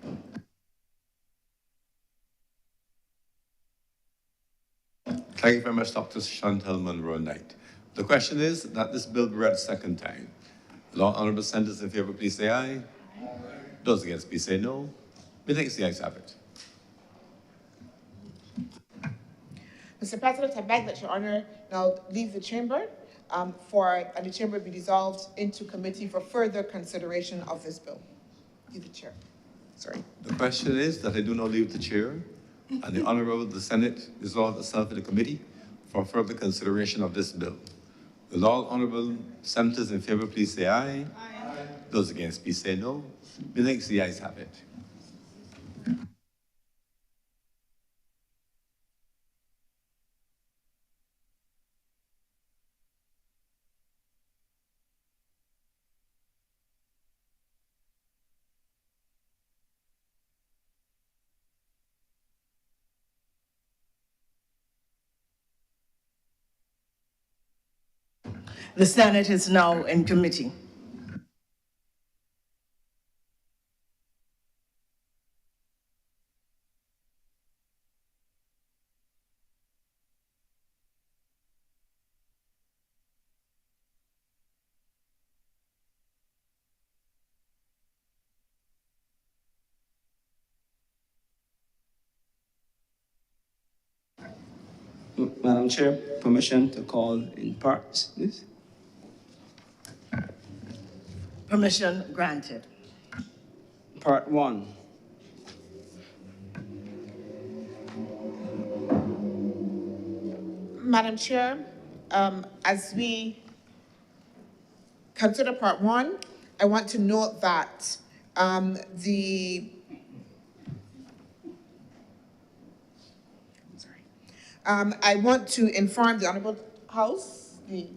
Thank you very much, Dr. Chantal Monroe-Knight. The question is that this bill be read a second time. The honourable senators in favour, please say aye. Those against, please say no. Methinks the ayes have it. Mr. President, I beg that Your Honour now leave the chamber and the chamber be dissolved into committee for further consideration of this bill. Leave the chair. Sorry. The question is that I do not leave the chair and the Honourable Senate dissolve itself in the committee for further consideration of this bill. Will all honourable senators in favour please say aye. Aye. Those against please say no. Methinks the ayes have it. The Senate is now in committee. Madam Chair, permission to call in parts, please. Permission granted. Part 1. Madam Chair, as we consider part 1, I want to note that I want to inform the Honourable House, Mr.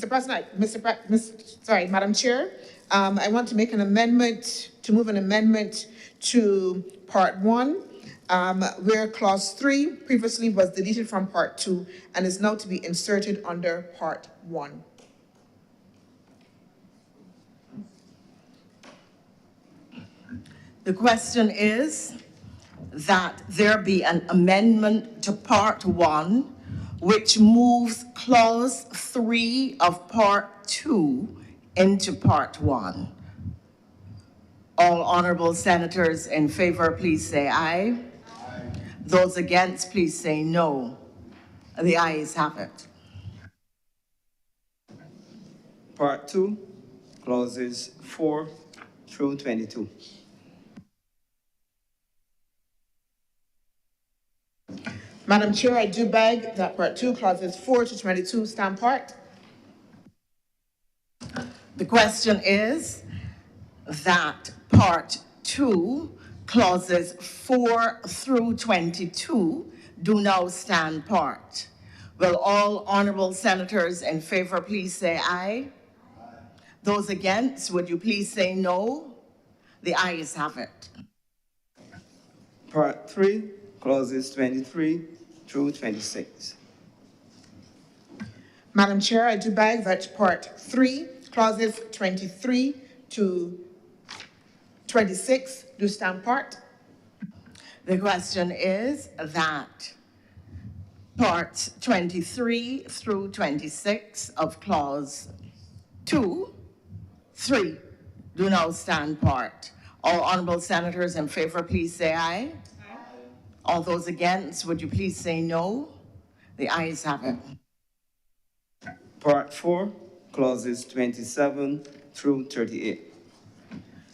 President, Madam Chair, I want to make an amendment, to move an amendment to part 1, where clause 3 previously was deleted from part 2 and is now to be inserted under part 1. The question is that there be an amendment to part 1, which moves clause 3 of part 2 into part 1. All honourable senators in favour, please say aye. Aye. Those against, please say no. The ayes have it. Part 2, clauses 4 through 22. Madam Chair, I do beg that part 2, clauses 4 to 22 stand part. The question is that part 2, clauses 4 through 22 do now stand part. Will all honourable senators in favour please say aye? Aye. Those against, would you please say no? The ayes have it. Part 3, clauses 23 through 26. Madam Chair, I do beg that Part 3, clauses 23 to 26 do stand part. The question is that parts 23 through 26 of clause 2, 3 do now stand part. All honorable senators in favor, please say aye. Aye. All those against, would you please say no? The ayes have it. Part 4, clauses 27 through 38.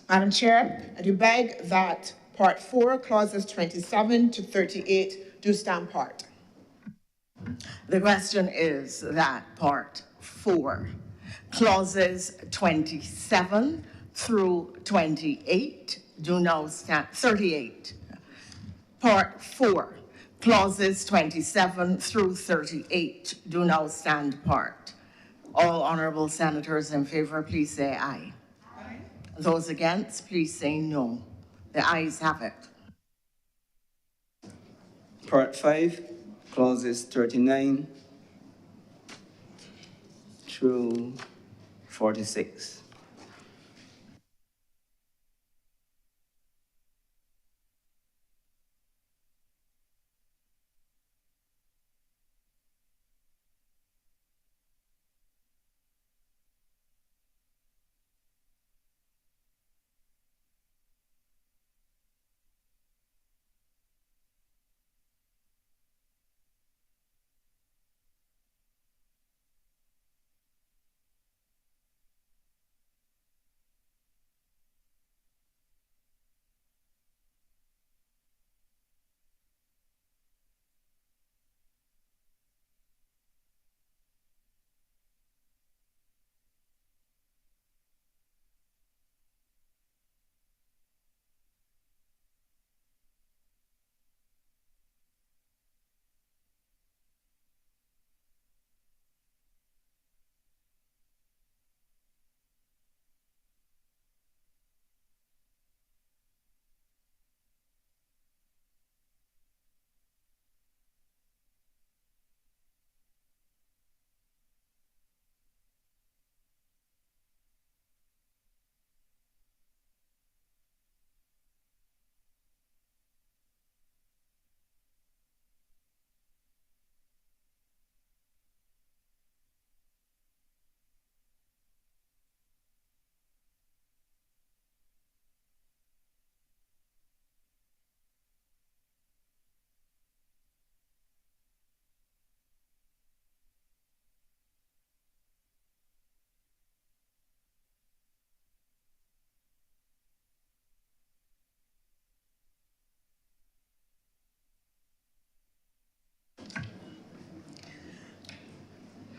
Madam Chair, I do beg that Part 4, clauses 27 to 38 do stand part. The question is that part 4, clauses 27 through 28 do now stand, 38. Part 4, clauses 27 through 38 do now stand part. All honorable senators in favor, please say aye. Aye. Those against, please say no. The ayes have it. Part 5, clauses 39 through 46.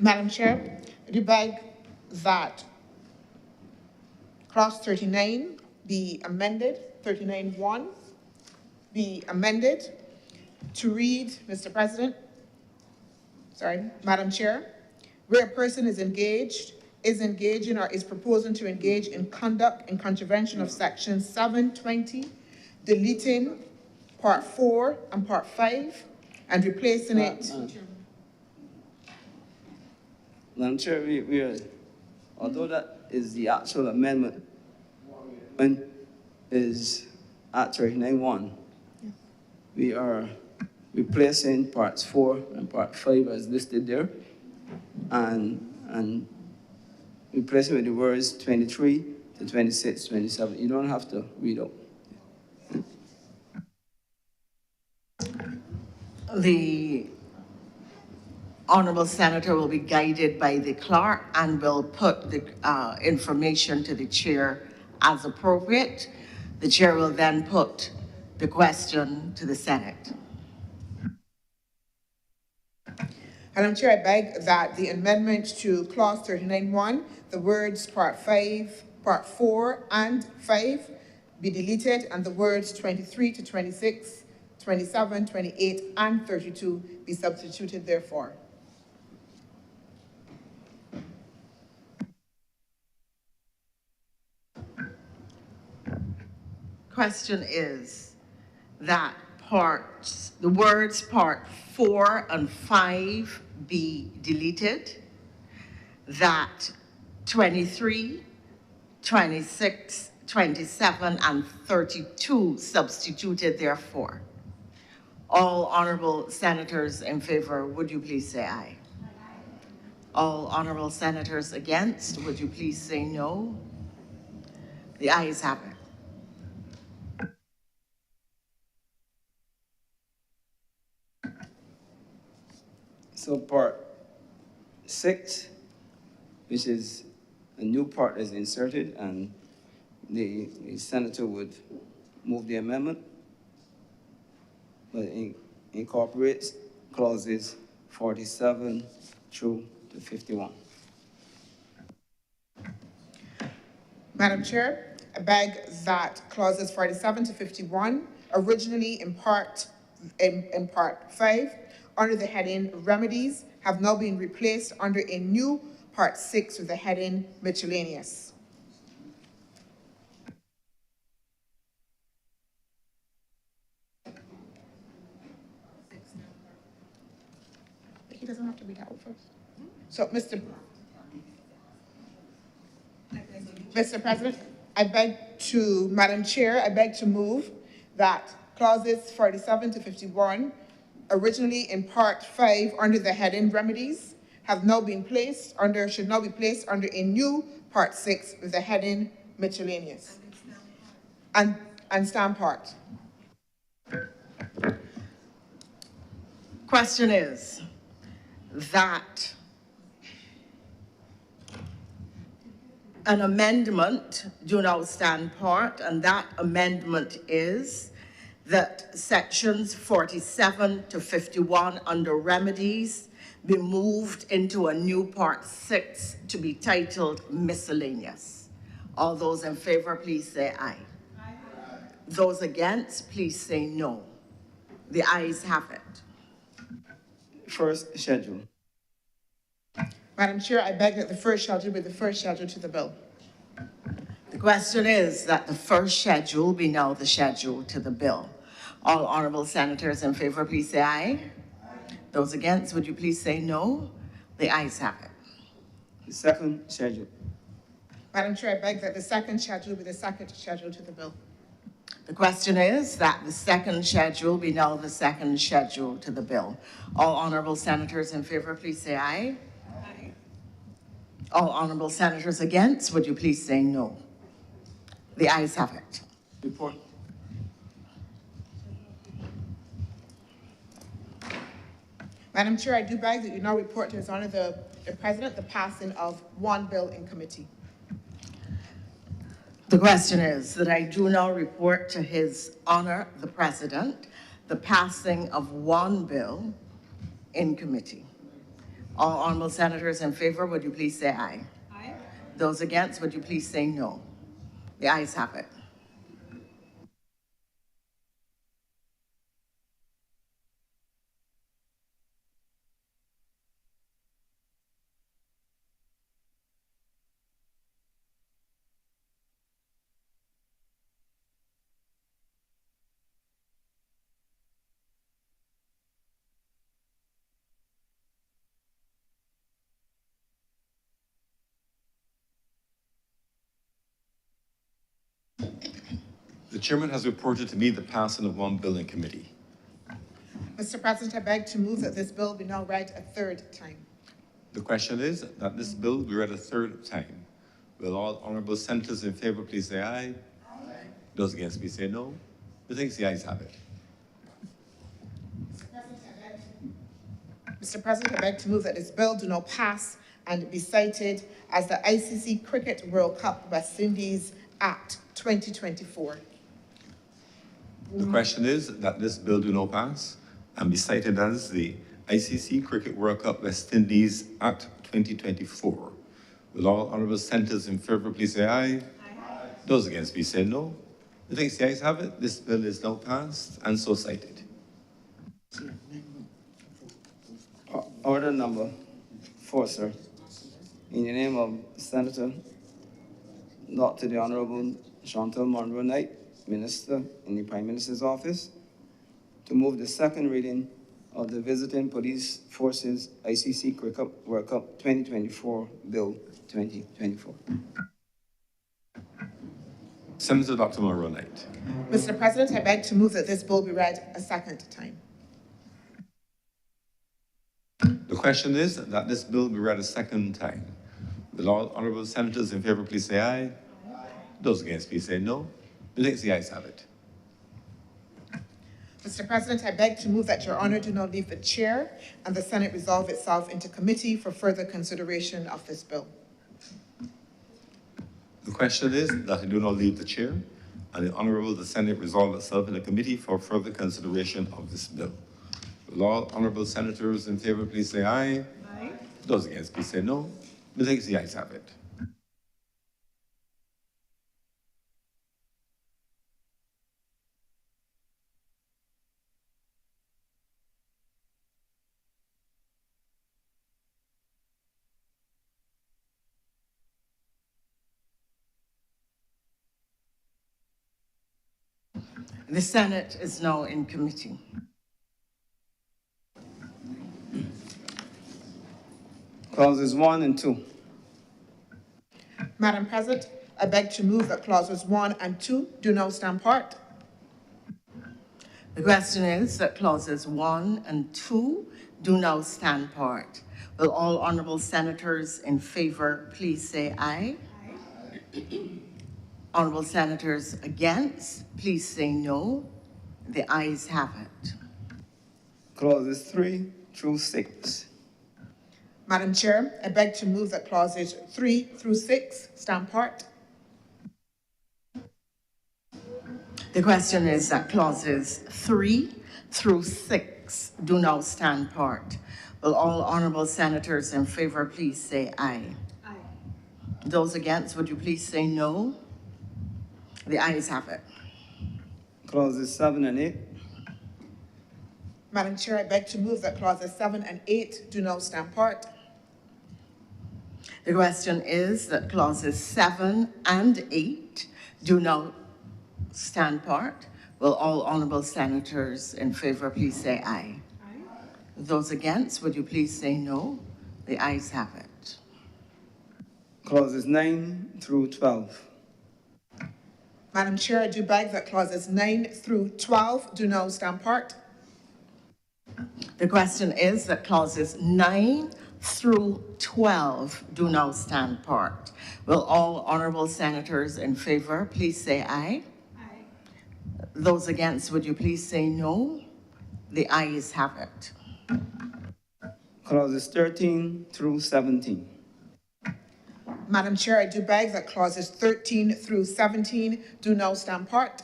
Madam Chair, I do beg that clause 39 be amended, 39(1) be amended to read, Mr. President, Madam Chair, where a person is engaging or is proposing to engage in conduct in contravention of section 720, deleting part 4 and part 5 and replacing it. Madam Chair, although that is the actual amendment, is at 39(1), we are replacing parts 4 and part 5 as listed there, and replacing with the words 23 to 26, 27. You don't have to read out. The honorable senator will be guided by the clerk and will put the information to the chair as appropriate. The chair will then put the question to the Senate. Madam Chair, I beg that the amendment to clause 39(1), the words part 5, part 4, and 5 be deleted, and the words 23 to 26, 27, 28, and 32 be substituted therefore. Question is that the words part 4 and 5 be deleted, that 23, 26, 27, and 32 substituted therefore. All honorable senators in favor, would you please say aye? All honorable senators against, would you please say no? The ayes have it. So part 6, which is a new part is inserted, and the senator would move the amendment, but it incorporates clauses 47 through to 51. Madam Chair, I beg that clauses 47 to 51, originally in part 5, under the heading Remedies, have now been replaced under a new part 6 with the heading Miscellaneous. He doesn't have to read that one first. So, Mr. President, Madam Chair, I beg to move that clauses 47 to 51, originally in part 5 under the heading Remedies, should now be placed under a new part 6 with the heading Miscellaneous. And stand part. Question is that an amendment do now stand part, and that amendment is that sections 47 to 51 under Remedies be moved into a new part 6 to be titled Miscellaneous. All those in favor, please say aye. Aye. Those against, please say no. The ayes have it. First schedule. Madam Chair, I beg that the first schedule be the first schedule to the bill. The question is that the first schedule be now the schedule to the bill. All honorable senators in favor, please say aye. Those against, would you please say no? The ayes have it. The second schedule. Madam Chair, I beg that the second schedule be the second schedule to the bill. The question is that the second schedule be now the second schedule to the bill. All honorable senators in favor, please say aye. Aye. All honorable senators against, would you please say no? The ayes have it. Report. Madam Chair, I do beg that you now report to His Honor the President the passing of one bill in committee. The question is that I do now report to His Honor the President the passing of one bill in committee. All honorable senators in favor, would you please say aye? Aye. Those against, would you please say no? The ayes have it. The chairman has reported to me the passing of one bill in committee. Mr. President, I beg to move that this bill be now read a third time. The question is that this bill be read a third time. Will all honorable senators in favor please say aye? Aye. Those against please say no. Methinks the ayes have it. Mr. President, I beg to move that this bill do not pass and be cited as the ICC Cricket World Cup West Indies Act 2024. The question is that this bill do not pass and be cited as the ICC Cricket World Cup West Indies Act 2024. Will all honorable senators in favor please say aye? Aye. Those against please say no. Methinks the ayes have it. This bill is now passed and so cited. Order number 4, sir. In the name of Senator Dr. the Honorable Chantal Monroe Knight, Minister in the Prime Minister's Office, to move the second reading of the Visiting Police Forces ICC World Cup 2024 Bill 2024. Senator Dr. Monroe Knight. Mr. President, I beg to move that this bill be read a second time. The question is that this bill be read a second time. Will all honorable senators in favor please say aye? Those against please say no. Methinks the ayes have it. Mr. President, I beg to move that Your Honor do not leave the chair and the Senate resolve itself into committee for further consideration of this bill. The question is that I do not leave the chair and the Honorable the Senate resolve itself in a committee for further consideration of this bill. Will all honorable senators in favor please say aye? Aye. Those against please say no. Methinks the ayes have it. The Senate is now in committee. Clauses 1 and 2. Madam President, I beg to move that clauses 1 and 2 do now stand part. The question is that clauses 1 and 2 do now stand part. Will all honorable senators in favor please say aye? Aye. Honorable senators against, please say no. The ayes have it. Clauses 3 through 6. Madam Chair, I beg to move that clauses 3 through 6 stand part. The question is that clauses 3 through 6 do now stand part. Will all honorable senators in favor please say aye? Aye. Those against, would you please say no? The ayes have it. Clauses 7 and 8. Madam Chair, I beg to move that clauses 7 and 8 do now stand part. The question is that clauses 7 and 8 do now stand part. Will all honorable senators in favor please say aye? Aye. Those against, would you please say no? The ayes have it. Clauses 9 through 12. Madam Chair, I do beg that clauses 9 through 12 do now stand part. The question is that clauses 9 through 12 do now stand part. Will all honorable senators in favor please say aye? Aye. Those against, would you please say no? The ayes have it. Clauses 13 through 17. Madam Chair, I do beg that clauses 13 through 17 do now stand part.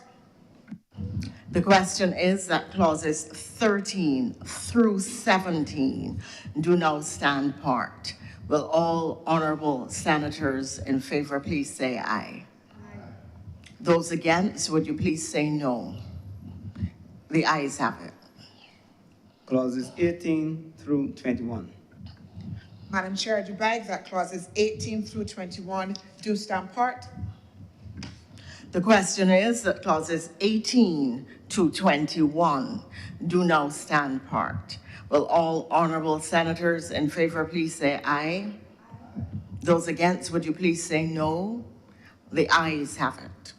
The question is that clauses 13 through 17 do now stand part. Will all honorable senators in favor please say aye? Aye. Those against, would you please say no? The ayes have it. Clauses 18 through 21. Madam Chair, I do beg that clauses 18 through 21 do stand part. The question is that clauses 18 to 21 do now stand part. Will all honorable senators in favor please say aye? Those against, would you please say no? The ayes have it.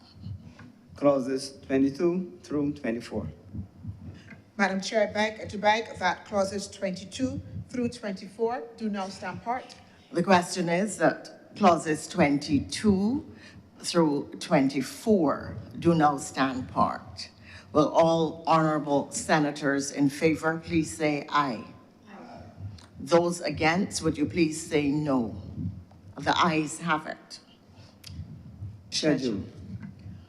Clauses 22 through 24. Madam Chair, I do beg that clauses 22 through 24 do now stand part. The question is that clauses 22 through 24 do now stand part. Will all honorable senators in favor please say aye? Aye. Those against, would you please say no? The ayes have it. Schedule.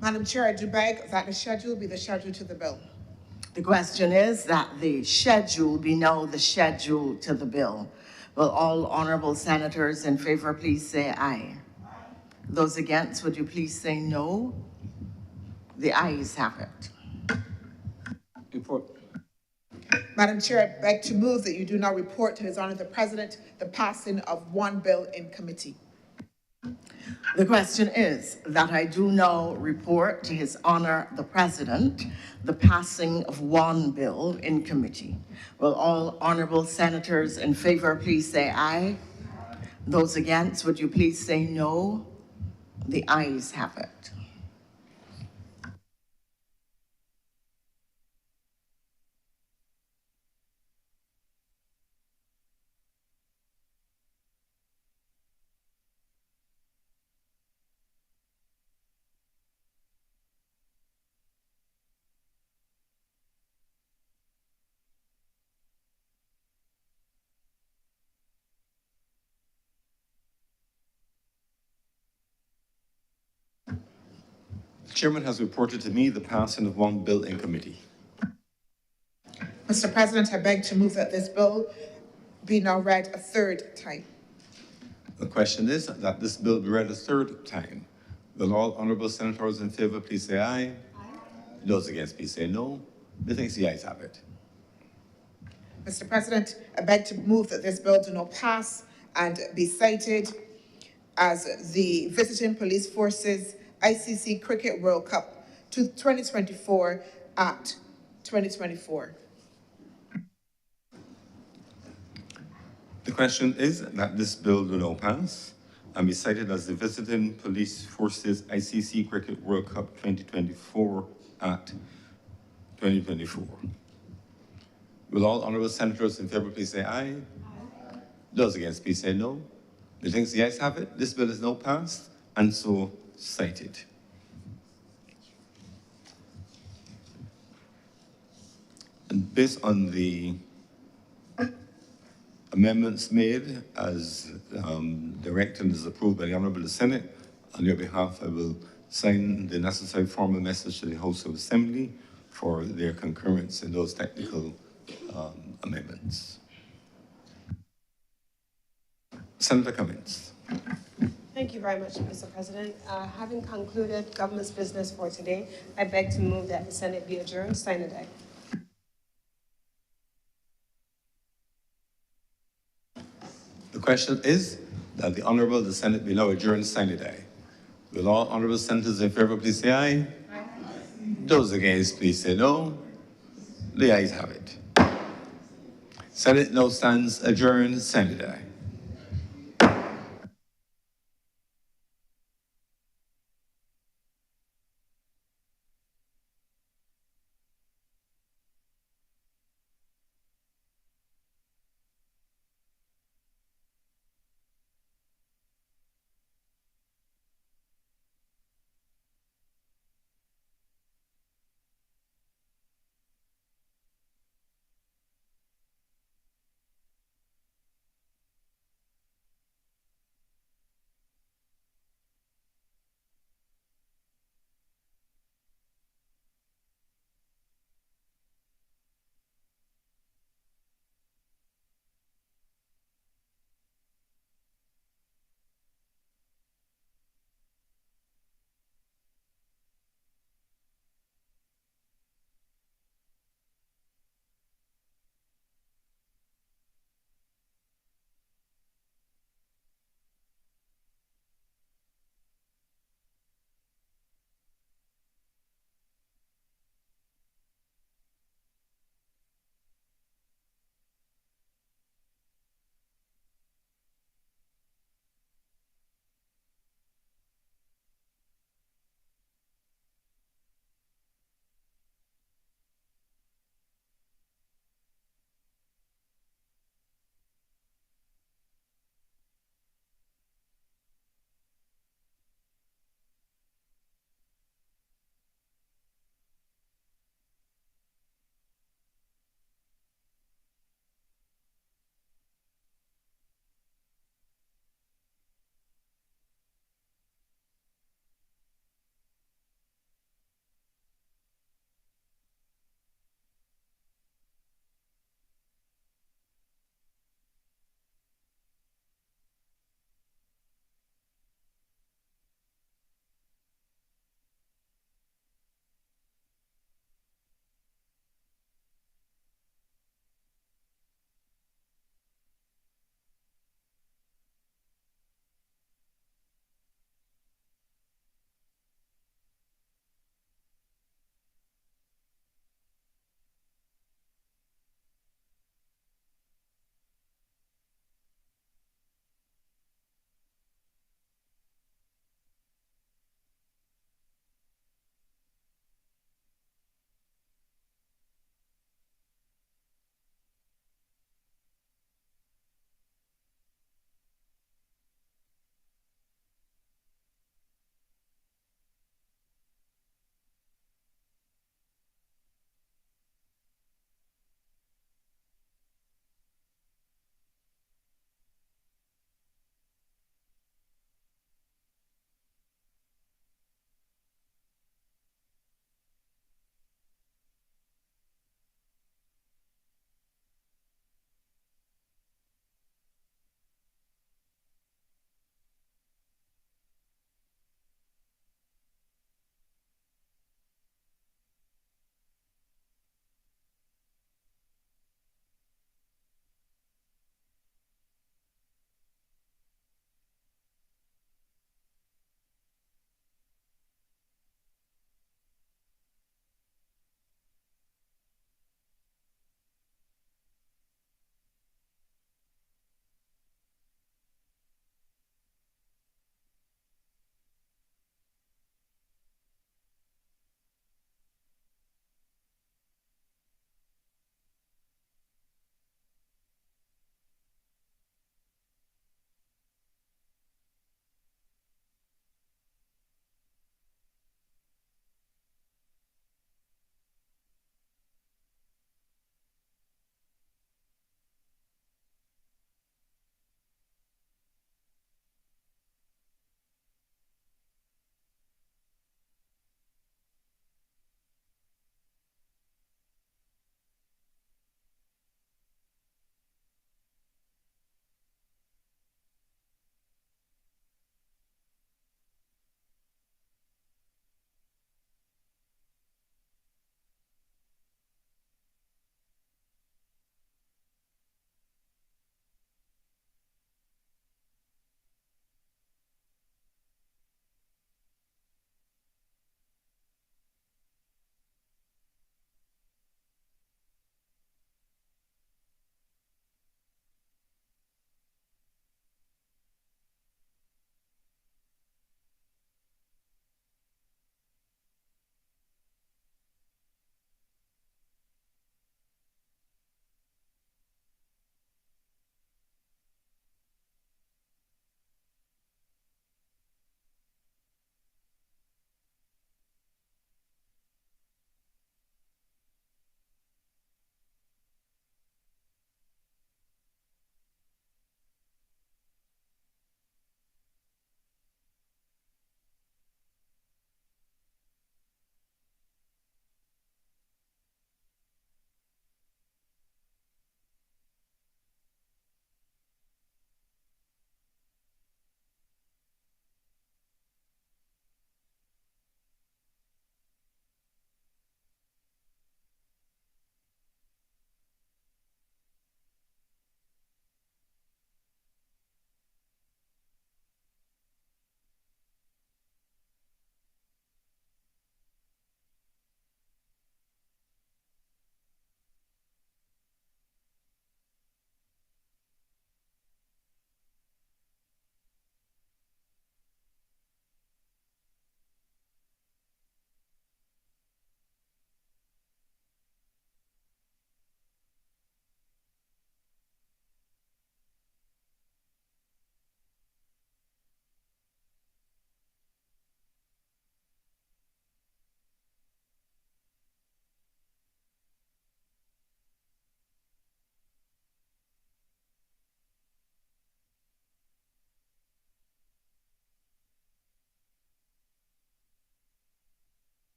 Madam Chair, I do beg that the schedule be the schedule to the bill. The question is that the schedule be now the schedule to the bill. Will all honorable senators in favor please say aye? Those against, would you please say no? The ayes have it. Report. Madam Chair, I beg to move that you do not report to His Honor the President the passing of one bill in committee. The question is that I do now report to His Honor the President the passing of one bill in committee. Will all honorable senators in favor please say aye? Those against, would you please say no? The ayes have it. The chairman has reported to me the passing of one bill in committee. Mr. President, I beg to move that this bill be now read a third time. The question is that this bill be read a third time. Will all honorable senators in favor please say aye? Aye. Those against please say no. Methinks the ayes have it. Mr. President, I beg to move that this bill do not pass and be cited as the Visiting Police Forces ICC Cricket World Cup to 2024 Act 2024. The question is that this bill do not pass and be cited as the Visiting Police Forces ICC Cricket World Cup 2024 Act 2024. Will all honorable senators in favor please say aye? Aye. Those against please say no. Methinks the ayes have it. This bill is now passed and so cited. And based on the amendments made as directed and as approved by the Honorable Senate, on your behalf, I will sign the necessary formal message to the House of Assembly for their concurrence in those technical amendments. Senator Cummings. Thank you very much, Mr. President. Having concluded government's business for today, I beg to move that the Senate be adjourned. Sine die. The question is that the Senate be now adjourned sine die. Will all honorable senators in favor please say aye? Aye. Those against please say no. The ayes have it. Senate now stands adjourned sine die.